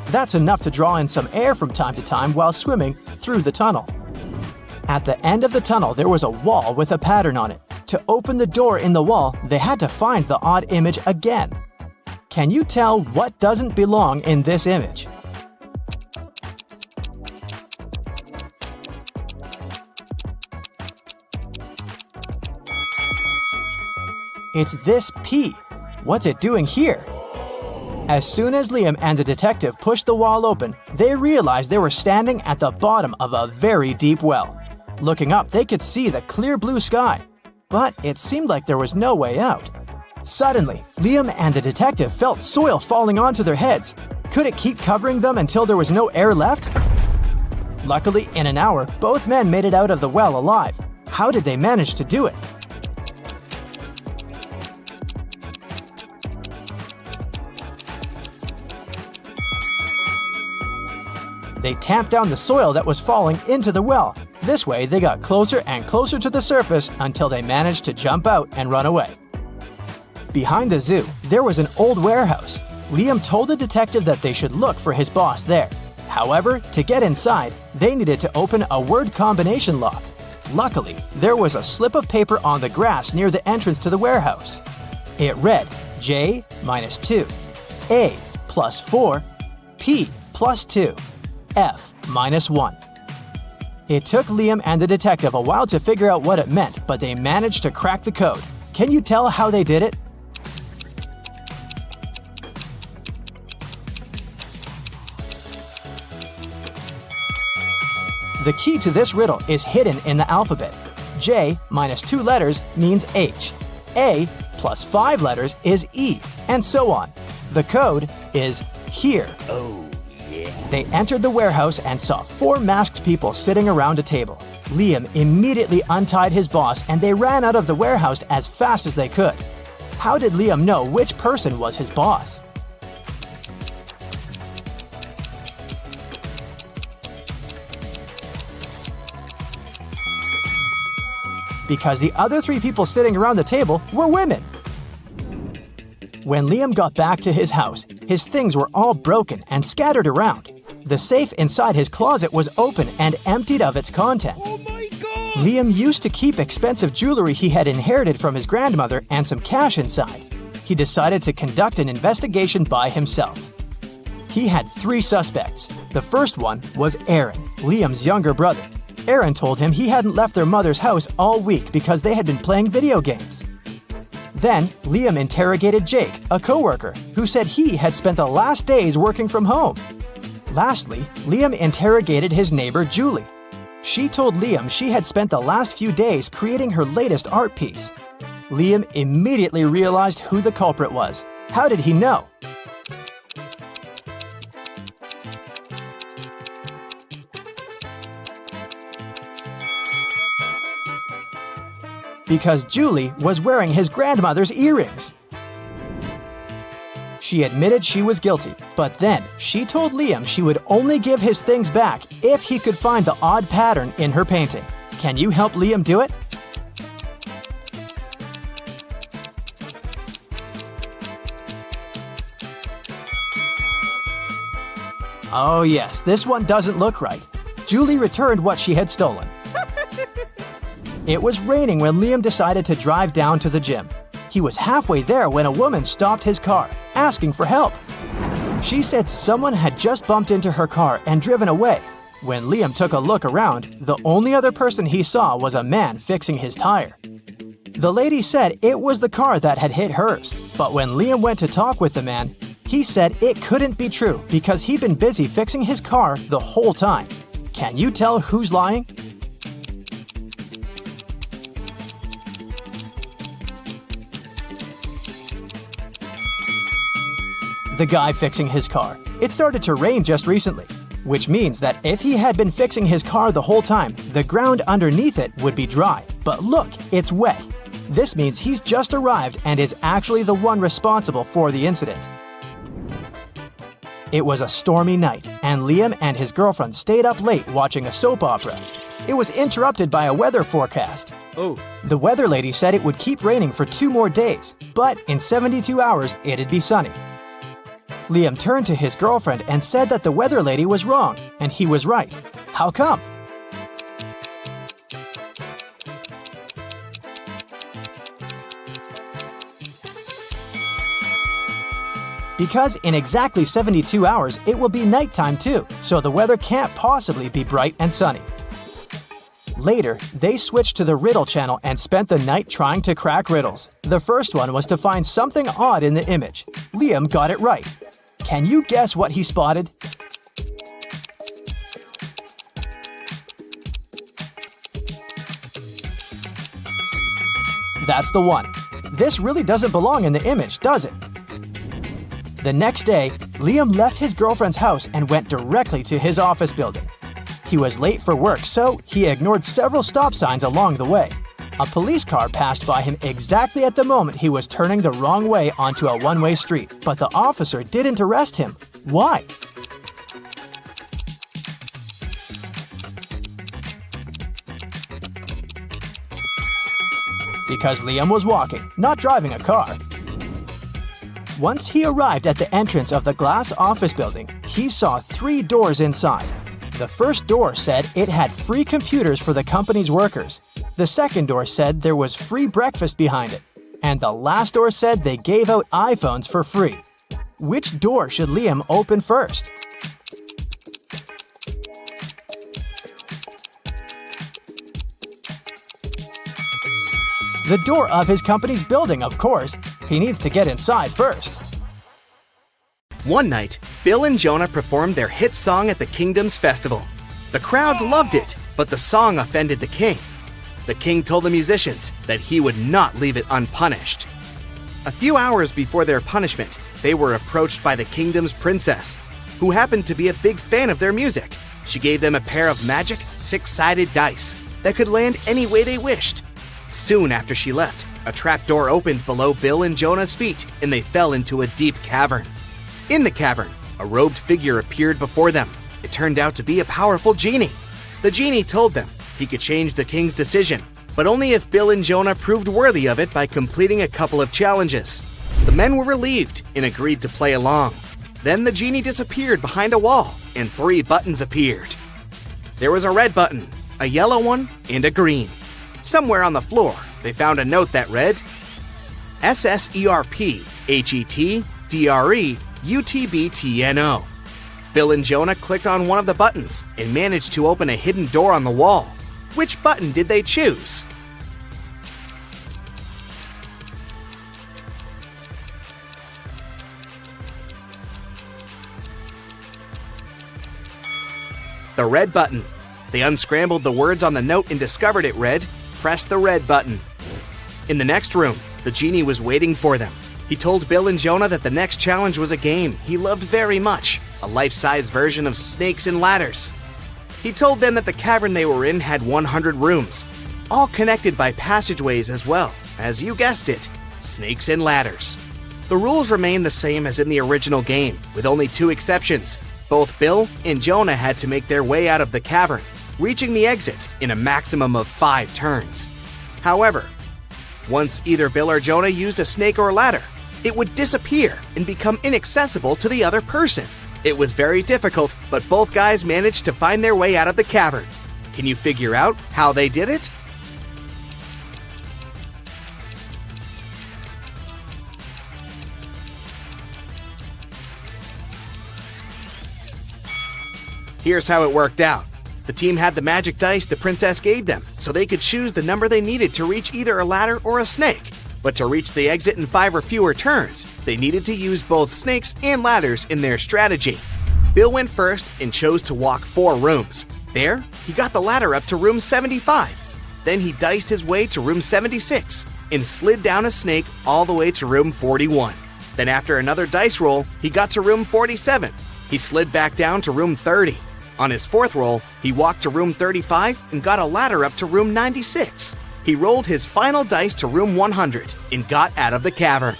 That's enough to draw in some air from time to time while swimming through the tunnel. At the end of the tunnel, there was a wall with a pattern on it. To open the door in the wall, they had to find the odd image again. Can you tell what doesn't belong in this image? It's this P. What's it doing here? As soon as Liam and the detective pushed the wall open, they realized they were standing at the bottom of a very deep well. Looking up, they could see the clear blue sky, but it seemed like there was no way out. Suddenly, Liam and the detective felt soil falling onto their heads. Could it keep covering them until there was no air left? Luckily, in an hour, both men made it out of the well alive. How did they manage to do it? They tamped down the soil that was falling into the well. This way, they got closer and closer to the surface until they managed to jump out and run away. Behind the zoo, there was an old warehouse. Liam told the detective that they should look for his boss there. However, to get inside, they needed to open a word combination lock. Luckily, there was a slip of paper on the grass near the entrance to the warehouse. It read J minus 2, A plus 4, P plus 2, F minus 1. It took Liam and the detective a while to figure out what it meant, but they managed to crack the code. Can you tell how they did it? The key to this riddle is hidden in the alphabet. J minus 2 letters means H. A plus 5 letters is E, and so on. The code is here. They entered the warehouse and saw 4 masked people sitting around a table. Liam immediately untied his boss and they ran out of the warehouse as fast as they could. How did Liam know which person was his boss? Because the other 3 people sitting around the table were women. When Liam got back to his house, his things were all broken and scattered around. The safe inside his closet was open and emptied of its contents. Oh my God! Liam used to keep expensive jewelry he had inherited from his grandmother and some cash inside. He decided to conduct an investigation by himself. He had 3 suspects. The first one was Aaron, Liam's younger brother. Aaron told him he hadn't left their mother's house all week because they had been playing video games. Then, Liam interrogated Jake, a coworker, who said he had spent the last days working from home. Lastly, Liam interrogated his neighbor Julie. She told Liam she had spent the last few days creating her latest art piece. Liam immediately realized who the culprit was. How did he know? Because Julie was wearing his grandmother's earrings. She admitted she was guilty, but then she told Liam she would only give his things back if he could find the odd pattern in her painting. Can you help Liam do it? Oh yes, this one doesn't look right. Julie returned what she had stolen. It was raining when Liam decided to drive down to the gym. He was halfway there when a woman stopped his car, asking for help. She said someone had just bumped into her car and driven away. When Liam took a look around, the only other person he saw was a man fixing his tire. The lady said it was the car that had hit hers, but when Liam went to talk with the man, he said it couldn't be true because he'd been busy fixing his car the whole time. Can you tell who's lying? The guy fixing his car. It started to rain just recently, which means that if he had been fixing his car the whole time, the ground underneath it would be dry. But look, it's wet. This means he's just arrived and is actually the one responsible for the incident. It was a stormy night, and Liam and his girlfriend stayed up late watching a soap opera. It was interrupted by a weather forecast. The weather lady said it would keep raining for 2 more days, but in 72 hours it'd be sunny. Liam turned to his girlfriend and said that the weather lady was wrong, and he was right. How come? Because in exactly 72 hours, it will be nighttime too, so the weather can't possibly be bright and sunny. Later, they switched to the Riddle channel and spent the night trying to crack riddles. The first one was to find something odd in the image. Liam got it right. Can you guess what he spotted? That's the one. This really doesn't belong in the image, does it? The next day, Liam left his girlfriend's house and went directly to his office building. He was late for work, so he ignored several stop signs along the way. A police car passed by him exactly at the moment he was turning the wrong way onto a one-way street, but the officer didn't arrest him. Why? Because Liam was walking, not driving a car. Once he arrived at the entrance of the glass office building, he saw 3 doors inside. The first door said it had free computers for the company's workers. The second door said there was free breakfast behind it. And the last door said they gave out iPhones for free. Which door should Liam open first? The door of his company's building, of course. He needs to get inside first. One night, Bill and Jonah performed their hit song at the Kingdom's festival. The crowds loved it, but the song offended the king. The king told the musicians that he would not leave it unpunished. A few hours before their punishment, they were approached by the Kingdom's princess, who happened to be a big fan of their music. She gave them a pair of magic, 6-sided dice that could land any way they wished. Soon after she left, a trapdoor opened below Bill and Jonah's feet, and they fell into a deep cavern. In the cavern, a robed figure appeared before them. It turned out to be a powerful genie. The genie told them he could change the king's decision, but only if Bill and Jonah proved worthy of it by completing a couple of challenges. The men were relieved and agreed to play along. Then the genie disappeared behind a wall, and 3 buttons appeared. There was a red button, a yellow one, and a green. Somewhere on the floor, they found a note that read, SSERPHETDREUTBTNO. Bill and Jonah clicked on one of the buttons and managed to open a hidden door on the wall. Which button did they choose? The red button. They unscrambled the words on the note and discovered it read, "Press the red button." In the next room, the genie was waiting for them. He told Bill and Jonah that the next challenge was a game he loved very much, a life-size version of Snakes and Ladders. He told them that the cavern they were in had 100 rooms, all connected by passageways as well, as you guessed it, snakes and ladders. The rules remained the same as in the original game, with only 2 exceptions. Both Bill and Jonah had to make their way out of the cavern, reaching the exit in a maximum of 5 turns. However, once either Bill or Jonah used a snake or ladder, it would disappear and become inaccessible to the other person. It was very difficult, but both guys managed to find their way out of the cavern. Can you figure out how they did it? Here's how it worked out. The team had the magic dice the princess gave them, so they could choose the number they needed to reach either a ladder or a snake. But to reach the exit in 5 or fewer turns, they needed to use both snakes and ladders in their strategy. Bill went first and chose to walk 4 rooms. There, he got the ladder up to room 75. Then he diced his way to room 76 and slid down a snake all the way to room 41. Then after another dice roll, he got to room 47. He slid back down to room 30. On his 4th roll, he walked to room 35 and got a ladder up to room 96. He rolled his final dice to room 100 and got out of the cavern.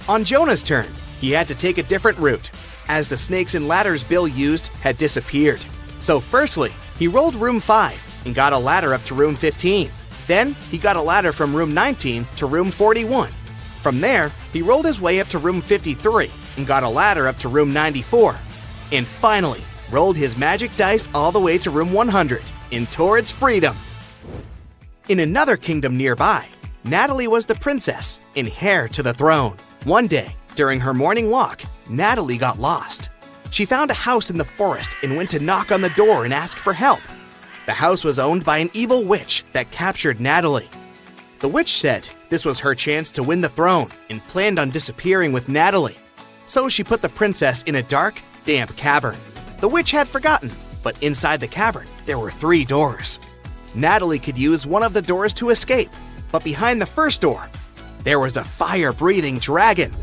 On Jonah's turn, he had to take a different route, as the snakes and ladders Bill used had disappeared. So firstly, he rolled room 5 and got a ladder up to room 15. Then, he got a ladder from room 19 to room 41. From there, he rolled his way up to room 53 and got a ladder up to room 94. And finally, rolled his magic dice all the way to room 100 and towards freedom. In another kingdom nearby, Natalie was the princess and heir to the throne. One day, during her morning walk, Natalie got lost. She found a house in the forest and went to knock on the door and ask for help. The house was owned by an evil witch that captured Natalie. The witch said this was her chance to win the throne and planned on disappearing with Natalie. So she put the princess in a dark, damp cavern. The witch had forgotten, but inside the cavern, there were 3 doors. Natalie could use one of the doors to escape, but behind the first door, there was a fire-breathing dragon.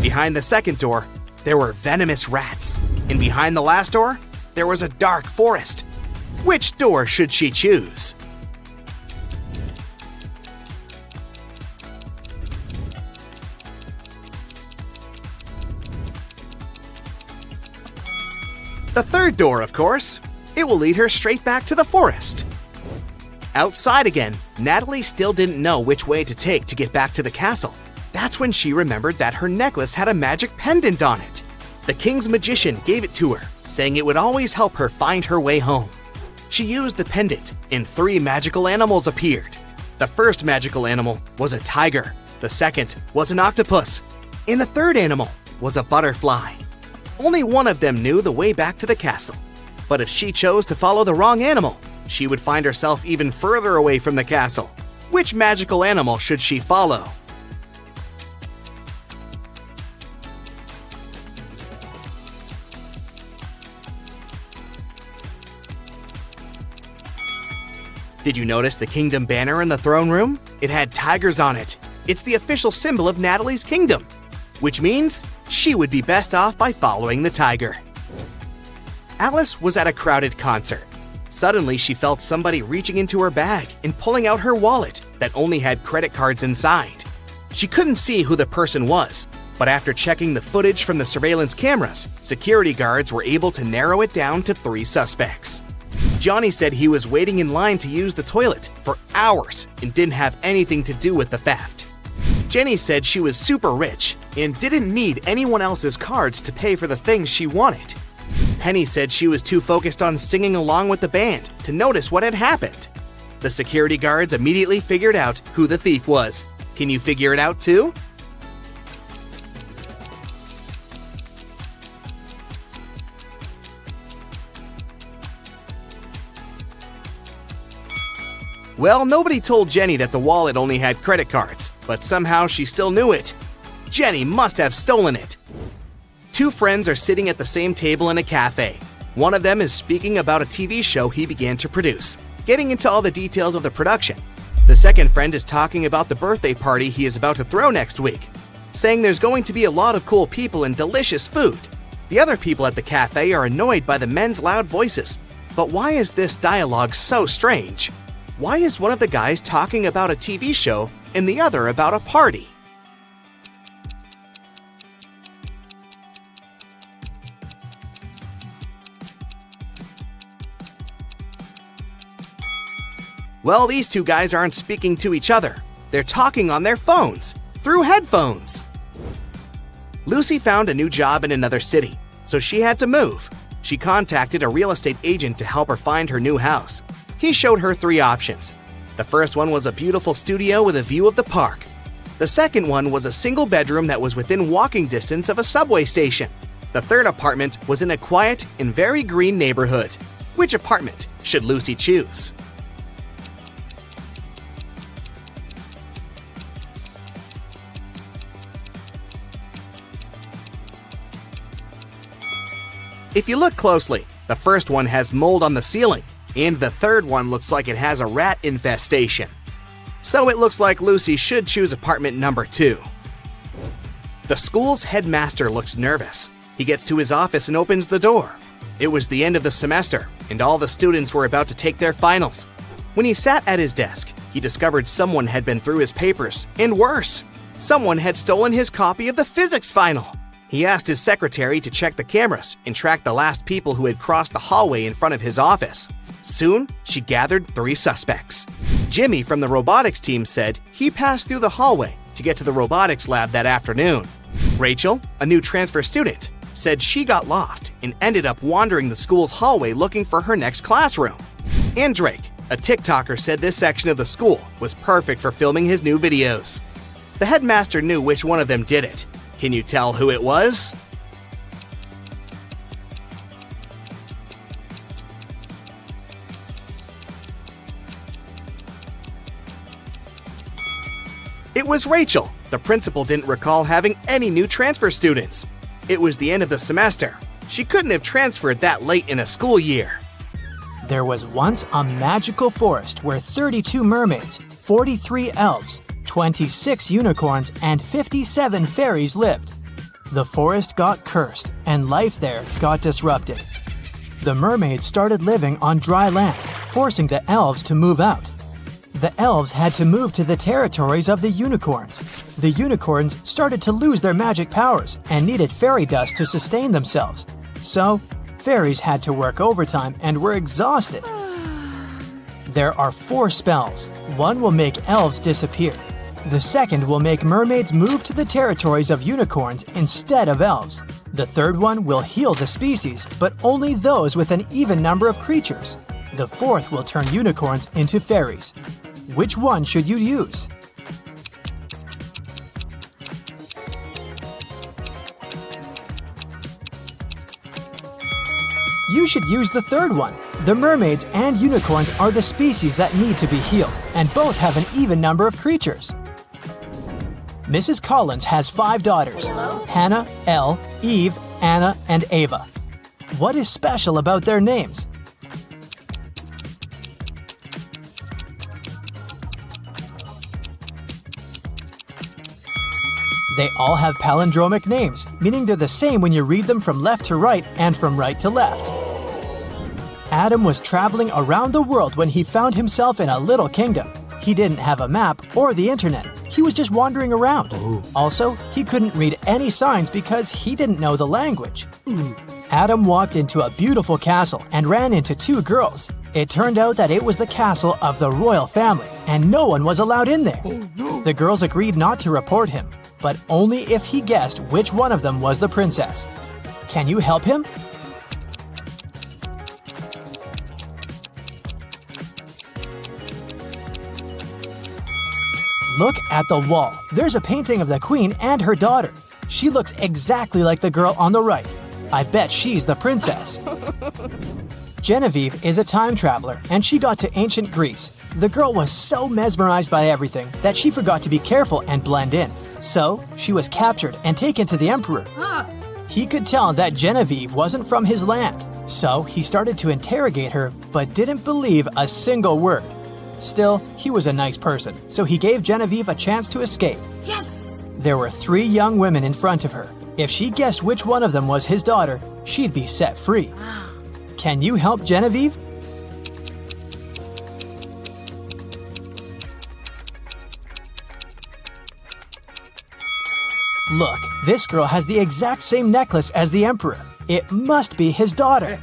Behind the second door, there were venomous rats. And behind the last door, there was a dark forest. Which door should she choose? The third door, of course. It will lead her straight back to the forest. Outside again, Natalie still didn't know which way to take to get back to the castle. That's when she remembered that her necklace had a magic pendant on it. The king's magician gave it to her, saying it would always help her find her way home. She used the pendant, and 3 magical animals appeared. The first magical animal was a tiger, the second was an octopus, and the third animal was a butterfly. Only one of them knew the way back to the castle. But if she chose to follow the wrong animal, she would find herself even further away from the castle. Which magical animal should she follow? Did you notice the kingdom banner in the throne room? It had tigers on it. It's the official symbol of Natalie's kingdom, which means she would be best off by following the tiger. Alice was at a crowded concert. Suddenly, she felt somebody reaching into her bag and pulling out her wallet that only had credit cards inside. She couldn't see who the person was, but after checking the footage from the surveillance cameras, security guards were able to narrow it down to 3 suspects. Johnny said he was waiting in line to use the toilet for hours and didn't have anything to do with the theft. Jenny said she was super rich and didn't need anyone else's cards to pay for the things she wanted. Penny said she was too focused on singing along with the band to notice what had happened. The security guards immediately figured out who the thief was. Can you figure it out too? Well, nobody told Jenny that the wallet only had credit cards, but somehow she still knew it. Jenny must have stolen it. 2 friends are sitting at the same table in a cafe. One of them is speaking about a TV show he began to produce, getting into all the details of the production. The second friend is talking about the birthday party he is about to throw next week, saying there's going to be a lot of cool people and delicious food. The other people at the cafe are annoyed by the men's loud voices. But why is this dialogue so strange? Why is one of the guys talking about a TV show and the other about a party? Well, these two guys aren't speaking to each other. They're talking on their phones, through headphones. Lucy found a new job in another city, so she had to move. She contacted a real estate agent to help her find her new house. He showed her 3 options. The first one was a beautiful studio with a view of the park. The second one was a single bedroom that was within walking distance of a subway station. The third apartment was in a quiet and very green neighborhood. Which apartment should Lucy choose? If you look closely, the first one has mold on the ceiling, and the third one looks like it has a rat infestation. So it looks like Lucy should choose apartment number 2. The school's headmaster looks nervous. He gets to his office and opens the door. It was the end of the semester, and all the students were about to take their finals. When he sat at his desk, he discovered someone had been through his papers, and worse, someone had stolen his copy of the physics final. He asked his secretary to check the cameras and track the last people who had crossed the hallway in front of his office. Soon, she gathered 3 suspects. Jimmy from the robotics team said he passed through the hallway to get to the robotics lab that afternoon. Rachel, a new transfer student, said she got lost and ended up wandering the school's hallway looking for her next classroom. And Drake, a TikToker, said this section of the school was perfect for filming his new videos. The headmaster knew which one of them did it. Can you tell who it was? It was Rachel. The principal didn't recall having any new transfer students. It was the end of the semester. She couldn't have transferred that late in a school year. There was once a magical forest where 32 mermaids, 43 elves, 26 unicorns, and 57 fairies lived. The forest got cursed, and life there got disrupted. The mermaids started living on dry land, forcing the elves to move out. The elves had to move to the territories of the unicorns. The unicorns started to lose their magic powers and needed fairy dust to sustain themselves. So, fairies had to work overtime and were exhausted. There are 4 spells. One will make elves disappear. The second will make mermaids move to the territories of unicorns instead of elves. The third one will heal the species, but only those with an even number of creatures. The fourth will turn unicorns into fairies. Which one should you use? You should use the third one. The mermaids and unicorns are the species that need to be healed, and both have an even number of creatures. Mrs. Collins has 5 daughters: Hannah, Elle, Eve, Anna, and Ava. What is special about their names? They all have palindromic names, meaning they're the same when you read them from left to right and from right to left. Adam was traveling around the world when he found himself in a little kingdom. He didn't have a map or the internet. He was just wandering around. Also, he couldn't read any signs because he didn't know the language. Adam walked into a beautiful castle and ran into 2 girls. It turned out that it was the castle of the royal family, and no one was allowed in there. The girls agreed not to report him, but only if he guessed which one of them was the princess. Can you help him? Look at the wall. There's a painting of the queen and her daughter. She looks exactly like the girl on the right. I bet she's the princess. Genevieve is a time traveler, and she got to ancient Greece. The girl was so mesmerized by everything that she forgot to be careful and blend in. So, she was captured and taken to the emperor. He could tell that Genevieve wasn't from his land. So he started to interrogate her, but didn't believe a single word. Still, he was a nice person, so he gave Genevieve a chance to escape. Yes! There were 3 young women in front of her. If she guessed which one of them was his daughter, she'd be set free. Can you help Genevieve? Look, this girl has the exact same necklace as the Emperor. It must be his daughter.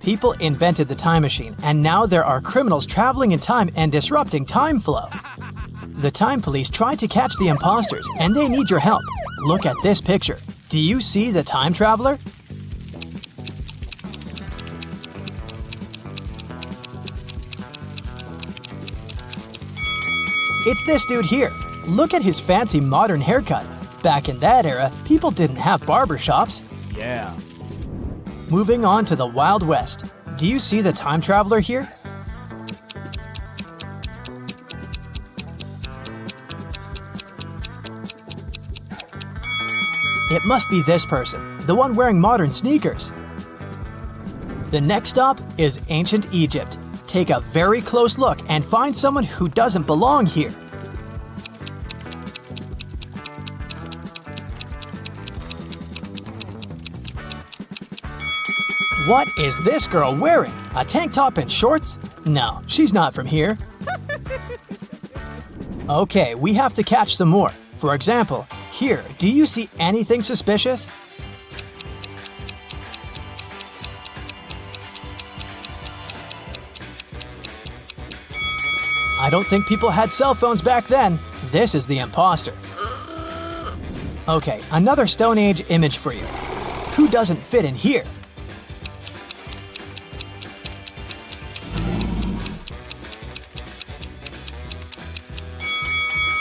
People invented the time machine, and now there are criminals traveling in time and disrupting time flow. The time police tried to catch the imposters, and they need your help. Look at this picture. Do you see the time traveler? It's this dude here. Look at his fancy modern haircut. Back in that era, people didn't have barbershops. Yeah. Moving on to the Wild West. Do you see the time traveler here? It must be this person, the one wearing modern sneakers. The next stop is ancient Egypt. Take a very close look and find someone who doesn't belong here. What is this girl wearing? A tank top and shorts? No, she's not from here. Okay, we have to catch some more. For example, here, do you see anything suspicious? I don't think people had cell phones back then. This is the imposter. Okay, another Stone Age image for you. Who doesn't fit in here?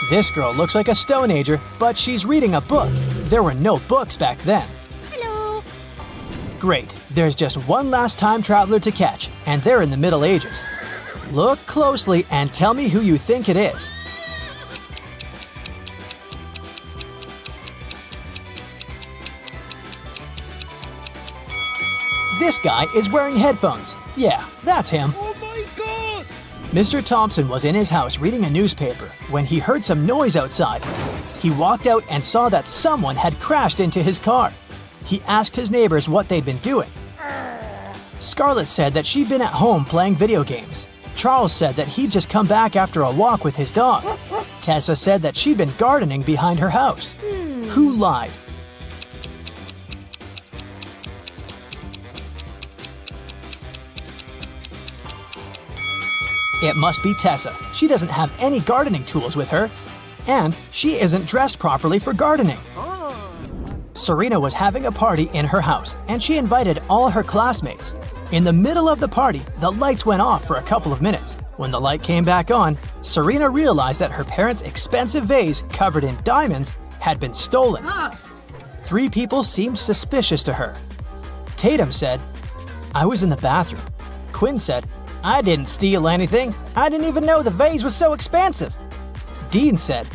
This girl looks like a Stone Ager, but she's reading a book. There were no books back then. Hello. Great, there's just one last time traveler to catch, and they're in the Middle Ages. Look closely and tell me who you think it is. This guy is wearing headphones. Yeah, that's him. Oh my god! Mr. Thompson was in his house reading a newspaper when he heard some noise outside. He walked out and saw that someone had crashed into his car. He asked his neighbors what they'd been doing. Scarlett said that she'd been at home playing video games. Charles said that he'd just come back after a walk with his dog. Tessa said that she'd been gardening behind her house. Who lied? It must be Tessa. She doesn't have any gardening tools with her. And she isn't dressed properly for gardening. Serena was having a party in her house, and she invited all her classmates. In the middle of the party, the lights went off for a couple of minutes. When the light came back on, Serena realized that her parents' expensive vase covered in diamonds had been stolen. 3 people seemed suspicious to her. Tatum said, "I was in the bathroom." Quinn said, "I didn't steal anything. I didn't even know the vase was so expensive." Dean said,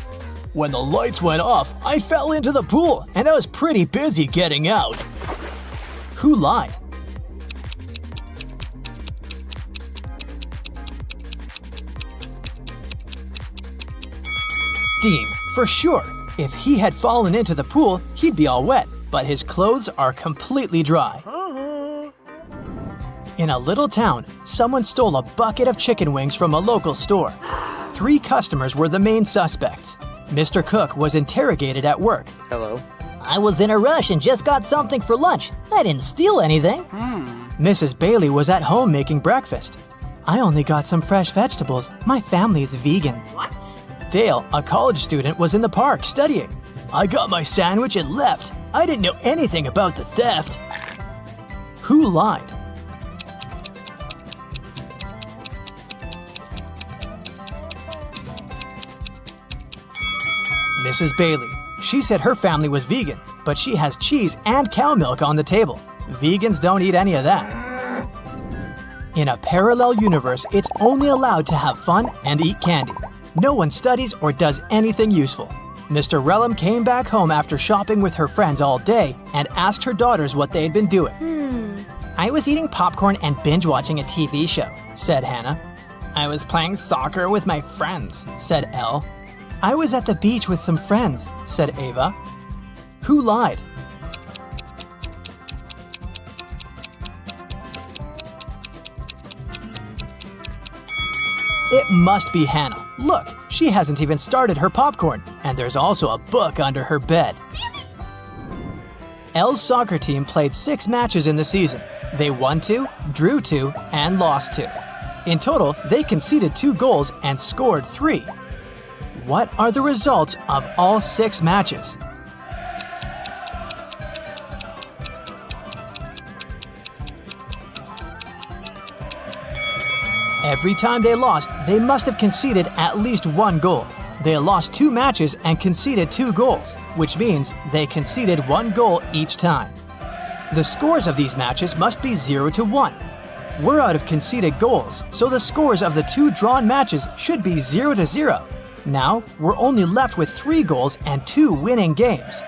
"When the lights went off, I fell into the pool and I was pretty busy getting out." Who lied? Dean, for sure. If he had fallen into the pool, he'd be all wet, but his clothes are completely dry. In a little town, someone stole a bucket of chicken wings from a local store. 3 customers were the main suspects. Mr. Cook was interrogated at work. Hello. I was in a rush and just got something for lunch. I didn't steal anything. Mrs. Bailey was at home making breakfast. I only got some fresh vegetables. My family is vegan. What? Dale, a college student, was in the park studying. I got my sandwich and left. I didn't know anything about the theft. Who lied? Mrs. Bailey. She said her family was vegan, but she has cheese and cow milk on the table. Vegans don't eat any of that. In a parallel universe, it's only allowed to have fun and eat candy. No one studies or does anything useful. Mr. Relham came back home after shopping with her friends all day and asked her daughters what they had been doing. I was eating popcorn and binge watching a TV show, said Hannah. I was playing soccer with my friends, said Elle. I was at the beach with some friends, said Ava. Who lied? It must be Hannah. Look, she hasn't even started her popcorn, and there's also a book under her bed. Elle's soccer team played 6 matches in the season. They won 2, drew 2, and lost 2. In total, they conceded 2 goals and scored 3. What are the results of all 6 matches? Every time they lost, they must have conceded at least 1 goal. They lost 2 matches and conceded 2 goals, which means they conceded 1 goal each time. The scores of these matches must be 0-1. We're out of conceded goals, so the scores of the 2 drawn matches should be 0-0. Now, we're only left with 3 goals and 2 winning games.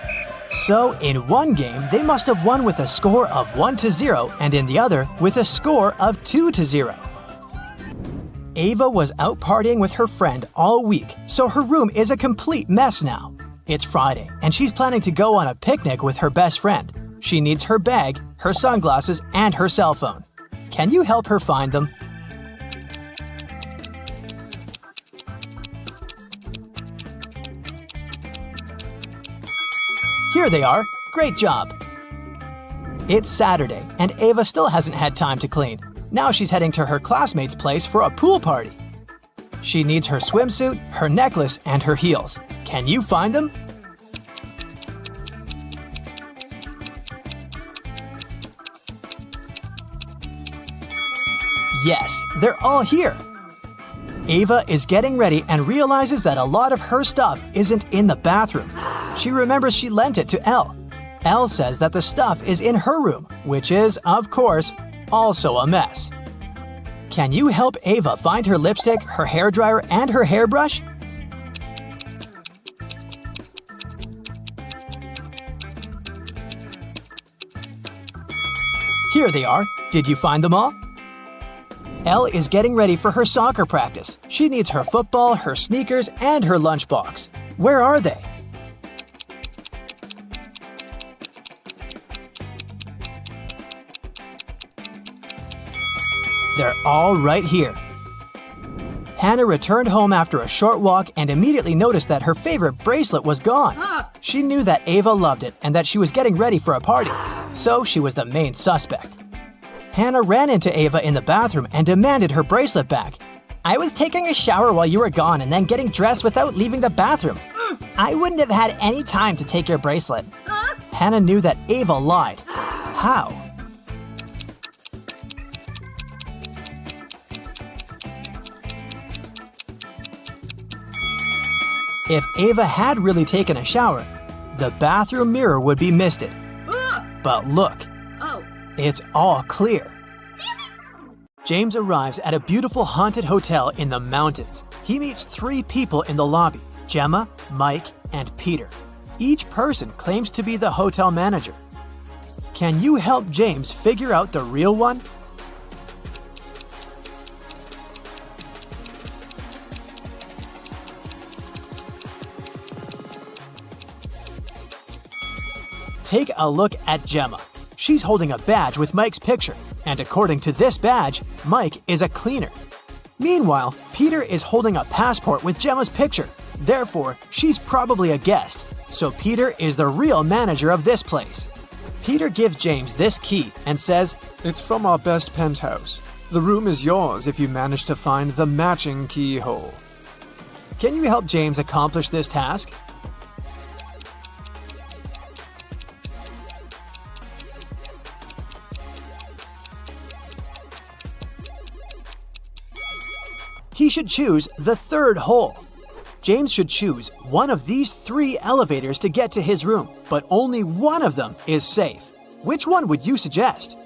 So, in one game, they must have won with a score of 1-0, and in the other, with a score of 2-0. Ava was out partying with her friend all week, so her room is a complete mess now. It's Friday, and she's planning to go on a picnic with her best friend. She needs her bag, her sunglasses, and her cell phone. Can you help her find them? Here they are. Great job! It's Saturday, and Ava still hasn't had time to clean. Now she's heading to her classmate's place for a pool party. She needs her swimsuit, her necklace, and her heels. Can you find them? Yes, they're all here. Ava is getting ready and realizes that a lot of her stuff isn't in the bathroom. She remembers she lent it to Elle. Elle says that the stuff is in her room, which is, of course, also a mess. Can you help Ava find her lipstick, her hairdryer, and her hairbrush? Here they are. Did you find them all? Elle is getting ready for her soccer practice. She needs her football, her sneakers, and her lunchbox. Where are they? They're all right here. Hannah returned home after a short walk and immediately noticed that her favorite bracelet was gone. She knew that Ava loved it and that she was getting ready for a party, so she was the main suspect. Hannah ran into Ava in the bathroom and demanded her bracelet back. I was taking a shower while you were gone and then getting dressed without leaving the bathroom. I wouldn't have had any time to take your bracelet. Hannah knew that Ava lied. How? If Ava had really taken a shower, the bathroom mirror would be misted. But look, it's all clear. James arrives at a beautiful haunted hotel in the mountains. He meets 3 people in the lobby, Gemma, Mike, and Peter. Each person claims to be the hotel manager. Can you help James figure out the real one? Take a look at Gemma. She's holding a badge with Mike's picture, and according to this badge, Mike is a cleaner. Meanwhile, Peter is holding a passport with Gemma's picture. Therefore, she's probably a guest. So Peter is the real manager of this place. Peter gives James this key and says, It's from our best penthouse. The room is yours if you manage to find the matching keyhole. Can you help James accomplish this task? He should choose the 3rd hole. James should choose one of these 3 elevators to get to his room, but only one of them is safe. Which one would you suggest?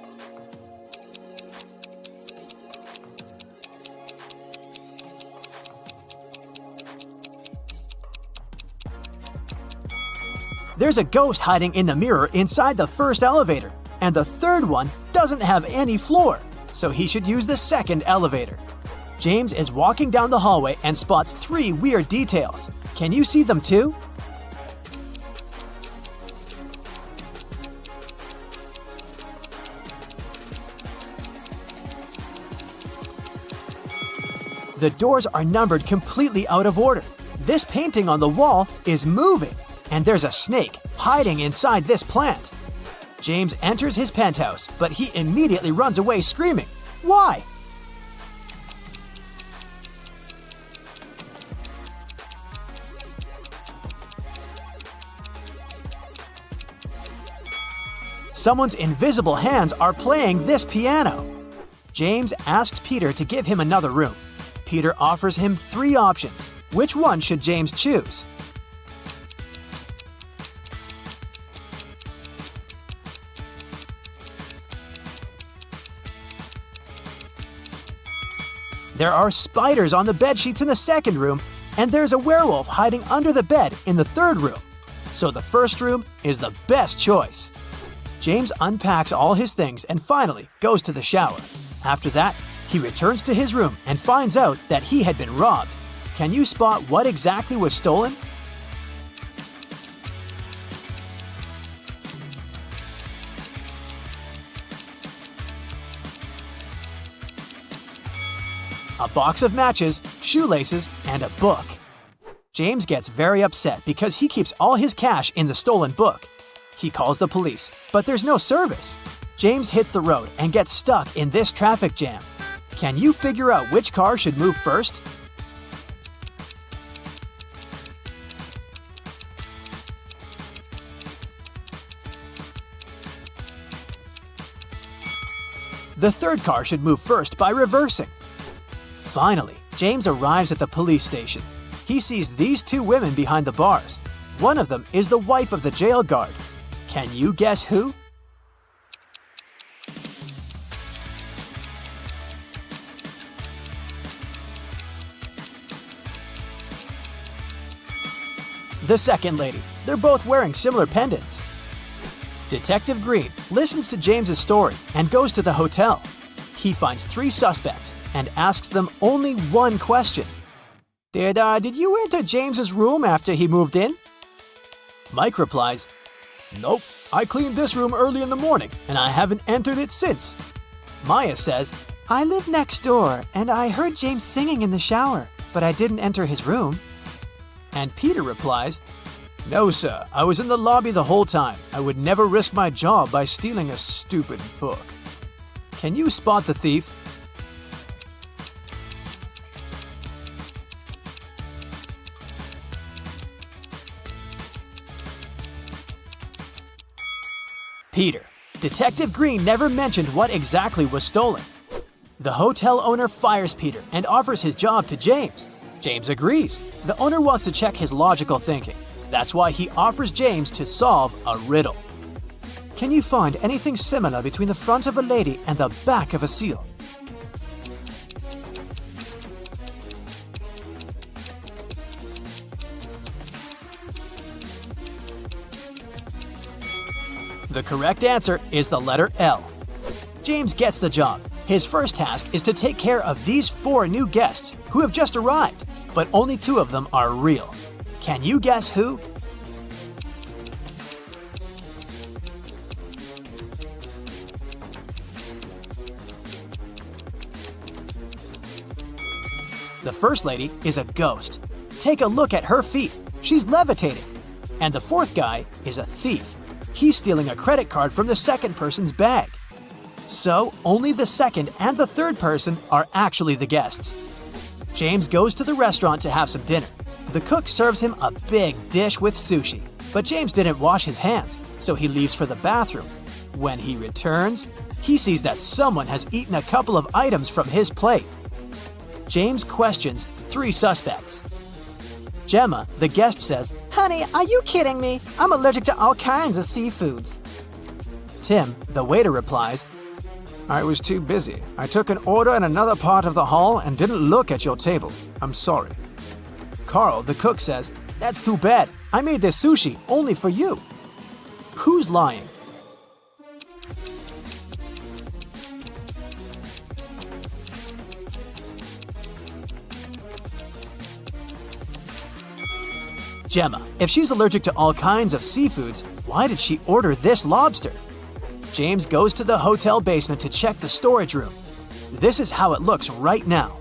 There's a ghost hiding in the mirror inside the 1st elevator, and the 3rd one doesn't have any floor, so he should use the second elevator. James is walking down the hallway and spots 3 weird details. Can you see them too? The doors are numbered completely out of order. This painting on the wall is moving, and there's a snake hiding inside this plant. James enters his penthouse, but he immediately runs away screaming. Why? Someone's invisible hands are playing this piano. James asks Peter to give him another room. Peter offers him 3 options. Which one should James choose? There are spiders on the bedsheets in the second room, and there's a werewolf hiding under the bed in the third room. So the first room is the best choice. James unpacks all his things and finally goes to the shower. After that, he returns to his room and finds out that he had been robbed. Can you spot what exactly was stolen? A box of matches, shoelaces, and a book. James gets very upset because he keeps all his cash in the stolen book. He calls the police, but there's no service. James hits the road and gets stuck in this traffic jam. Can you figure out which car should move first? The third car should move first by reversing. Finally, James arrives at the police station. He sees these 2 women behind the bars. One of them is the wife of the jail guard. Can you guess who? The second lady. They're both wearing similar pendants. Detective Green listens to James's story and goes to the hotel. He finds 3 suspects and asks them only one question. Did you enter James's room after he moved in? Mike replies, Nope, I cleaned this room early in the morning and I haven't entered it since. Maya says, I live next door and I heard James singing in the shower, but I didn't enter his room. And Peter replies, No, sir, I was in the lobby the whole time. I would never risk my job by stealing a stupid book. Can you spot the thief? Peter. Detective Green never mentioned what exactly was stolen. The hotel owner fires Peter and offers his job to James. James agrees. The owner wants to check his logical thinking. That's why he offers James to solve a riddle. Can you find anything similar between the front of a lady and the back of a seal? The correct answer is the letter L. James gets the job. His first task is to take care of these 4 new guests who have just arrived, but only 2 of them are real. Can you guess who? The first lady is a ghost. Take a look at her feet. She's levitating. And the 4th guy is a thief. He's stealing a credit card from the second person's bag. So, only the second and the third person are actually the guests. James goes to the restaurant to have some dinner. The cook serves him a big dish with sushi, but James didn't wash his hands, so he leaves for the bathroom. When he returns, he sees that someone has eaten a couple of items from his plate. James questions 3 suspects. Gemma, the guest, says, Honey, are you kidding me? I'm allergic to all kinds of seafoods. Tim, the waiter, replies, I was too busy. I took an order in another part of the hall and didn't look at your table. I'm sorry. Carl, the cook, says, That's too bad. I made this sushi only for you. Who's lying? Gemma, if she's allergic to all kinds of seafoods, why did she order this lobster? James goes to the hotel basement to check the storage room. This is how it looks right now.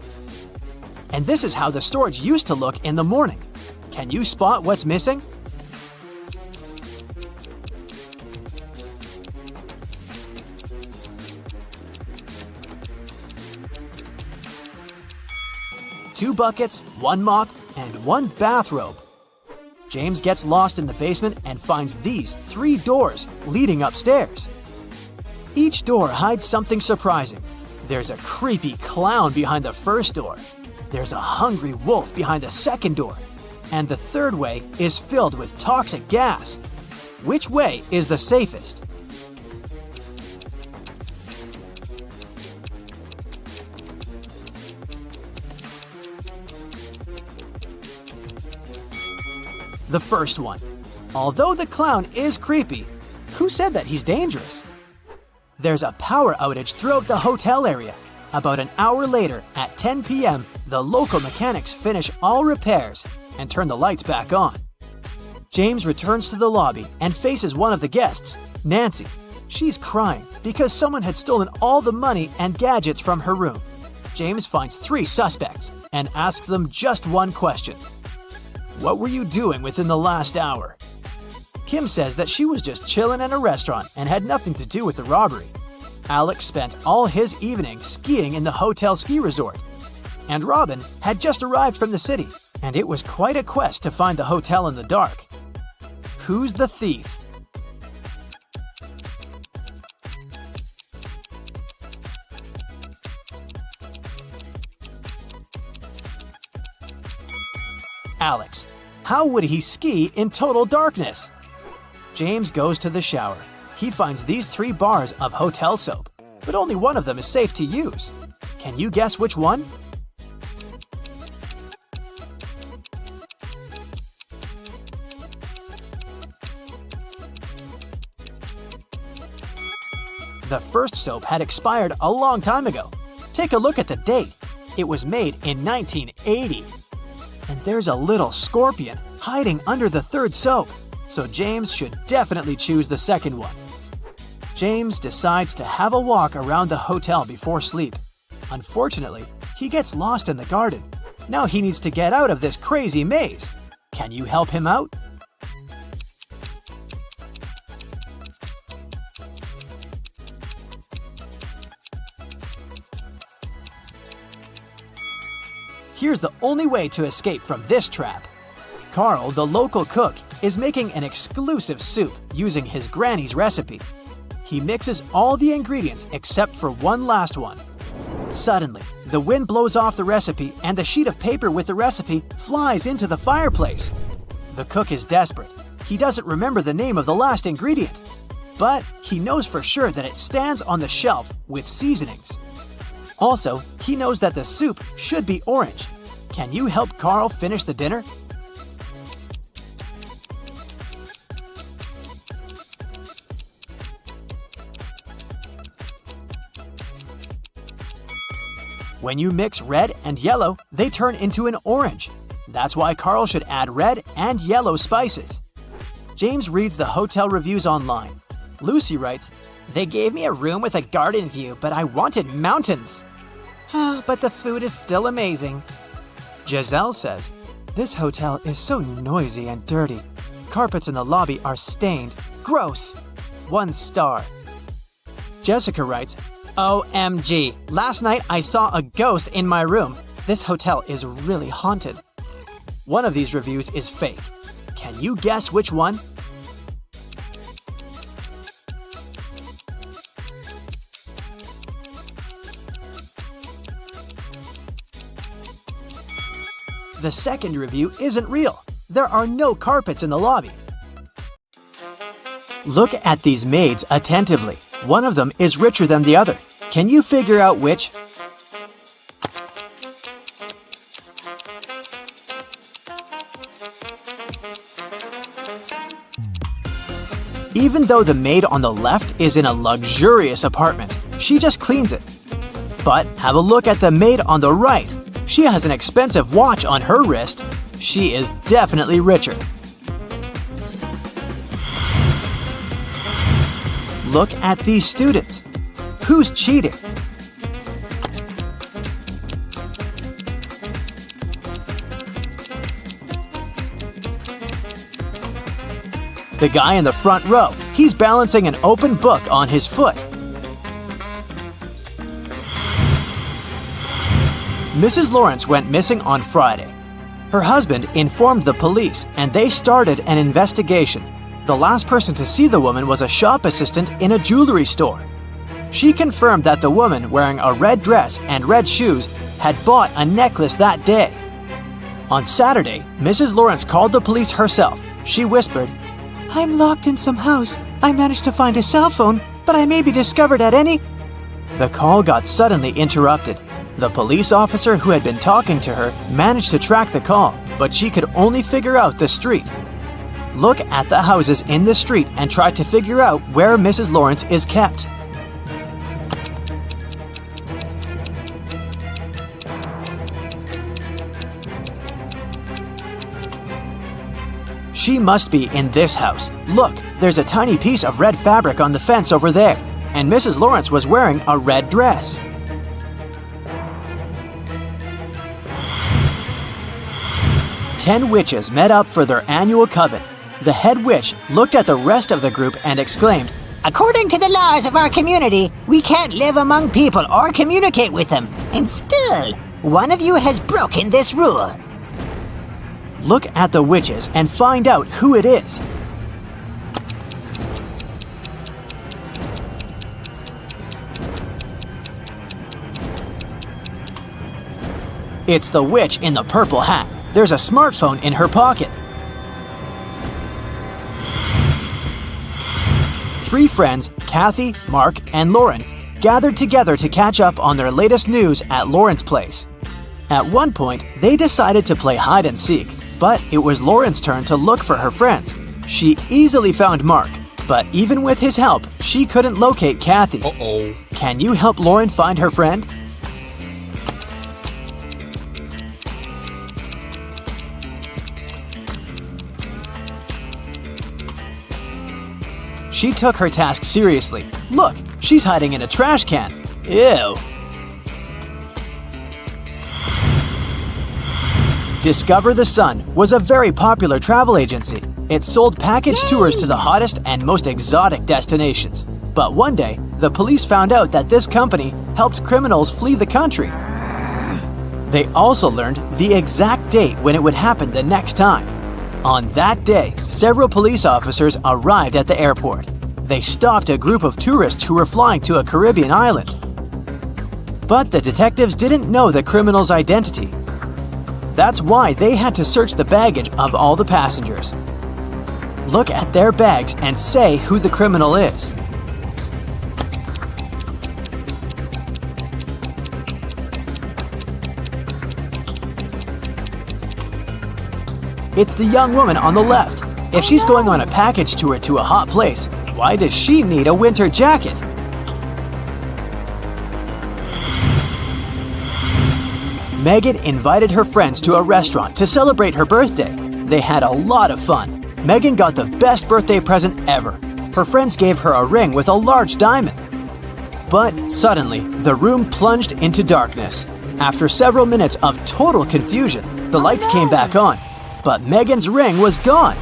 And this is how the storage used to look in the morning. Can you spot what's missing? Two buckets, one mop, and one bathrobe. James gets lost in the basement and finds these 3 doors leading upstairs. Each door hides something surprising. There's a creepy clown behind the first door. There's a hungry wolf behind the second door. And the third way is filled with toxic gas. Which way is the safest? The first one. Although the clown is creepy, who said that he's dangerous? There's a power outage throughout the hotel area. About an hour later, at 10 p.m., the local mechanics finish all repairs and turn the lights back on. James returns to the lobby and faces one of the guests, Nancy. She's crying because someone had stolen all the money and gadgets from her room. James finds 3 suspects and asks them just one question. What were you doing within the last hour? Kim says that she was just chilling in a restaurant and had nothing to do with the robbery. Alex spent all his evening skiing in the hotel ski resort. And Robin had just arrived from the city, and it was quite a quest to find the hotel in the dark. Who's the thief? Alex. How would he ski in total darkness? James goes to the shower. He finds these 3 bars of hotel soap, but only one of them is safe to use. Can you guess which one? The first soap had expired a long time ago. Take a look at the date. It was made in 1980. And there's a little scorpion hiding under the third soap, so James should definitely choose the second one. James decides to have a walk around the hotel before sleep. Unfortunately, he gets lost in the garden. Now he needs to get out of this crazy maze. Can you help him out? Here's the only way to escape from this trap. Carl, the local cook, is making an exclusive soup using his granny's recipe. He mixes all the ingredients except for one last one. Suddenly, the wind blows off the recipe and the sheet of paper with the recipe flies into the fireplace. The cook is desperate. He doesn't remember the name of the last ingredient, but he knows for sure that it stands on the shelf with seasonings. Also, he knows that the soup should be orange. Can you help Carl finish the dinner? When you mix red and yellow, they turn into an orange. That's why Carl should add red and yellow spices. James reads the hotel reviews online. Lucy writes, "They gave me a room with a garden view, but I wanted mountains." But the food is still amazing. Giselle says, "This hotel is so noisy and dirty. Carpets in the lobby are stained. Gross. 1 star. Jessica writes, "OMG, last night I saw a ghost in my room. This hotel is really haunted." One of these reviews is fake. Can you guess which one? The second review isn't real. There are no carpets in the lobby. Look at these maids attentively. One of them is richer than the other. Can you figure out which? Even though the maid on the left is in a luxurious apartment, she just cleans it. But have a look at the maid on the right. She has an expensive watch on her wrist. She is definitely richer. Look at these students. Who's cheating? The guy in the front row, he's balancing an open book on his foot. Mrs. Lawrence went missing on Friday. Her husband informed the police and they started an investigation. The last person to see the woman was a shop assistant in a jewelry store. She confirmed that the woman wearing a red dress and red shoes had bought a necklace that day. On Saturday, Mrs. Lawrence called the police herself. She whispered, "I'm locked in some house. I managed to find a cell phone, but I may be discovered at any..." The call got suddenly interrupted. The police officer who had been talking to her managed to track the call, but she could only figure out the street. Look at the houses in the street and try to figure out where Mrs. Lawrence is kept. She must be in this house. Look, there's a tiny piece of red fabric on the fence over there, and Mrs. Lawrence was wearing a red dress. Ten witches met up for their annual coven. The head witch looked at the rest of the group and exclaimed, According to the laws of our community, we can't live among people or communicate with them. And still, one of you has broken this rule. "Look at the witches and find out who it is." It's the witch in the purple hat. There's a smartphone in her pocket. Three friends, Kathy, Mark, and Lauren, gathered together to catch up on their latest news at Lauren's place. At one point, they decided to play hide and seek, but it was Lauren's turn to look for her friends. She easily found Mark, but even with his help, she couldn't locate Kathy. Can you help Lauren find her friend? She took her task seriously. Look, she's hiding in a trash can. Ew. Discover the Sun was a very popular travel agency. It sold package tours to the hottest and most exotic destinations. But one day, the police found out that this company helped criminals flee the country. They also learned the exact date when it would happen the next time. On that day, several police officers arrived at the airport. They stopped a group of tourists who were flying to a Caribbean island. But the detectives didn't know the criminal's identity. That's why they had to search the baggage of all the passengers. Look at their bags and say who the criminal is. It's the young woman on the left. If she's going on a package tour to a hot place, why does she need a winter jacket? Megan invited her friends to a restaurant to celebrate her birthday. They had a lot of fun. Megan got the best birthday present ever. Her friends gave her a ring with a large diamond. But suddenly, the room plunged into darkness. After several minutes of total confusion, the lights came back on. But Megan's ring was gone.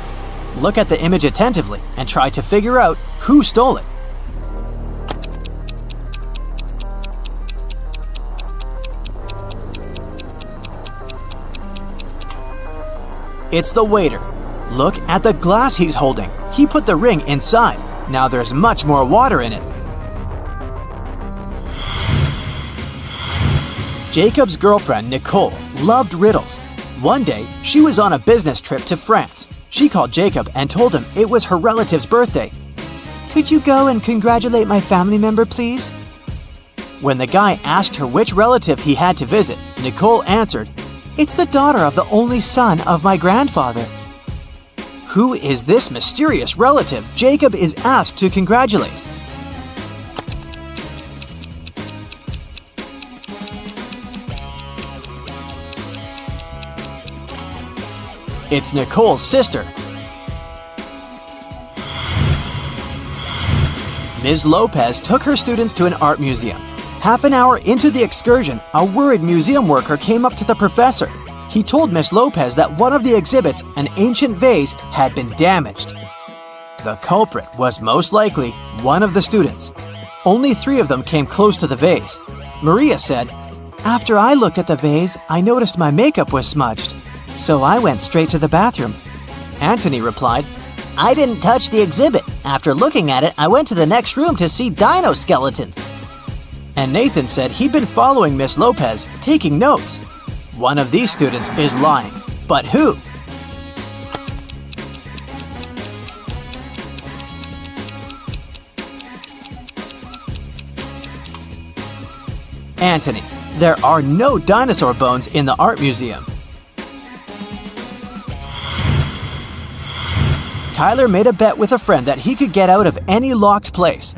Look at the image attentively and try to figure out who stole it. It's the waiter. Look at the glass he's holding. He put the ring inside. Now there's much more water in it. Jacob's girlfriend, Nicole, loved riddles. One day, she was on a business trip to France. She called Jacob and told him it was her relative's birthday. "Could you go and congratulate my family member, please?" When the guy asked her which relative he had to visit, Nicole answered, "It's the daughter of the only son of my grandfather." Who is this mysterious relative Jacob is asked to congratulate? It's Nicole's sister. Ms. Lopez took her students to an art museum. Half an hour into the excursion, a worried museum worker came up to the professor. He told Miss Lopez that one of the exhibits, an ancient vase, had been damaged. The culprit was most likely one of the students. Only 3 of them came close to the vase. Maria said, "After I looked at the vase, I noticed my makeup was smudged. So I went straight to the bathroom." Anthony replied, I didn't touch the exhibit. After looking at it, I went to the next room to see dino skeletons. And Nathan said he'd been following Miss Lopez, taking notes. One of these students is lying. But who? Anthony. There are no dinosaur bones in the art museum. Tyler made a bet with a friend that he could get out of any locked place.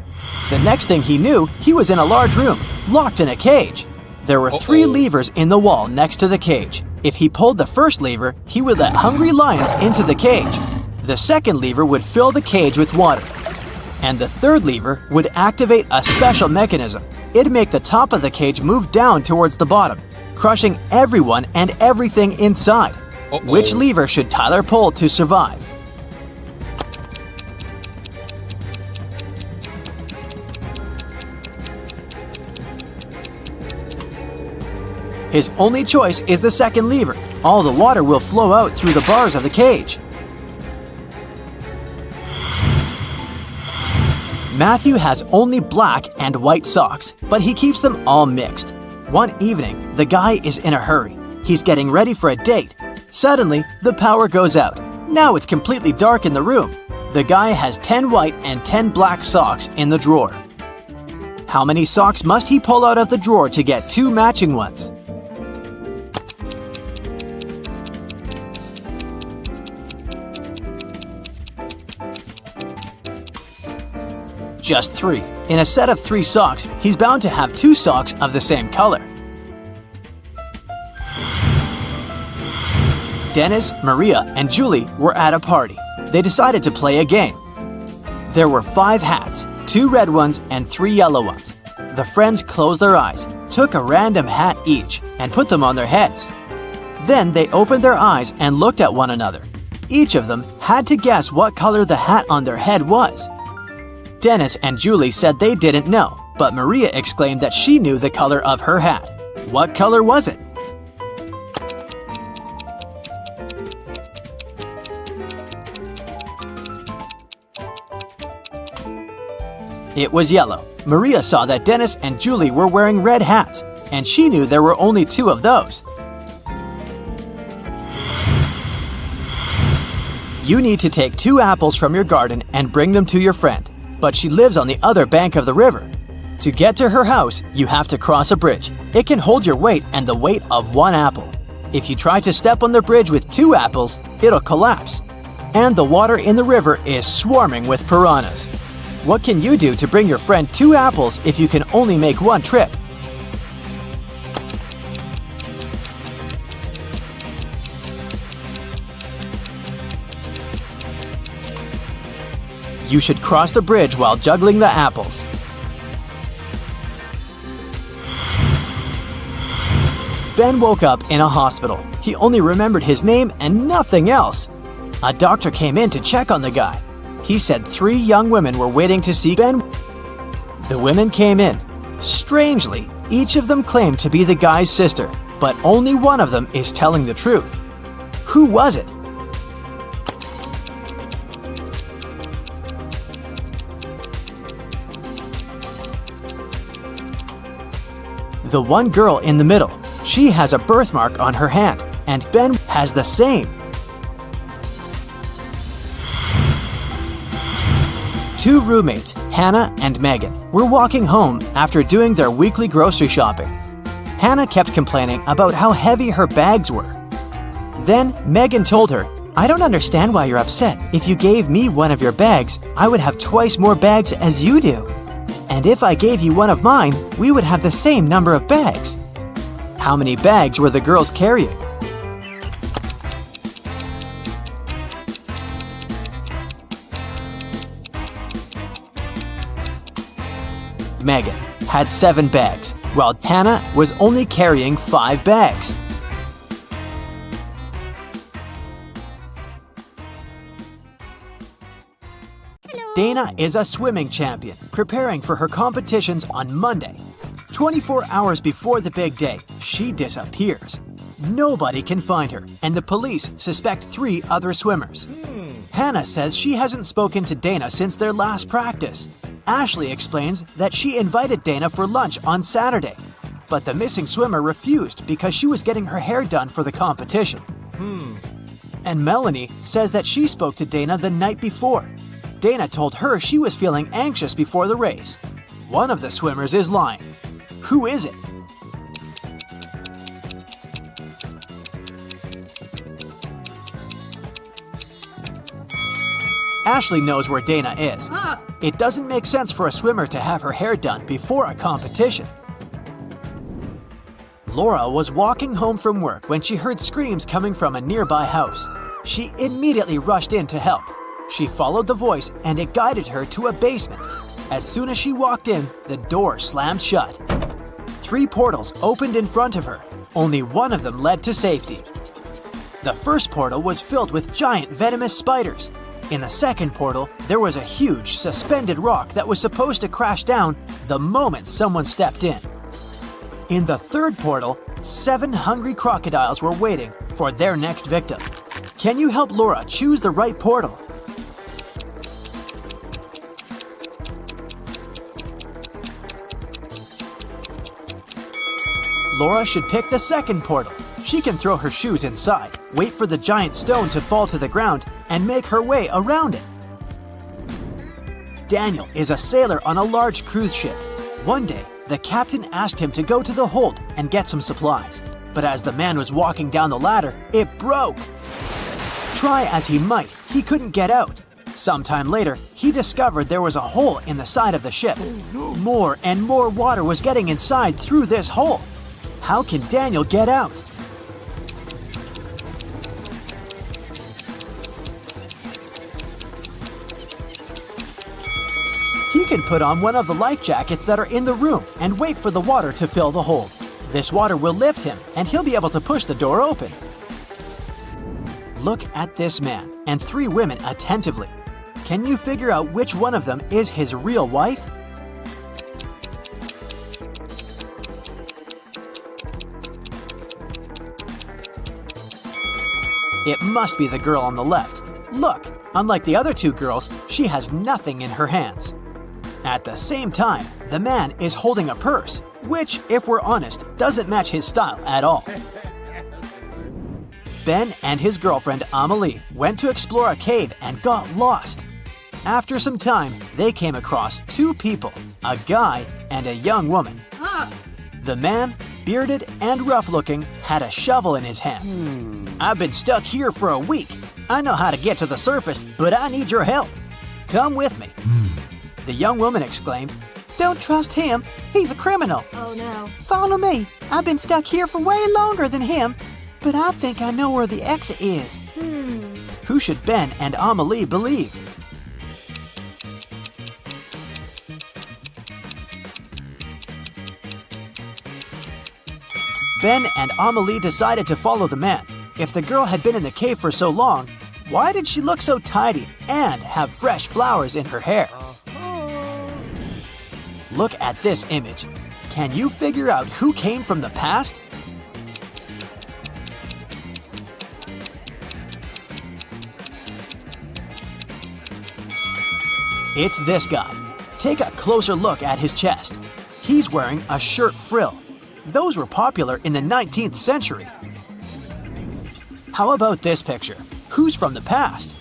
The next thing he knew, he was in a large room, locked in a cage. There were 3 levers in the wall next to the cage. If he pulled the first lever, he would let hungry lions into the cage. The second lever would fill the cage with water. And the third lever would activate a special mechanism. It'd make the top of the cage move down towards the bottom, crushing everyone and everything inside. Which lever should Tyler pull to survive? His only choice is the second lever. All the water will flow out through the bars of the cage. Matthew has only black and white socks, but he keeps them all mixed. One evening, the guy is in a hurry. He's getting ready for a date. Suddenly, the power goes out. Now it's completely dark in the room. The guy has 10 white and 10 black socks in the drawer. How many socks must he pull out of the drawer to get 2 matching ones? Just 3. In a set of 3 socks, he's bound to have 2 socks of the same color. Dennis, Maria, and Julie were at a party. They decided to play a game. There were 5 hats, 2 red ones and 3 yellow ones. The friends closed their eyes, took a random hat each, and put them on their heads. Then they opened their eyes and looked at one another. Each of them had to guess what color the hat on their head was. Dennis and Julie said they didn't know, but Maria exclaimed that she knew the color of her hat. What color was it? It was yellow. Maria saw that Dennis and Julie were wearing red hats, and she knew there were only 2 of those. You need to take 2 apples from your garden and bring them to your friend. But she lives on the other bank of the river. To get to her house, you have to cross a bridge. It can hold your weight and the weight of 1 apple. If you try to step on the bridge with 2 apples, it'll collapse. And the water in the river is swarming with piranhas. What can you do to bring your friend 2 apples if you can only make 1 trip? You should cross the bridge while juggling the apples. Ben woke up in a hospital. He only remembered his name and nothing else. A doctor came in to check on the guy. He said 3 young women were waiting to see Ben. The women came in. Strangely, each of them claimed to be the guy's sister, but only one of them is telling the truth. Who was it? The one girl in the middle. She has a birthmark on her hand, and Ben has the same. 2 roommates, Hannah and Megan, were walking home after doing their weekly grocery shopping. Hannah kept complaining about how heavy her bags were. Then Megan told her, "I don't understand why you're upset. If you gave me one of your bags, I would have twice more bags as you do. And if I gave you one of mine, we would have the same number of bags." How many bags were the girls carrying? Megan, had 7 bags, while Hannah was only carrying 5 bags. Dana is a swimming champion, preparing for her competitions on Monday. 24 hours before the big day, she disappears. Nobody can find her, and the police suspect 3 other swimmers. Hannah says she hasn't spoken to Dana since their last practice. Ashley explains that she invited Dana for lunch on Saturday, but the missing swimmer refused because she was getting her hair done for the competition. And Melanie says that she spoke to Dana the night before. Dana told her she was feeling anxious before the race. One of the swimmers is lying. Who is it? Ashley knows where Dana is. It doesn't make sense for a swimmer to have her hair done before a competition. Laura was walking home from work when she heard screams coming from a nearby house. She immediately rushed in to help. She followed the voice and it guided her to a basement. As soon as she walked in, the door slammed shut. 3 portals opened in front of her. Only one of them led to safety. The first portal was filled with giant venomous spiders. In the second portal, there was a huge suspended rock that was supposed to crash down the moment someone stepped in. In the third portal, 7 hungry crocodiles were waiting for their next victim. Can you help Laura choose the right portal? Laura should pick the second portal. She can throw her shoes inside, wait for the giant stone to fall to the ground, and make her way around it. Daniel is a sailor on a large cruise ship. One day, the captain asked him to go to the hold and get some supplies. But as the man was walking down the ladder, it broke. Try as he might, he couldn't get out. Sometime later, he discovered there was a hole in the side of the ship. More and more water was getting inside through this hole. How can Daniel get out? He can put on one of the life jackets that are in the room and wait for the water to fill the hole. This water will lift him and he'll be able to push the door open. Look at this man and 3 women attentively. Can you figure out which one of them is his real wife? It must be the girl on the left. Look, unlike the other 2 girls, she has nothing in her hands. At the same time, the man is holding a purse, which, if we're honest, doesn't match his style at all. Ben and his girlfriend Amelie went to explore a cave and got lost. After some time, they came across 2 people, a guy and a young woman. The man, bearded and rough-looking, had a shovel in his hands. I've been stuck here for a week. I know how to get to the surface, but I need your help. Come with me. The young woman exclaimed, Don't trust him. He's a criminal. Oh no. Follow me. I've been stuck here for way longer than him, but I think I know where the exit is. Who should Ben and Amelie believe? Ben and Amelie decided to follow the man. If the girl had been in the cave for so long, why did she look so tidy and have fresh flowers in her hair? Look at this image. Can you figure out who came from the past? It's this guy. Take a closer look at his chest. He's wearing a shirt frill. Those were popular in the 19th century. How about this picture? Who's from the past?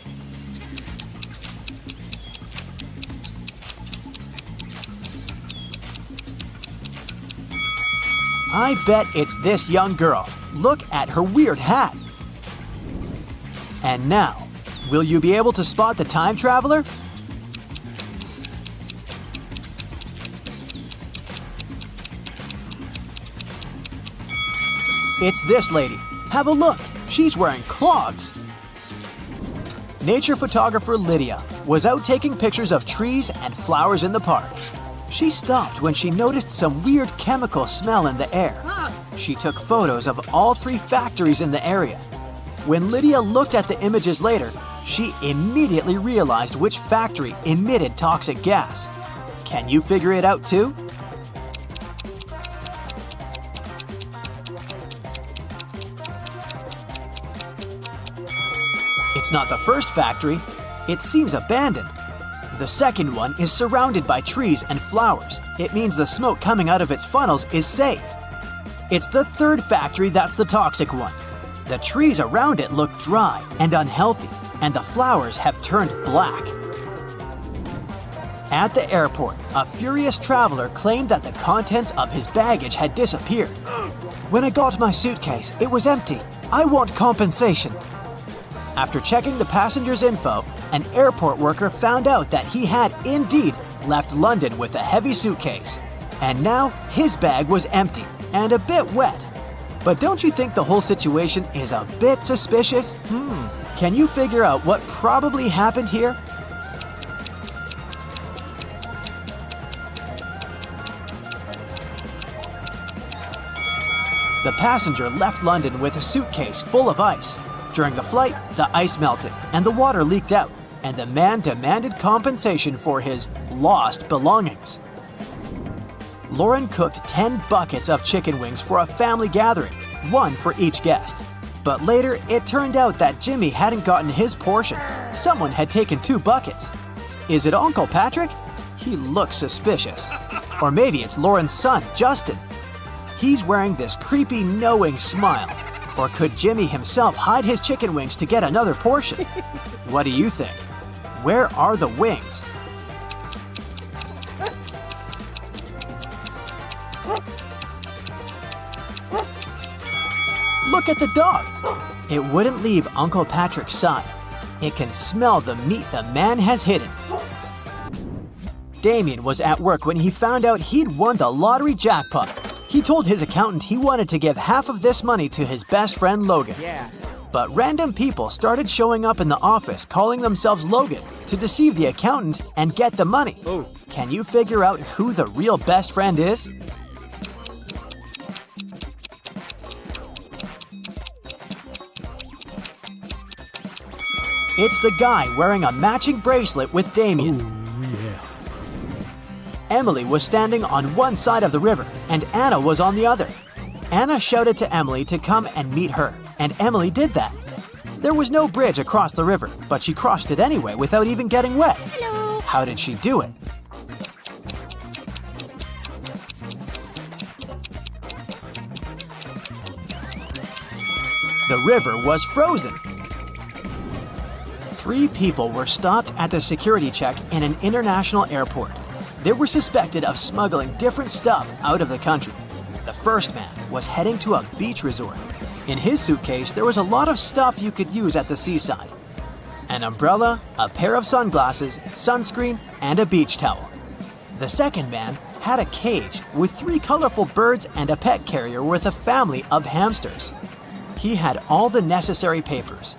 I bet it's this young girl. Look at her weird hat. And now, will you be able to spot the time traveler? It's this lady. Have a look. She's wearing clogs. Nature photographer Lydia was out taking pictures of trees and flowers in the park. She stopped when she noticed some weird chemical smell in the air. She took photos of all 3 factories in the area. When Lydia looked at the images later, she immediately realized which factory emitted toxic gas. Can you figure it out too? It's not the first factory. It seems abandoned. The second one is surrounded by trees and flowers. It means the smoke coming out of its funnels is safe. It's the third factory that's the toxic one. The trees around it look dry and unhealthy, and the flowers have turned black. At the airport, a furious traveler claimed that the contents of his baggage had disappeared. When I got my suitcase, it was empty. I want compensation. After checking the passenger's info, an airport worker found out that he had indeed left London with a heavy suitcase. And now his bag was empty and a bit wet. But don't you think the whole situation is a bit suspicious? Can you figure out what probably happened here? The passenger left London with a suitcase full of ice. During the flight, the ice melted and the water leaked out, and the man demanded compensation for his lost belongings. Lauren cooked 10 buckets of chicken wings for a family gathering, 1 for each guest. But later, it turned out that Jimmy hadn't gotten his portion. Someone had taken 2 buckets. Is it Uncle Patrick? He looks suspicious. Or maybe it's Lauren's son, Justin. He's wearing this creepy, knowing smile. Or could Jimmy himself hide his chicken wings to get another portion? What do you think? Where are the wings? Look at the dog. It wouldn't leave Uncle Patrick's side. It can smell the meat the man has hidden. Damien was at work when he found out he'd won the lottery jackpot. He told his accountant he wanted to give half of this money to his best friend Logan. But random people started showing up in the office calling themselves Logan to deceive the accountant and get the money. Can you figure out who the real best friend is? It's the guy wearing a matching bracelet with Damien. Emily was standing on one side of the river, and Anna was on the other. Anna shouted to Emily to come and meet her, and Emily did that. There was no bridge across the river, but she crossed it anyway without even getting wet. Hello. How did she do it? The river was frozen. 3 people were stopped at the security check in an international airport. They were suspected of smuggling different stuff out of the country. The first man was heading to a beach resort. In his suitcase, there was a lot of stuff you could use at the seaside. An umbrella, a pair of sunglasses, sunscreen, and a beach towel. The second man had a cage with 3 colorful birds and a pet carrier with a family of hamsters. He had all the necessary papers.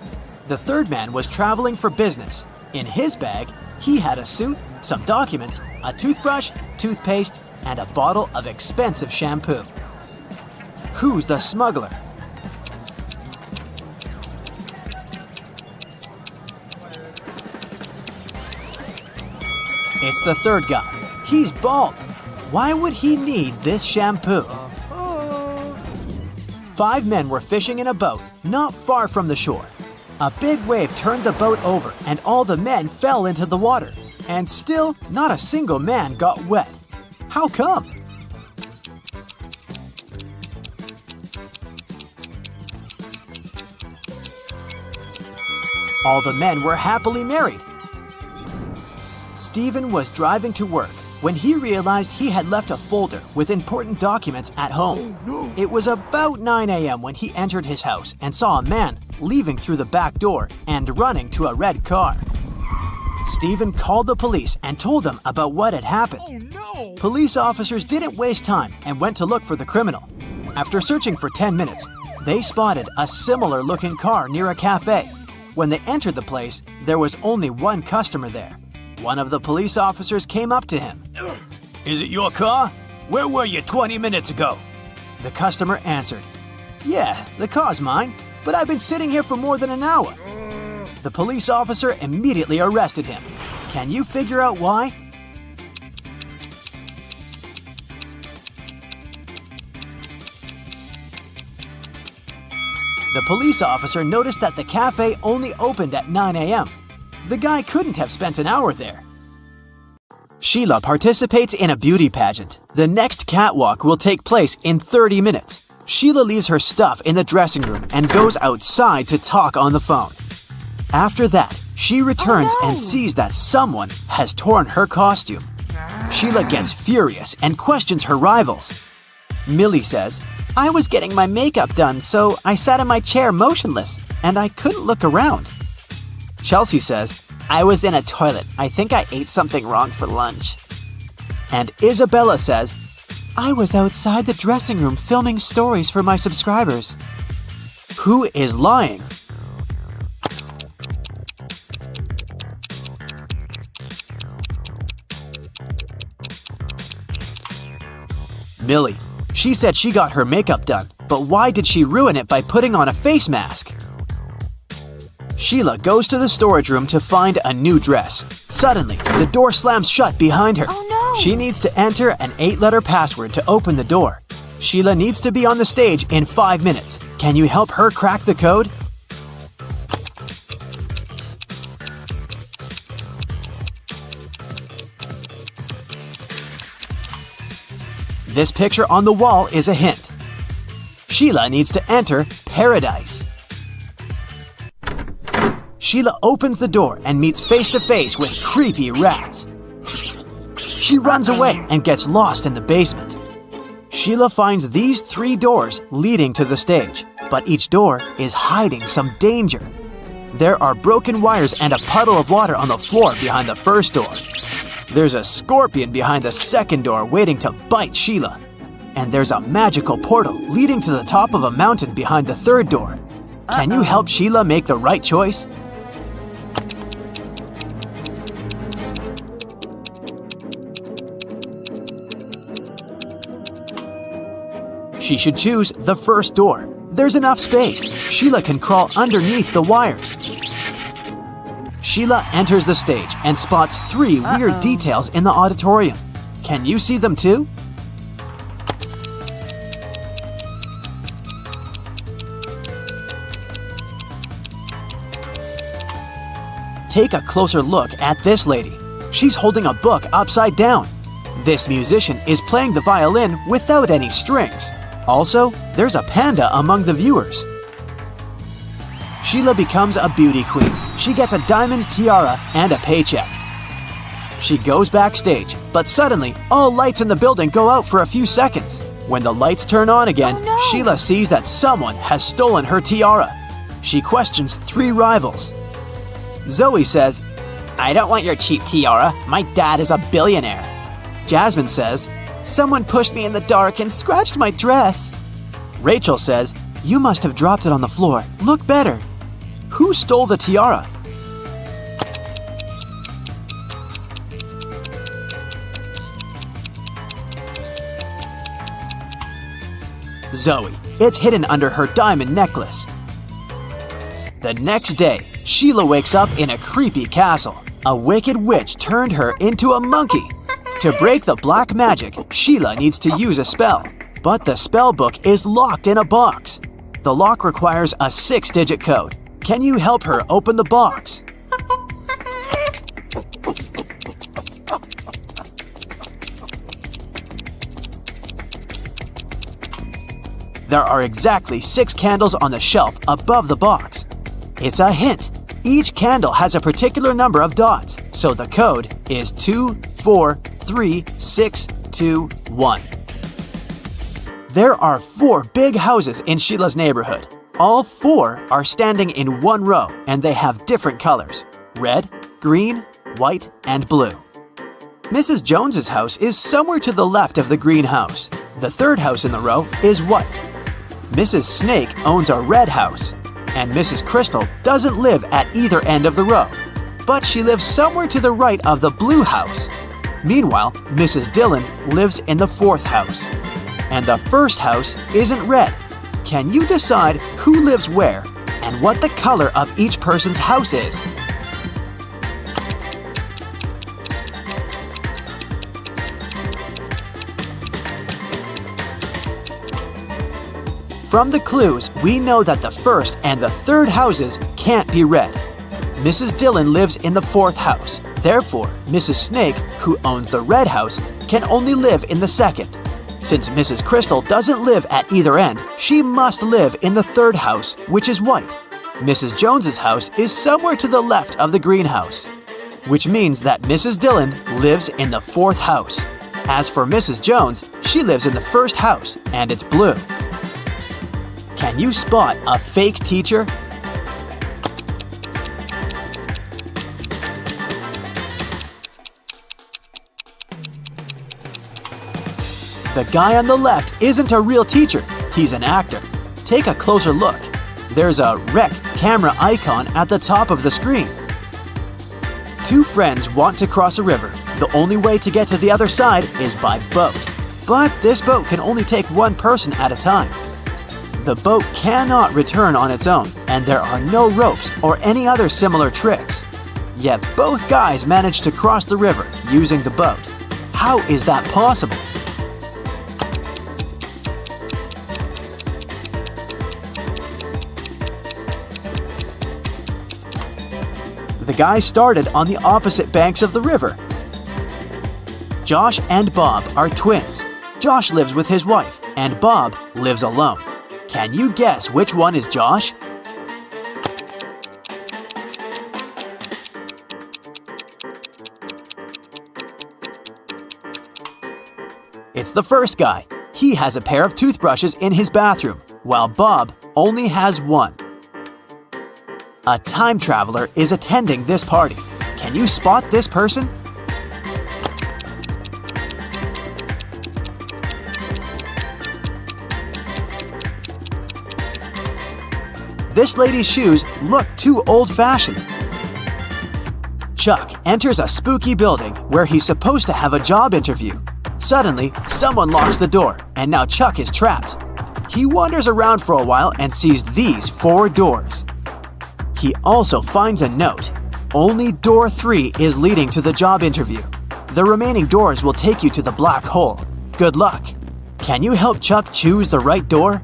The third man was traveling for business. In his bag, he had a suit, some documents, a toothbrush, toothpaste, and a bottle of expensive shampoo. Who's the smuggler? It's the third guy. He's bald. Why would he need this shampoo? 5 men were fishing in a boat not far from the shore. A big wave turned the boat over and all the men fell into the water. And still, not a single man got wet. How come? All the men were happily married. Stephen was driving to work when he realized he had left a folder with important documents at home. It was about 9 a.m. when he entered his house and saw a man leaving through the back door and running to a red car. Stephen called the police and told them about what had happened. Police officers didn't waste time and went to look for the criminal. After searching for 10 minutes, they spotted a similar-looking car near a cafe. When they entered the place, there was only one customer there. One of the police officers came up to him. Is it your car? Where were you 20 minutes ago? The customer answered, Yeah, the car's mine, but I've been sitting here for more than an hour. The police officer immediately arrested him. Can you figure out why? The police officer noticed that the cafe only opened at 9 a.m. The guy couldn't have spent an hour there. Sheila participates in a beauty pageant. The next catwalk will take place in 30 minutes. Sheila leaves her stuff in the dressing room and goes outside to talk on the phone. After that, she returns and sees that someone has torn her costume. Sheila gets furious and questions her rivals. Millie says, I was getting my makeup done, so I sat in my chair motionless, and I couldn't look around. Chelsea says, I was in a toilet. I think I ate something wrong for lunch. And Isabella says, I was outside the dressing room filming stories for my subscribers. Who is lying? Millie. She said she got her makeup done, but why did she ruin it by putting on a face mask? Sheila goes to the storage room to find a new dress. Suddenly, the door slams shut behind her. Oh no! She needs to enter an 8-letter password to open the door. Sheila needs to be on the stage in 5 minutes. Can you help her crack the code? This picture on the wall is a hint. Sheila needs to enter paradise. Sheila opens the door and meets face-to-face with creepy rats. She runs away and gets lost in the basement. Sheila finds these 3 doors leading to the stage, but each door is hiding some danger. There are broken wires and a puddle of water on the floor behind the first door. There's a scorpion behind the second door waiting to bite Sheila. And there's a magical portal leading to the top of a mountain behind the third door. Can you help Sheila make the right choice? She should choose the first door. There's enough space. Sheila can crawl underneath the wires. Sheila enters the stage and spots 3 weird details in the auditorium. Can you see them too? Take a closer look at this lady. She's holding a book upside down. This musician is playing the violin without any strings. Also, there's a panda among the viewers. Sheila becomes a beauty queen. She gets a diamond tiara and a paycheck. She goes backstage, but suddenly, all lights in the building go out for a few seconds. When the lights turn on again, Sheila sees that someone has stolen her tiara. She questions 3 rivals. Zoe says, I don't want your cheap tiara. My dad is a billionaire. Jasmine says, someone pushed me in the dark and scratched my dress. Rachel says, you must have dropped it on the floor. Look better. Who stole the tiara? Zoe. It's hidden under her diamond necklace. The next day, Sheila wakes up in a creepy castle. A wicked witch turned her into a monkey. To break the black magic, Sheila needs to use a spell. But the spell book is locked in a box. The lock requires a 6-digit code. Can you help her open the box? There are exactly 6 candles on the shelf above the box. It's a hint. Each candle has a particular number of dots, so the code is 24361. There are 4 big houses in Sheila's neighborhood. All 4 are standing in one row, and they have different colors: red, green, white, and blue. Mrs. Jones's house is somewhere to the left of the green house. The 3rd house in the row is white. Mrs. Snake owns a red house, and Mrs. Crystal doesn't live at either end of the row, but she lives somewhere to the right of the blue house. Meanwhile, Mrs. Dillon lives in the 4th house. And the first house isn't red. Can you decide who lives where and what the color of each person's house is? From the clues, we know that the 1st and the 3rd houses can't be red. Mrs. Dillon lives in the 4th house. Therefore, Mrs. Snake, who owns the red house, can only live in the 2nd. Since Mrs. Crystal doesn't live at either end, she must live in the 3rd house, which is white. Mrs. Jones's house is somewhere to the left of the greenhouse, which means that Mrs. Dillon lives in the 4th house. As for Mrs. Jones, she lives in the 1st house, and it's blue. Can you spot a fake teacher? The guy on the left isn't a real teacher, he's an actor. Take a closer look. There's a rec camera icon at the top of the screen. Two friends want to cross a river. The only way to get to the other side is by boat. But this boat can only take one person at a time. The boat cannot return on its own, and there are no ropes or any other similar tricks. Yet both guys managed to cross the river using the boat. How is that possible? The guys started on the opposite banks of the river. Josh and Bob are twins. Josh lives with his wife, and Bob lives alone. Can you guess which one is Josh? It's the first guy. He has a pair of toothbrushes in his bathroom, while Bob only has one. A time traveler is attending this party. Can you spot this person? This lady's shoes look too old-fashioned. Chuck enters a spooky building where he's supposed to have a job interview. Suddenly, someone locks the door, and now Chuck is trapped. He wanders around for a while and sees these 4 doors. He also finds a note. Only door 3 is leading to the job interview. The remaining doors will take you to the black hole. Good luck. Can you help Chuck choose the right door?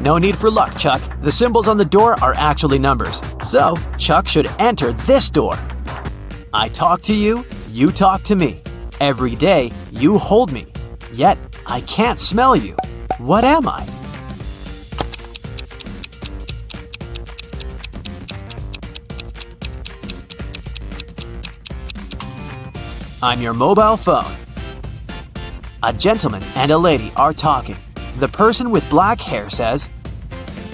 No need for luck, Chuck. The symbols on the door are actually numbers. So, Chuck should enter this door. I talk to you, you talk to me. Every day, you hold me. Yet, I can't smell you. What am I? I'm your mobile phone. A gentleman and a lady are talking. The person with black hair says,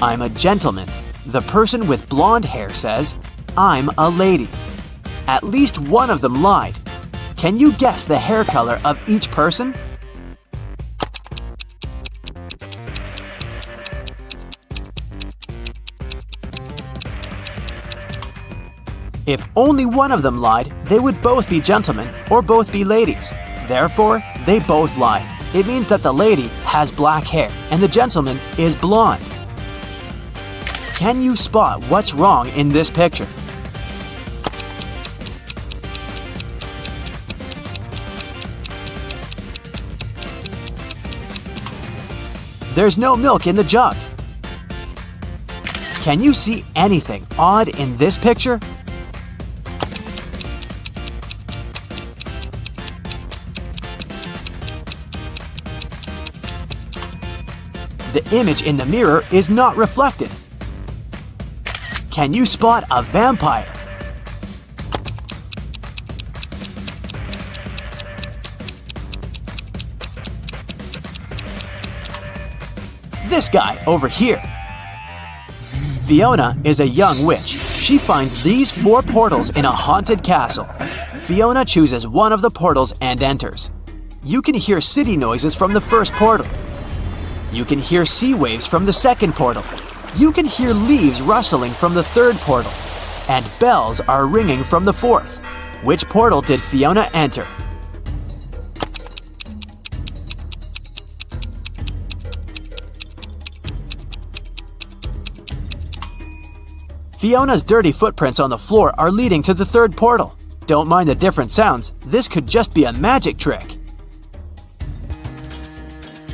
I'm a gentleman. The person with blonde hair says, I'm a lady. At least one of them lied. Can you guess the hair color of each person? If only one of them lied, they would both be gentlemen or both be ladies. Therefore, they both lied. It means that the lady has black hair and the gentleman is blonde. Can you spot what's wrong in this picture? There's no milk in the jug. Can you see anything odd in this picture? The image in the mirror is not reflected. Can you spot a vampire? This guy over here. Fiona is a young witch. She finds these 4 portals in a haunted castle. Fiona chooses one of the portals and enters. You can hear city noises from the first portal. You can hear sea waves from the second portal. You can hear leaves rustling from the third portal. And bells are ringing from the fourth. Which portal did Fiona enter? Fiona's dirty footprints on the floor are leading to the third portal. Don't mind the different sounds, this could just be a magic trick.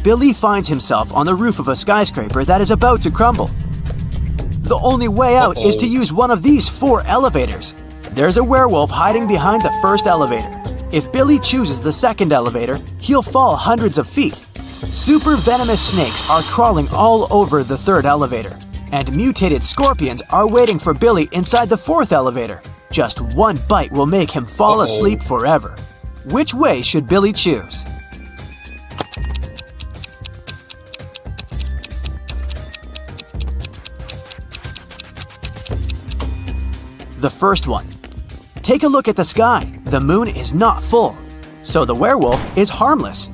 Billy finds himself on the roof of a skyscraper that is about to crumble. The only way out is to use one of these 4 elevators. There's a werewolf hiding behind the first elevator. If Billy chooses the second elevator, he'll fall hundreds of feet. Super venomous snakes are crawling all over the third elevator. And mutated scorpions are waiting for Billy inside the fourth elevator. Just one bite will make him fall asleep forever. Which way should Billy choose? The first one. Take a look at the sky. The moon is not full, so the werewolf is harmless.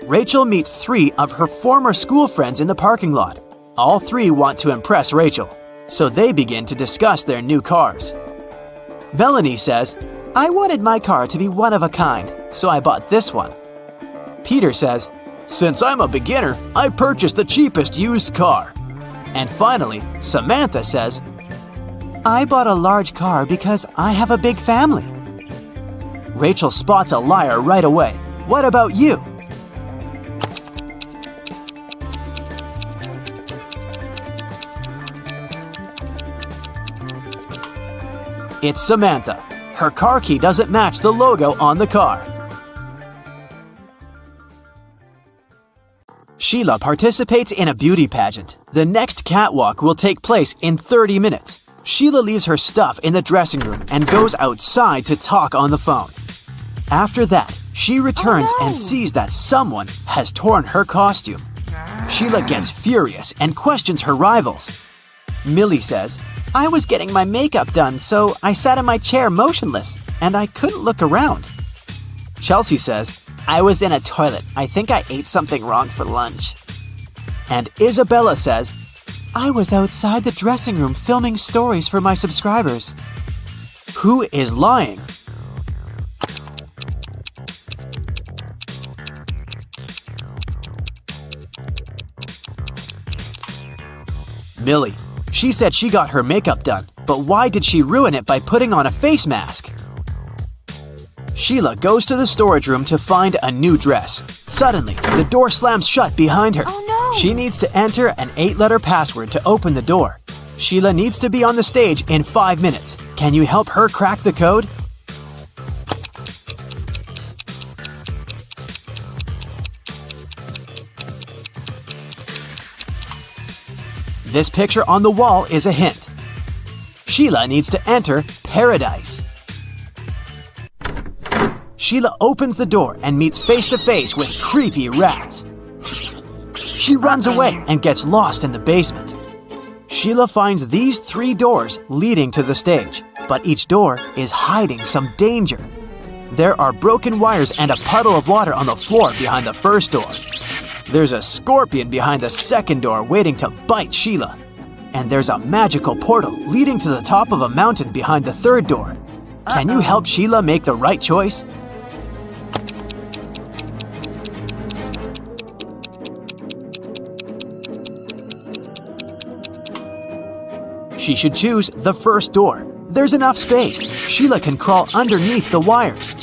Rachel meets 3 of her former school friends in the parking lot. All 3 want to impress Rachel, so they begin to discuss their new cars. Melanie says, "I wanted my car to be one of a kind, so I bought this one." Peter says, "Since I'm a beginner, I purchased the cheapest used car." And finally, Samantha says, "I bought a large car because I have a big family." Rachel spots a liar right away. What about you? It's Samantha. Her car key doesn't match the logo on the car. Sheila participates in a beauty pageant. The next catwalk will take place in 30 minutes. Sheila leaves her stuff in the dressing room and goes outside to talk on the phone. After that, she returns and sees that someone has torn her costume. Sheila gets furious and questions her rivals. Millie says, "I was getting my makeup done, so I sat in my chair motionless, and I couldn't look around." Chelsea says, "I was in a toilet. I think I ate something wrong for lunch." And Isabella says, "I was outside the dressing room filming stories for my subscribers." Who is lying? Millie. She said she got her makeup done, but why did she ruin it by putting on a face mask? Sheila goes to the storage room to find a new dress. Suddenly, the door slams shut behind her. Oh no! She needs to enter an 8-letter password to open the door. Sheila needs to be on the stage in 5 minutes. Can you help her crack the code? This picture on the wall is a hint. Sheila needs to enter paradise. Sheila opens the door and meets face to face with creepy rats. She runs away and gets lost in the basement. Sheila finds these 3 doors leading to the stage, but each door is hiding some danger. There are broken wires and a puddle of water on the floor behind the first door. There's a scorpion behind the second door waiting to bite Sheila. And there's a magical portal leading to the top of a mountain behind the third door. Can you help Sheila make the right choice? She should choose the first door. There's enough space. Sheila can crawl underneath the wires.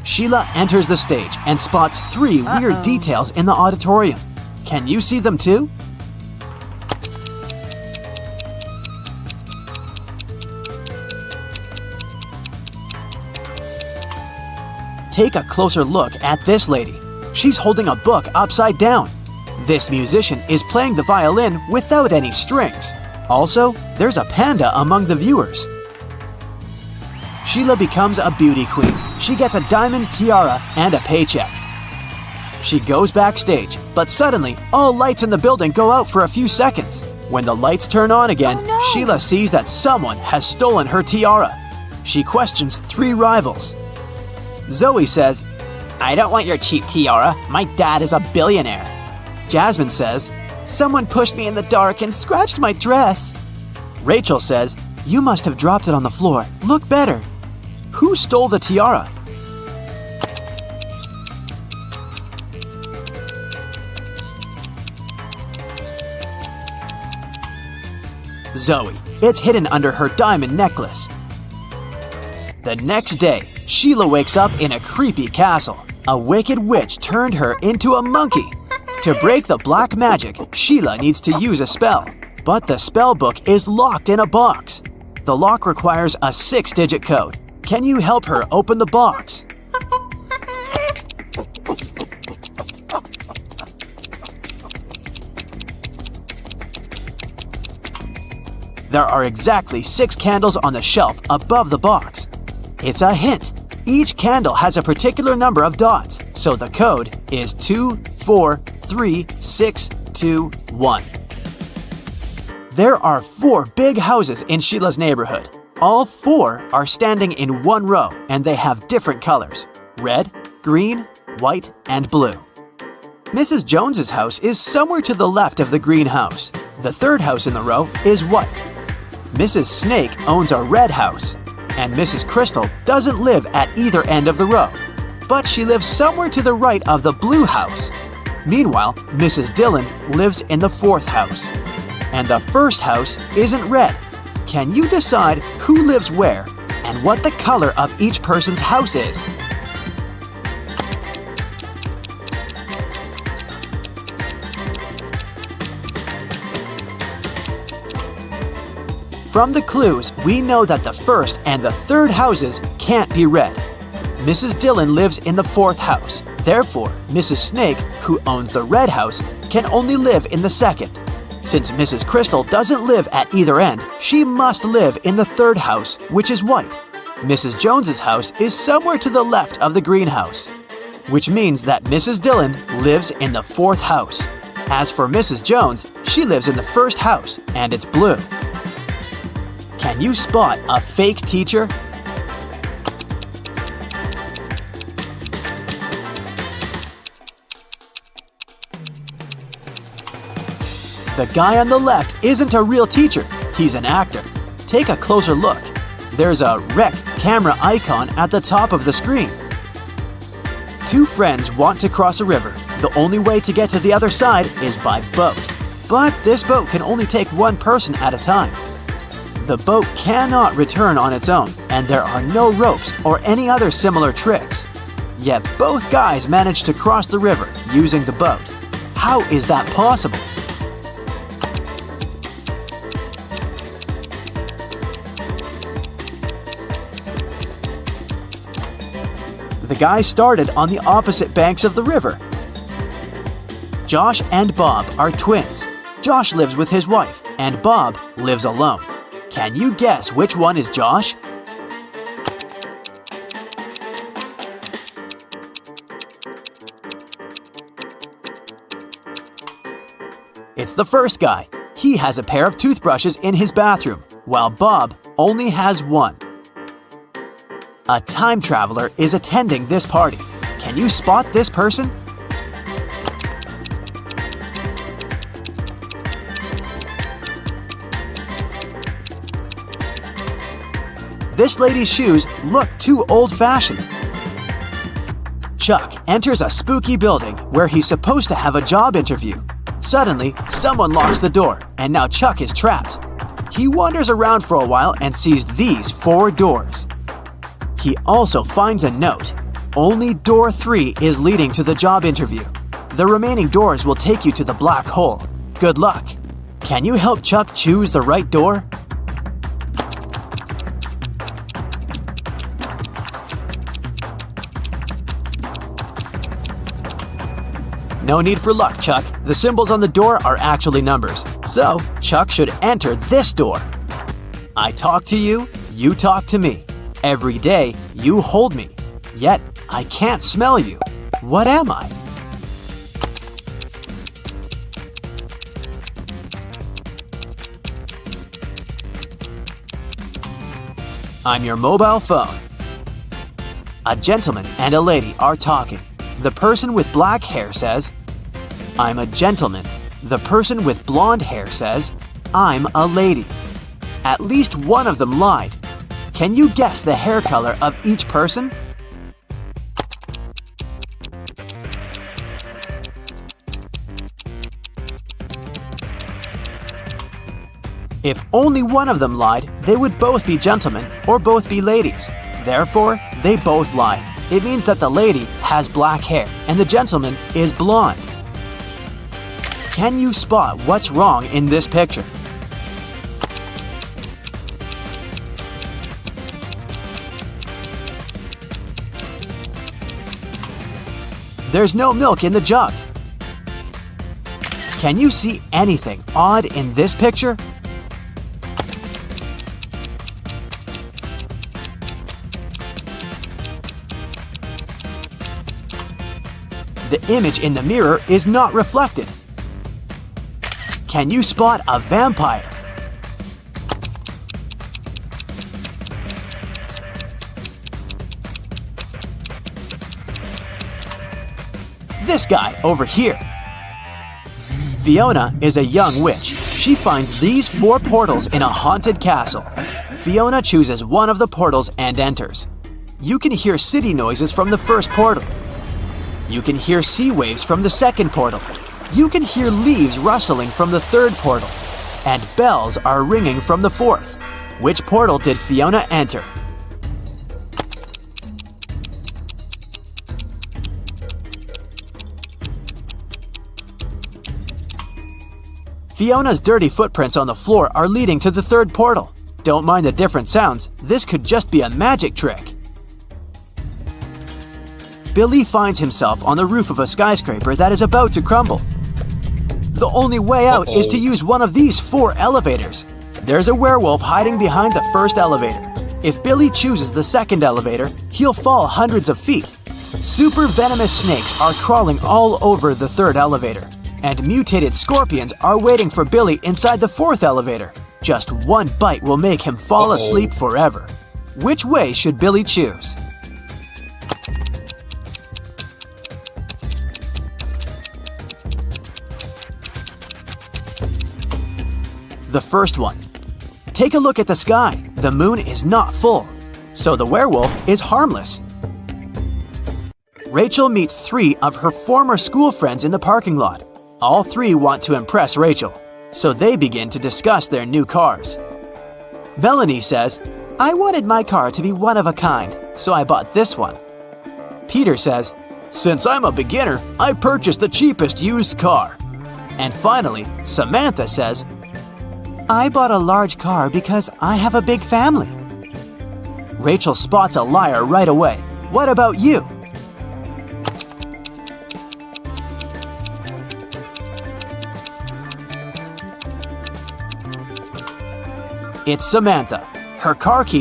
Sheila enters the stage and spots 3 weird details in the auditorium. Can you see them too? Take a closer look at this lady. She's holding a book upside down. This musician is playing the violin without any strings. Also, there's a panda among the viewers. Sheila becomes a beauty queen. She gets a diamond tiara and a paycheck. She goes backstage, but suddenly, all lights in the building go out for a few seconds. When the lights turn on again, Oh, no. Sheila sees that someone has stolen her tiara. She questions 3 rivals. Zoe says, I don't want your cheap tiara. My dad is a billionaire. Jasmine says, someone pushed me in the dark and scratched my dress. Rachel says, you must have dropped it on the floor. Look better. Who stole the tiara? Zoe. It's hidden under her diamond necklace. The next day, Sheila wakes up in a creepy castle. A wicked witch turned her into a monkey. To break the black magic, Sheila needs to use a spell. But the spell book is locked in a box. The lock requires a 6-digit code. Can you help her open the box? There are exactly 6 candles on the shelf above the box. It's a hint. Each candle has a particular number of dots, so the code is 24361. There are 4 big houses in Sheila's neighborhood. All 4 are standing in one row, and they have different colors: red, green, white, and blue. Mrs. Jones's house is somewhere to the left of the green house. The 3rd house in the row is white. Mrs. Snake owns a red house, and Mrs. Crystal doesn't live at either end of the row, but she lives somewhere to the right of the blue house. Meanwhile, Mrs. Dillon lives in the 4th house. And the 1st house isn't red. Can you decide who lives where and what the color of each person's house is? From the clues, we know that the 1st and the 3rd houses can't be red. Mrs. Dillon lives in the 4th house. Therefore, Mrs. Snake, who owns the red house, can only live in the 2nd. Since Mrs. Crystal doesn't live at either end, she must live in the 3rd house, which is white. Mrs. Jones's house is somewhere to the left of the green house, which means that Mrs. Dillon lives in the 4th house. As for Mrs. Jones, she lives in the 1st house, and it's blue. Can you spot a fake teacher? The guy on the left isn't a real teacher, he's an actor. Take a closer look. There's a rec camera icon at the top of the screen. 2 friends want to cross a river. The only way to get to the other side is by boat. But this boat can only take 1 person at a time. The boat cannot return on its own, and there are no ropes or any other similar tricks. Yet both guys managed to cross the river using the boat. How is that possible? The guys started on the opposite banks of the river. Josh and Bob are twins. Josh lives with his wife, and Bob lives alone. Can you guess which one is Josh? It's the first guy. He has a pair of toothbrushes in his bathroom, while Bob only has 1. A time traveler is attending this party. Can you spot this person? This lady's shoes look too old-fashioned. Chuck enters a spooky building where he's supposed to have a job interview. Suddenly, someone locks the door, and now Chuck is trapped. He wanders around for a while and sees these 4 doors. He also finds a note. Only door 3 is leading to the job interview. The remaining doors will take you to the black hole. Good luck. Can you help Chuck choose the right door? No need for luck, Chuck. The symbols on the door are actually numbers. So, Chuck should enter this door. I talk to you, you talk to me. Every day, you hold me. Yet, I can't smell you. What am I? I'm your mobile phone. A gentleman and a lady are talking. The person with black hair says, "I'm a gentleman." The person with blonde hair says, "I'm a lady." At least one of them lied. Can you guess the hair color of each person? If only one of them lied, they would both be gentlemen or both be ladies. Therefore, they both lied. It means that the lady has black hair and the gentleman is blonde. Can you spot what's wrong in this picture? There's no milk in the jug. Can you see anything odd in this picture? The image in the mirror is not reflected. Can you spot a vampire? This guy over here. Fiona is a young witch. She finds these 4 portals in a haunted castle. Fiona chooses one of the portals and enters. You can hear city noises from the first portal. You can hear sea waves from the second portal. You can hear leaves rustling from the third portal. And bells are ringing from the fourth. Which portal did Fiona enter? Fiona's dirty footprints on the floor are leading to the third portal. Don't mind the different sounds, this could just be a magic trick. Billy finds himself on the roof of a skyscraper that is about to crumble. The only way out is to use one of these 4 elevators. There's a werewolf hiding behind the first elevator. If Billy chooses the second elevator, he'll fall hundreds of feet. Super venomous snakes are crawling all over the third elevator. And mutated scorpions are waiting for Billy inside the fourth elevator. Just one bite will make him fall asleep forever. Which way should Billy choose? The first one. Take a look at the sky. The moon is not full, so the werewolf is harmless. Rachel meets 3 of her former school friends in the parking lot. All 3 want to impress Rachel, so they begin to discuss their new cars. Melanie says, "I wanted my car to be one of a kind, so I bought this one." Peter says, "Since I'm a beginner, I purchased the cheapest used car." And finally, Samantha says, "I bought a large car because I have a big family." Rachel spots a liar right away. What about you? It's Samantha. Her car keeps